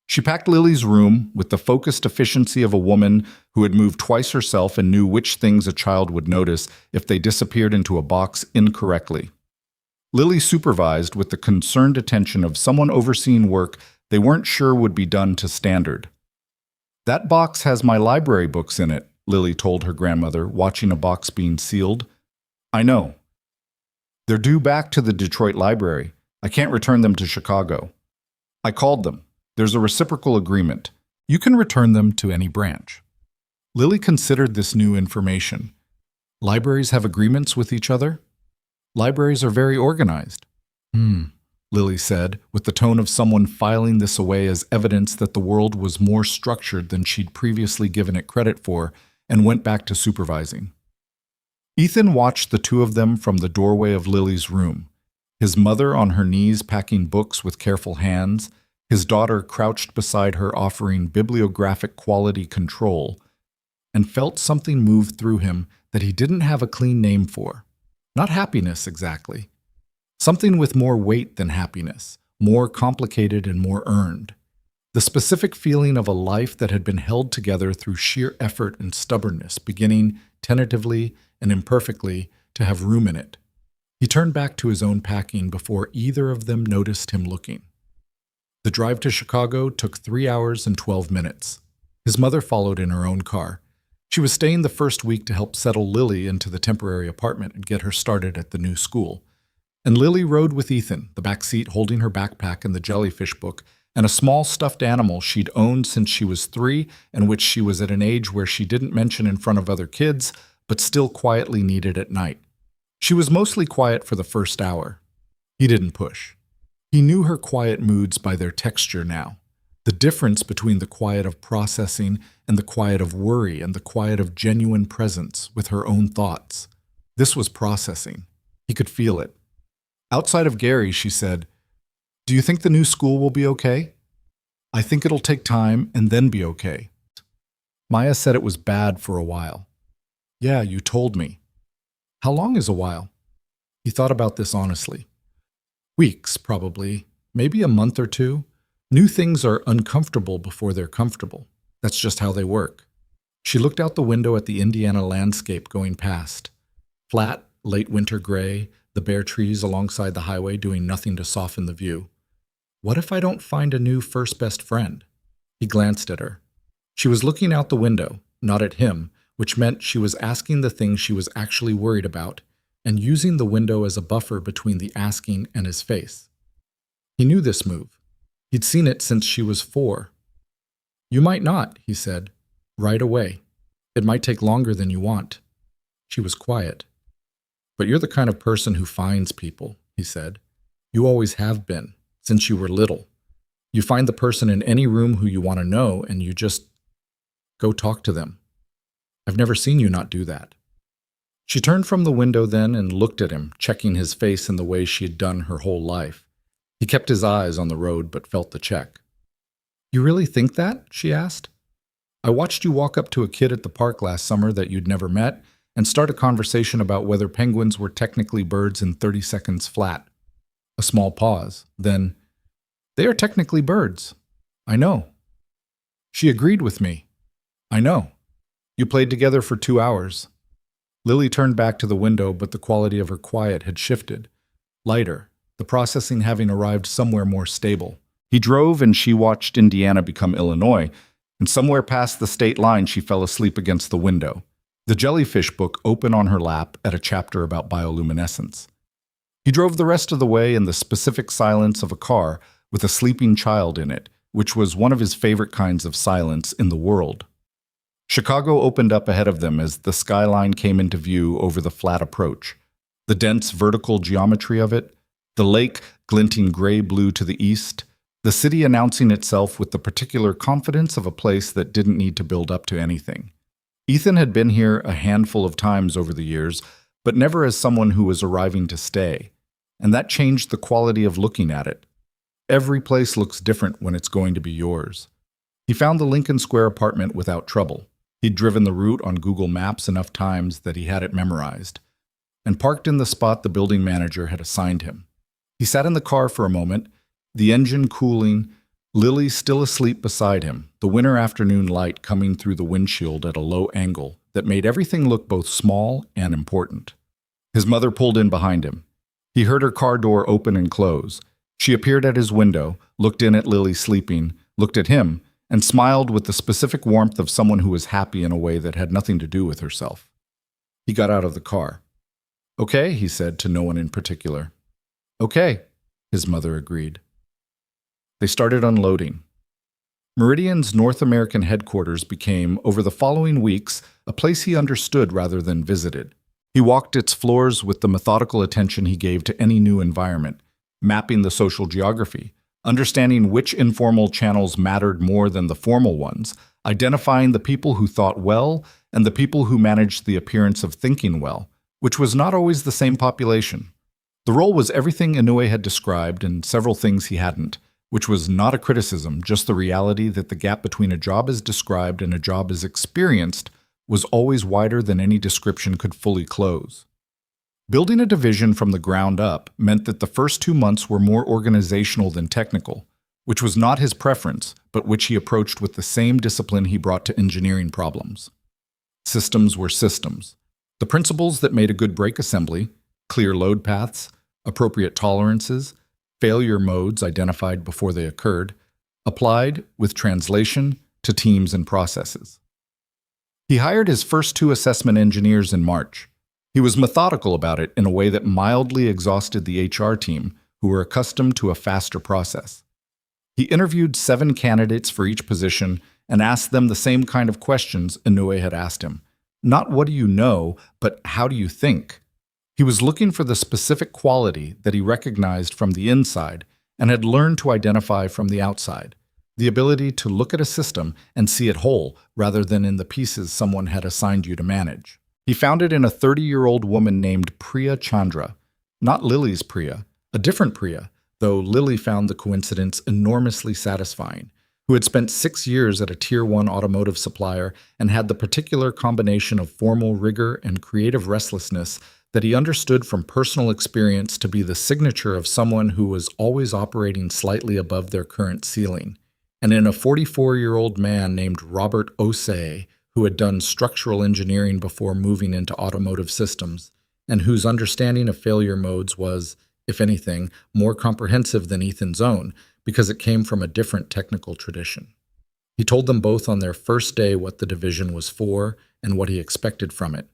A: She packed Lily's room with the focused efficiency of a woman who had moved twice herself and knew which things a child would notice if they disappeared into a box incorrectly. Lily supervised with the concerned attention of someone overseeing work they weren't sure would be done to standard. "That box has my library books in it," Lily told her grandmother, watching a box being sealed. "I know. They're due back to the Detroit library. I can't return them to Chicago. I called them. There's a reciprocal agreement. You can return them to any branch." Lily considered this new information. Libraries have agreements with each other? Libraries are very organized. Lily said, with the tone of someone filing this away as evidence that the world was more structured than she'd previously given it credit for, and went back to supervising. Ethan watched the 2 of them from the doorway of Lily's room, his mother on her knees packing books with careful hands, his daughter crouched beside her offering bibliographic quality control, and felt something move through him that he didn't have a clean name for. Not happiness, exactly. Something with more weight than happiness, more complicated and more earned. The specific feeling of a life that had been held together through sheer effort and stubbornness, beginning, tentatively and imperfectly, to have room in it. He turned back to his own packing before either of them noticed him looking. The drive to Chicago took 3 hours and 12 minutes. His mother followed in her own car. She was staying the first week to help settle Lily into the temporary apartment and get her started at the new school. And Lily rode with Ethan, the back seat holding her backpack and the jellyfish book, and a small stuffed animal she'd owned since she was 3 and which she was at an age where she didn't mention in front of other kids, but still quietly needed at night. She was mostly quiet for the first hour. He didn't push. He knew her quiet moods by their texture now. The difference between the quiet of processing and the quiet of worry and the quiet of genuine presence with her own thoughts. This was processing. He could feel it. Outside of Gary, she said, "Do you think the new school will be okay?" "I think it'll take time and then be okay." Maya said it was bad for a while. "Yeah, you told me." "How long is a while?" He thought about this honestly. Weeks, probably. Maybe a month or 2. New things are uncomfortable before they're comfortable. That's just how they work. She looked out the window at the Indiana landscape going past. Flat, late winter gray, the bare trees alongside the highway doing nothing to soften the view. What if I don't find a new first best friend? He glanced at her. She was looking out the window, not at him, which meant she was asking the things she was actually worried about and using the window as a buffer between the asking and his face. He knew this move. He'd seen it since she was 4. You might not, he said, right away. It might take longer than you want. She was quiet. But you're the kind of person who finds people, he said. You always have been, since you were little. You find the person in any room who you want to know and you just go talk to them. I've never seen you not do that. She turned from the window then and looked at him, checking his face in the way she had done her whole life. He kept his eyes on the road but felt the check. You really think that? She asked. I watched you walk up to a kid at the park last summer that you'd never met and start a conversation about whether penguins were technically birds in 30 seconds flat. A small pause. Then, they are technically birds. I know. She agreed with me. I know. You played together for 2 hours. Lily turned back to the window, but the quality of her quiet had shifted. Lighter, the processing having arrived somewhere more stable. He drove and she watched Indiana become Illinois, and somewhere past the state line she fell asleep against the window, the jellyfish book open on her lap at a chapter about bioluminescence. He drove the rest of the way in the specific silence of a car with a sleeping child in it, which was one of his favorite kinds of silence in the world. Chicago opened up ahead of them as the skyline came into view over the flat approach. The dense vertical geometry of it, the lake glinting gray-blue to the east, the city announcing itself with the particular confidence of a place that didn't need to build up to anything. Ethan had been here a handful of times over the years, but never as someone who was arriving to stay, and that changed the quality of looking at it. Every place looks different when it's going to be yours. He found the Lincoln Square apartment without trouble. He'd driven the route on Google Maps enough times that he had it memorized, and parked in the spot the building manager had assigned him. He sat in the car for a moment, the engine cooling, Lily still asleep beside him, the winter afternoon light coming through the windshield at a low angle that made everything look both small and important. His mother pulled in behind him. He heard her car door open and close. She appeared at his window, looked in at Lily sleeping, looked at him, and smiled with the specific warmth of someone who was happy in a way that had nothing to do with herself. He got out of the car. Okay, he said to no one in particular. Okay, his mother agreed. They started unloading. Meridian's North American headquarters became, over the following weeks, a place he understood rather than visited. He walked its floors with the methodical attention he gave to any new environment, mapping the social geography, understanding which informal channels mattered more than the formal ones, identifying the people who thought well and the people who managed the appearance of thinking well, which was not always the same population. The role was everything Inoue had described and several things he hadn't, which was not a criticism, just the reality that the gap between a job as described and a job as experienced was always wider than any description could fully close. Building a division from the ground up meant that the first 2 months were more organizational than technical, which was not his preference, but which he approached with the same discipline he brought to engineering problems. Systems were systems. The principles that made a good brake assembly, clear load paths, appropriate tolerances, failure modes identified before they occurred, applied, with translation, to teams and processes. He hired his first 2 assessment engineers in March. He was methodical about it in a way that mildly exhausted the HR team, who were accustomed to a faster process. He interviewed 7 candidates for each position and asked them the same kind of questions Inoue had asked him. Not what do you know, but how do you think? He was looking for the specific quality that he recognized from the inside and had learned to identify from the outside, the ability to look at a system and see it whole rather than in the pieces someone had assigned you to manage. He found it in a 30-year-old woman named Priya Chandra, not Lily's Priya, a different Priya, though Lily found the coincidence enormously satisfying, who had spent 6 years at a Tier 1 automotive supplier and had the particular combination of formal rigor and creative restlessness that he understood from personal experience to be the signature of someone who was always operating slightly above their current ceiling, and in a 44-year-old man named Robert Osei, who had done structural engineering before moving into automotive systems,
B: and whose understanding of failure modes was, if anything, more comprehensive than Ethan's own because it came from a different technical tradition. He told them both on their first day what the division was for and what he expected from it.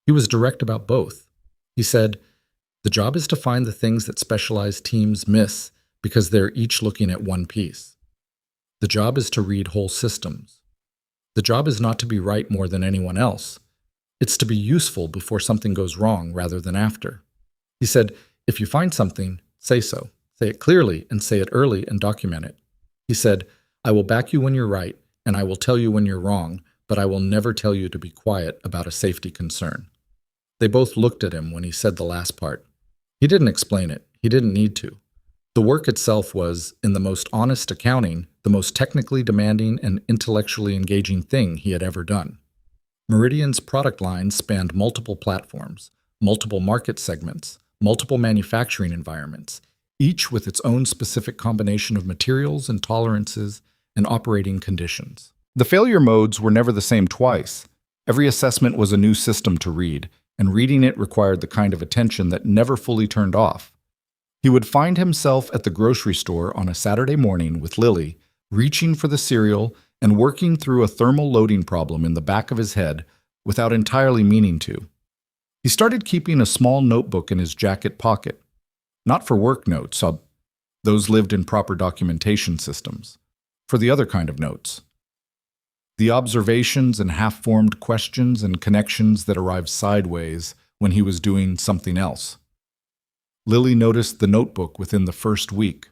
B: He was direct about both. He said, "The job is to find the things that specialized teams miss because they're each looking at one piece. The job is to read whole systems. The job is not to be right more than anyone else. It's to be useful before something goes wrong rather than after." He said, "If you find something, say so. Say it clearly and say it early and document it." He said, "I will back you when you're right, and I will tell you when you're wrong, but I will never tell you to be quiet about a safety concern." They both looked at him when he said the last part. He didn't explain it. He didn't need to. The work itself was, in the most honest accounting, the most technically demanding and intellectually engaging thing he had ever done. Meridian's product line spanned multiple platforms, multiple market segments, multiple manufacturing environments, each with its own specific combination of materials and tolerances and operating conditions. The failure modes were never the same twice. Every assessment was a new system to read, and reading it required the kind of attention that never fully turned off. He would find himself at the grocery store on a Saturday morning with Lily, reaching for the cereal and working through a thermal loading problem in the back of his head without entirely meaning to. He started keeping a small notebook in his jacket pocket. Not for work notes, those lived in proper documentation systems. For the other kind of notes. The observations and half-formed questions and connections that arrived sideways when he was doing something else. Lily noticed the notebook within the first week.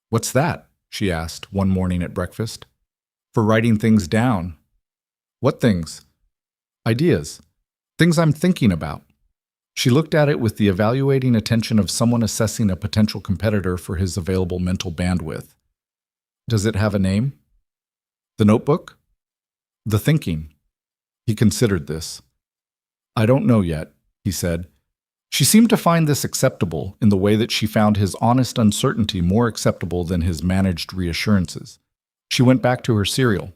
B: "What's that?" she asked one morning at breakfast. "For writing things down." "What things?" "Ideas. Things I'm thinking about." She looked at it with the evaluating attention of someone assessing a potential competitor for his available mental bandwidth. "Does it have a name?" "The notebook?" "The thinking." He considered this. "I don't know yet," he said. She seemed to find this acceptable in the way that she found his honest uncertainty more acceptable than his managed reassurances. She went back to her cereal.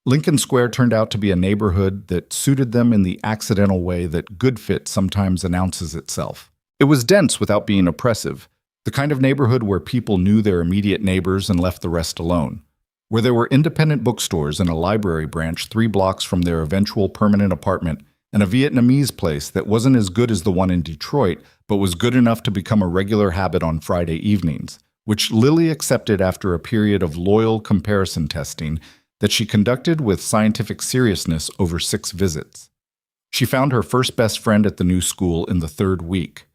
B: Lincoln Square turned out to be a neighborhood that suited them in the accidental way that good fit sometimes announces itself. It was dense without being oppressive, the kind of neighborhood where people knew their immediate neighbors and left the rest alone, where there were independent bookstores and a library branch 3 blocks from their eventual permanent apartment, and a Vietnamese place that wasn't as good as the one in Detroit, but was good enough to become a regular habit on Friday evenings, which Lily accepted after a period of loyal comparison testing that she conducted with scientific seriousness over 6 visits. She found her first best friend at the new school in the 3rd week,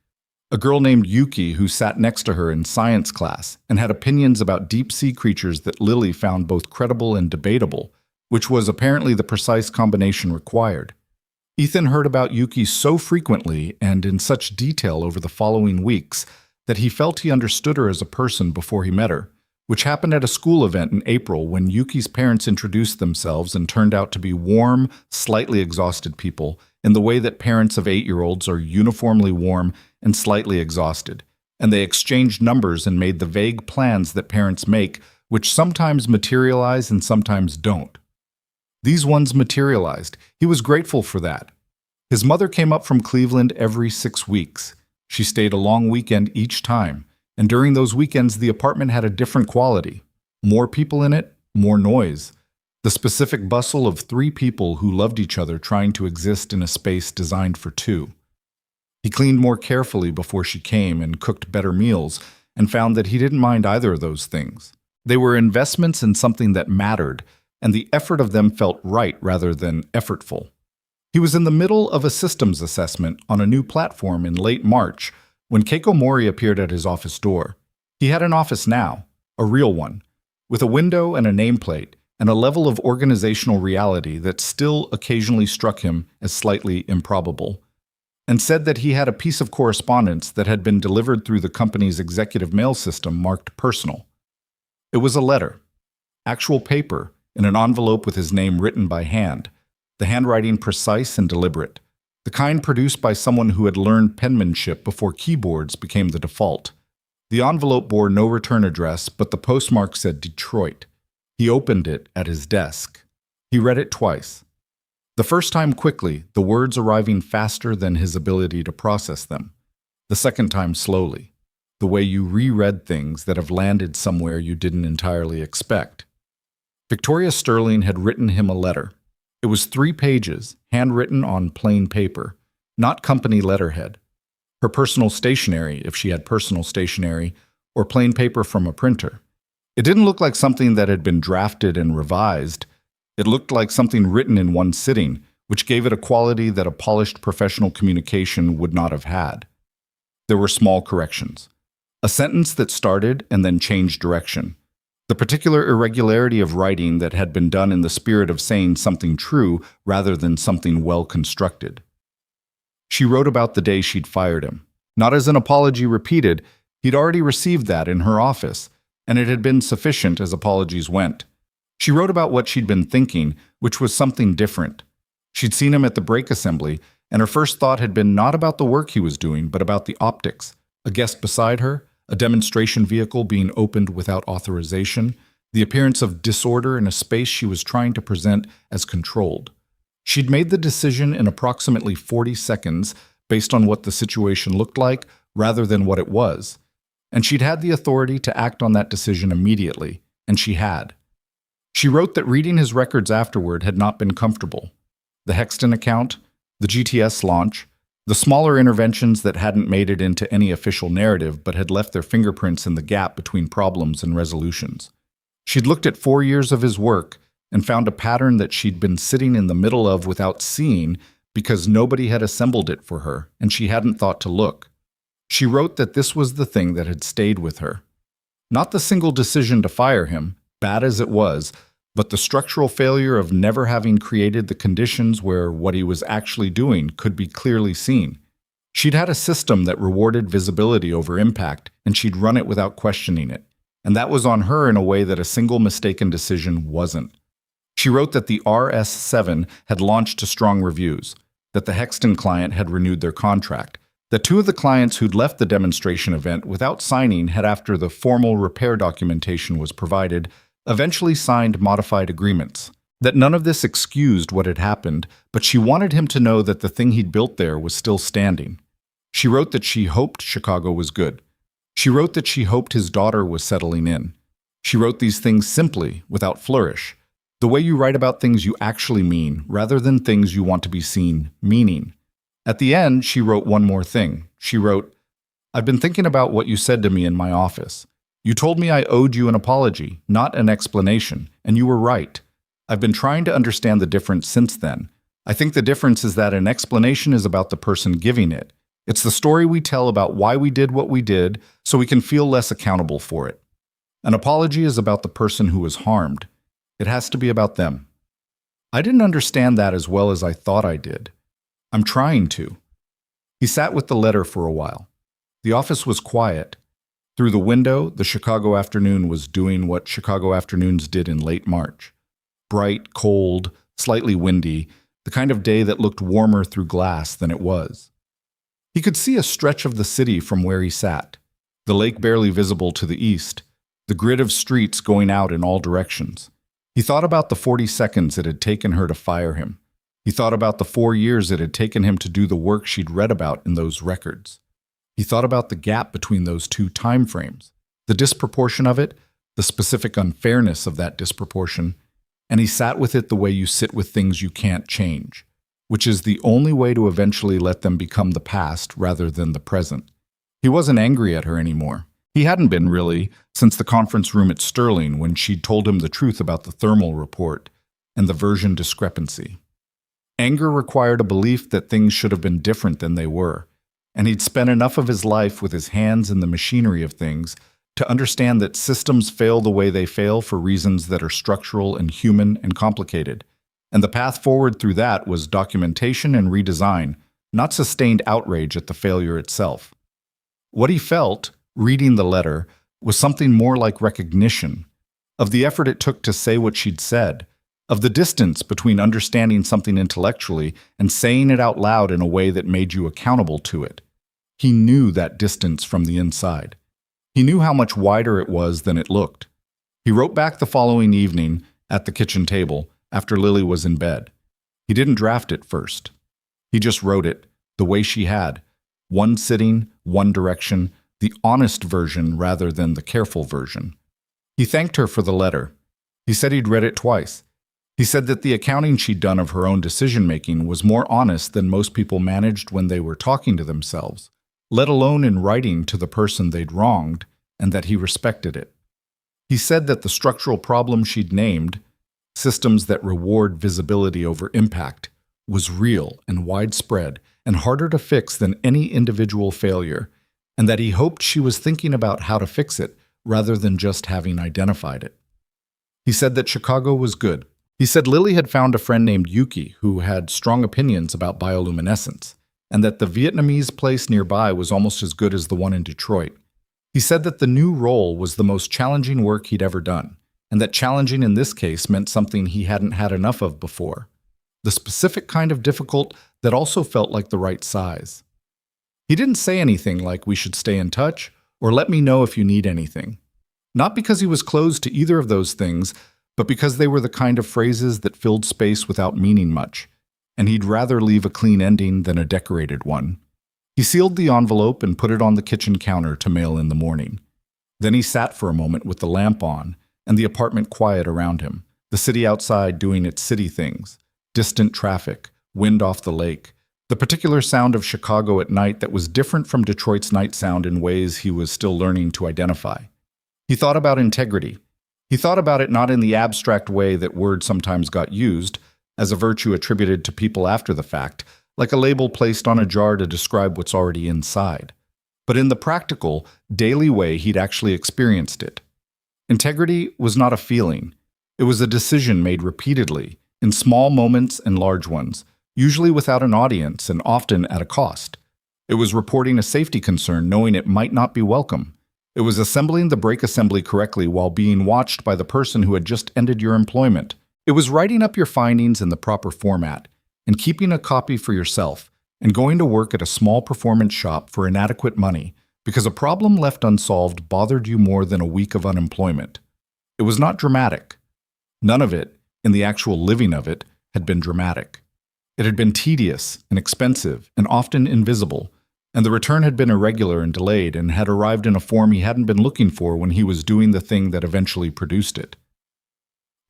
B: a girl named Yuki who sat next to her in science class and had opinions about deep-sea creatures that Lily found both credible and debatable, which was apparently the precise combination required. Ethan heard about Yuki so frequently and in such detail over the following weeks that he felt he understood her as a person before he met her, which happened at a school event in April when Yuki's parents introduced themselves and turned out to be warm, slightly exhausted people in the way that parents of 8-year-olds are uniformly warm and slightly exhausted, and they exchanged numbers and made the vague plans that parents make, which sometimes materialize and sometimes don't. These ones materialized. He was grateful for that. His mother came up from Cleveland every 6 weeks. She stayed a long weekend each time, and during those weekends the apartment had a different quality. More people in it, more noise. The specific bustle of 3 people who loved each other trying to exist in a space designed for 2. He cleaned more carefully before she came and cooked better meals, and found that he didn't mind either of those things. They were investments in something that mattered, and the effort of them felt right rather than effortful. He was in the middle of a systems assessment on a new platform in late March when Keiko Mori appeared at his office door. He had an office now, a real one, with a window and a nameplate, and a level of organizational reality that still occasionally struck him as slightly improbable, and said that he had a piece of correspondence that had been delivered through the company's executive mail system marked personal. It was a letter, actual paper, in an envelope with his name written by hand, the handwriting precise and deliberate, the kind produced by someone who had learned penmanship before keyboards became the default. The envelope bore no return address, but the postmark said Detroit. He opened it at his desk. He read it twice.
A: The first time quickly, the words arriving faster than his ability to process them. The second time slowly, the way you reread things that have landed somewhere you didn't entirely expect. Victoria Sterling had written him a letter. It was 3 pages, handwritten on plain paper, not company letterhead. Her personal stationery, if she had personal stationery, or plain paper from a printer. It didn't look like something that had been drafted and revised. It looked like something written in one sitting, which gave it a quality that a polished professional communication would not have had. There were small corrections. A sentence that started and then changed direction. The particular irregularity of writing that had been done in the spirit of saying something true rather than something well constructed. She wrote about the day she'd fired him. Not as an apology repeated, he'd already received that in her office, and it had been sufficient as apologies went. She wrote about what she'd been thinking, which was something different. She'd seen him at the brake assembly, and her first thought had been not about the work he was doing, but about the optics. A guest beside her, a demonstration vehicle being opened without authorization, the appearance of disorder in a space she was trying to present as controlled. She'd made the decision in approximately 40 seconds based on what the situation looked like rather than what it was. And she'd had the authority to act on that decision immediately, and she had. She wrote that reading his records afterward had not been comfortable. The Hexton account, the GTS launch, the smaller interventions that hadn't made it into any official narrative but had left their fingerprints in the gap between problems and resolutions. She'd looked at 4 years of his work and found a pattern that she'd been sitting in the middle of without seeing because nobody had assembled it for her and she hadn't thought to look. She wrote that this was the thing that had stayed with her. Not the single decision to fire him, bad as it was, but the structural failure of never having created the conditions where what he was actually doing could be clearly seen. She'd had a system that rewarded visibility over impact, and she'd run it without questioning it. And that was on her in a way that a single mistaken decision wasn't. She wrote that the RS7 had launched to strong reviews, that the Hexton client had renewed their contract, that 2 of the clients who'd left the demonstration event without signing had, after the formal repair documentation was provided, eventually signed modified agreements, that none of this excused what had happened, but she wanted him to know that the thing he'd built there was still standing. She wrote that she hoped Chicago was good. She wrote that she hoped his daughter was settling in. She wrote these things simply, without flourish, the way you write about things you actually mean, rather than things you want to be seen meaning. At the end, she wrote one more thing. She wrote, "I've been thinking about what you said to me in my office. You told me I owed you an apology, not an explanation, and you were right. I've been trying to understand the difference since then. I think the difference is that an explanation is about the person giving it. It's the story we tell about why we did what we did, so we can feel less accountable for it. An apology is about the person who was harmed. It has to be about them. I didn't understand that as well as I thought I did. I'm trying to." He sat with the letter for a while. The office was quiet. Through the window, the Chicago afternoon was doing what Chicago afternoons did in late March. Bright, cold, slightly windy, the kind of day that looked warmer through glass than it was. He could see a stretch of the city from where he sat, the lake barely visible to the east, the grid of streets going out in all directions. He thought about the 40 seconds it had taken her to fire him. He thought about the 4 years it had taken him to do the work she'd read about in those records. He thought about the gap between those 2 time frames, the disproportion of it, the specific unfairness of that disproportion, and he sat with it the way you sit with things you can't change, which is the only way to eventually let them become the past rather than the present. He wasn't angry at her anymore. He hadn't been, really, since the conference room at Sterling when she'd told him the truth about the thermal report and the version discrepancy. Anger required a belief that things should have been different than they were, and he'd spent enough of his life with his hands in the machinery of things to understand that systems fail the way they fail for reasons that are structural and human and complicated, and the path forward through that was documentation and redesign, not sustained outrage at the failure itself. What he felt, reading the letter, was something more like recognition of the effort it took to say what she'd said, of the distance between understanding something intellectually and saying it out loud in a way that made you accountable to it. He knew that distance from the inside. He knew how much wider it was than it looked. He wrote back the following evening at the kitchen table after Lily was in bed. He didn't draft it first. He just wrote it, the way she had. One sitting, one direction, the honest version rather than the careful version. He thanked her for the letter. He said he'd read it twice. He said that the accounting she'd done of her own decision-making was more honest than most people managed when they were talking to themselves, let alone in writing to the person they'd wronged, and that he respected it. He said that the structural problem she'd named, systems that reward visibility over impact, was real and widespread and harder to fix than any individual failure, and that he hoped she was thinking about how to fix it rather than just having identified it. He said that Chicago was good. He said Lily had found a friend named Yuki who had strong opinions about bioluminescence, and that the Vietnamese place nearby was almost as good as the one in Detroit. He said that the new role was the most challenging work he'd ever done, and that challenging in this case meant something he hadn't had enough of before. The specific kind of difficult that also felt like the right size. He didn't say anything like we should stay in touch or let me know if you need anything. Not because he was closed to either of those things, but because they were the kind of phrases that filled space without meaning much, and he'd rather leave a clean ending than a decorated one. He sealed the envelope and put it on the kitchen counter to mail in the morning. Then he sat for a moment with the lamp on and the apartment quiet around him, the city outside doing its city things, distant traffic, wind off the lake, the particular sound of Chicago at night that was different from Detroit's night sound in ways he was still learning to identify. He thought about integrity. He thought about it not in the abstract way that words sometimes got used, as a virtue attributed to people after the fact, like a label placed on a jar to describe what's already inside, but in the practical, daily way he'd actually experienced it. Integrity was not a feeling. It was a decision made repeatedly, in small moments and large ones, usually without an audience and often at a cost. It was reporting a safety concern knowing it might not be welcome. It was assembling the brake assembly correctly while being watched by the person who had just ended your employment. It was writing up your findings in the proper format and keeping a copy for yourself and going to work at a small performance shop for inadequate money because a problem left unsolved bothered you more than a week of unemployment. It was not dramatic. None of it, in the actual living of it, had been dramatic. It had been tedious and expensive and often invisible, and the return had been irregular and delayed and had arrived in a form he hadn't been looking for when he was doing the thing that eventually produced it.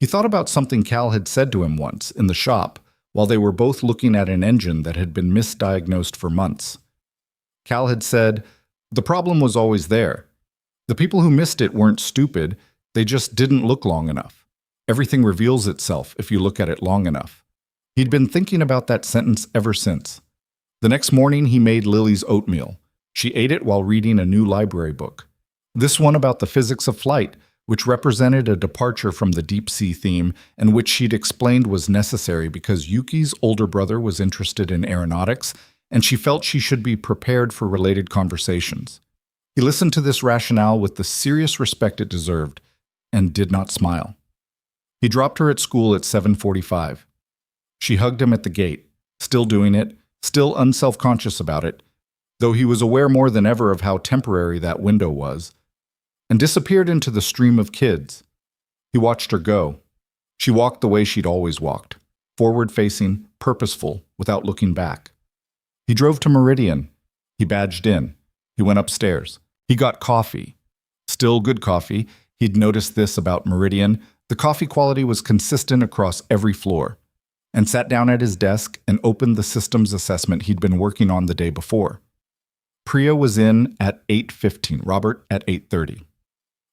A: He thought about something Cal had said to him once in the shop while they were both looking at an engine that had been misdiagnosed for months. Cal had said, "The problem was always there. The people who missed it weren't stupid, they just didn't look long enough. Everything reveals itself if you look at it long enough." He'd been thinking about that sentence ever since. The next morning, he made Lily's oatmeal. She ate it while reading a new library book. This one about the physics of flight, which represented a departure from the deep-sea theme and which she'd explained was necessary because Yuki's older brother was interested in aeronautics, and she felt she should be prepared for related conversations. He listened to this rationale with the serious respect it deserved, and did not smile. He dropped her at school at 7:45. She hugged him at the gate, still doing it, still unselfconscious about it, though he was aware more than ever of how temporary that window was, and disappeared into the stream of kids. He watched her go. She walked the way she'd always walked, forward-facing, purposeful, without looking back. He drove to Meridian. He badged in. He went upstairs. He got coffee. Still good coffee. He'd noticed this about Meridian. The coffee quality was consistent across every floor. And sat down at his desk and opened the systems assessment he'd been working on the day before. Priya was in at 8:15, Robert at 8:30.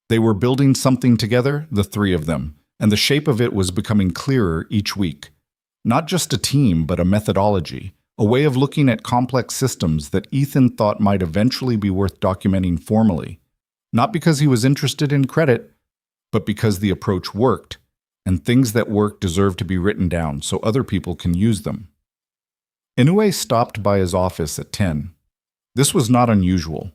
A: They were building something together, the three of them, and the shape of it was becoming clearer each week. Not just a team, but a methodology, a way of looking at complex systems that Ethan thought might eventually be worth documenting formally. Not because he was interested in credit, but because the approach worked, and things that work deserve to be written down so other people can use them. Inoue stopped by his office at 10. This was not unusual.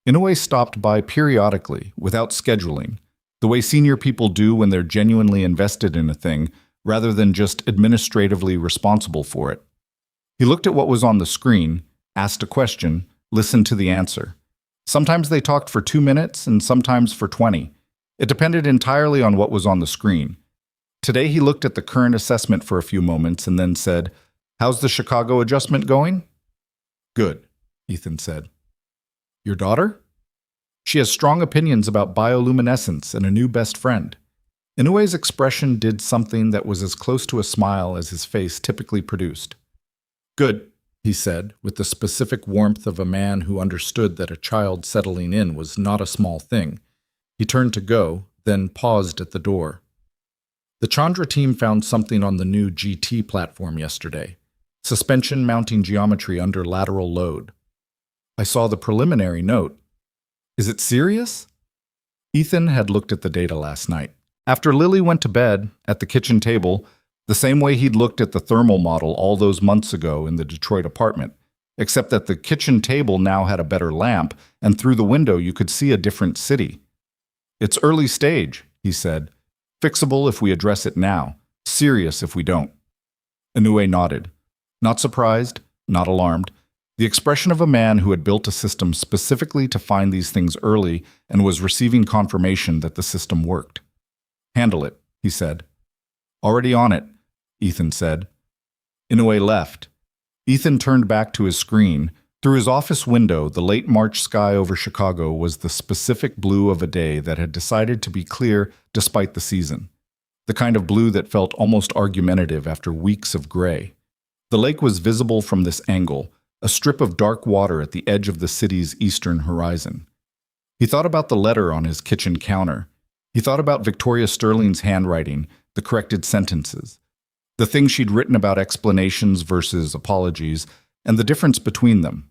A: Inoue stopped by periodically, without scheduling, the way senior people do when they're genuinely invested in a thing, rather than just administratively responsible for it. He looked at what was on the screen, asked a question, listened to the answer. Sometimes they talked for 2 minutes and sometimes for 20. It depended entirely on what was on the screen. Today he looked at the current assessment for a few moments and then said, "How's the Chicago adjustment going?" "Good," Ethan said. "Your daughter?" "She has strong opinions about bioluminescence and a new best friend." Inoue's expression did something that was as close to a smile as his face typically produced. "Good," he said, with the specific warmth of a man who understood that a child settling in was not a small thing. He turned to go, then paused at the door. The Chandra team found something on the new GT platform yesterday. Suspension mounting geometry under lateral load. I saw the preliminary note. Is it serious? Ethan had looked at the data last night. After Lily went to bed, at the kitchen table, the same way he'd looked at the thermal model all those months ago in the Detroit apartment, except that the kitchen table now had a better lamp, and through the window you could see a different city. "It's early stage," he said. "Fixable if we address it now. Serious if we don't." Inoue nodded. Not surprised, not alarmed. The expression of a man who had built a system specifically to find these things early and was receiving confirmation that the system worked. "Handle it," he said. "Already on it," Ethan said. Inoue left. Ethan turned back to his screen. Through his office window, the late March sky over Chicago was the specific blue of a day that had decided to be clear despite the season. The kind of blue that felt almost argumentative after weeks of gray. The lake was visible from this angle, a strip of dark water at the edge of the city's eastern horizon. He thought about the letter on his kitchen counter. He thought about Victoria Sterling's handwriting, the corrected sentences, the things she'd written about explanations versus apologies, and the difference between them.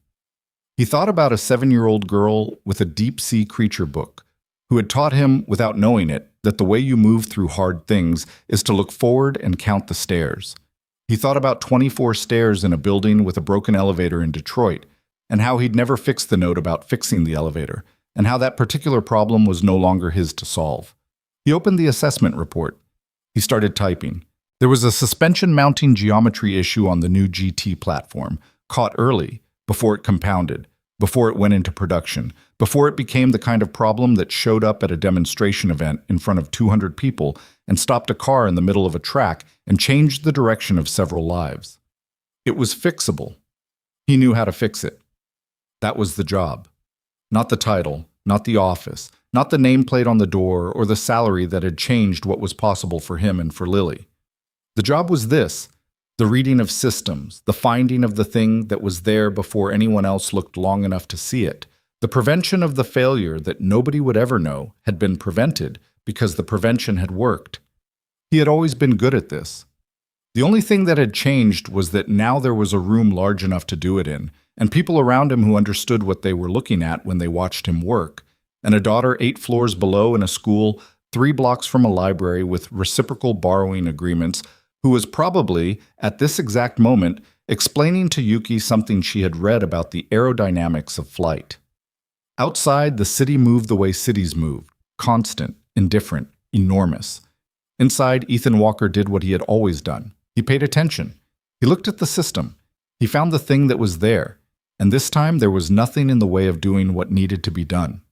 A: He thought about a 7-year-old girl with a deep-sea creature book, who had taught him, without knowing it, that the way you move through hard things is to look forward and count the stairs. He thought about 24 stairs in a building with a broken elevator in Detroit, and how he'd never fixed the note about fixing the elevator, and how that particular problem was no longer his to solve. He opened the assessment report. He started typing. There was a suspension mounting geometry issue on the new GT platform, caught early, before it compounded, before it went into production, before it became the kind of problem that showed up at a demonstration event in front of 200 people and stopped a car in the middle of a track and changed the direction of several lives. It was fixable. He knew how to fix it. That was the job. Not the title, not the office, not the nameplate on the door or the salary that had changed what was possible for him and for Lily. The job was this: the reading of systems, the finding of the thing that was there before anyone else looked long enough to see it, the prevention of the failure that nobody would ever know had been prevented because the prevention had worked. He had always been good at this. The only thing that had changed was that now there was a room large enough to do it in, and people around him who understood what they were looking at when they watched him work, and a daughter 8 floors below in a school 3 blocks from a library with reciprocal borrowing agreements, who was probably, at this exact moment, explaining to Yuki something she had read about the aerodynamics of flight. Outside, the city moved the way cities moved, constant, indifferent, enormous. Inside, Ethan Walker did what he had always done. He paid attention. He looked at the system. He found the thing that was there, and this time there was nothing in the way of doing what needed to be done.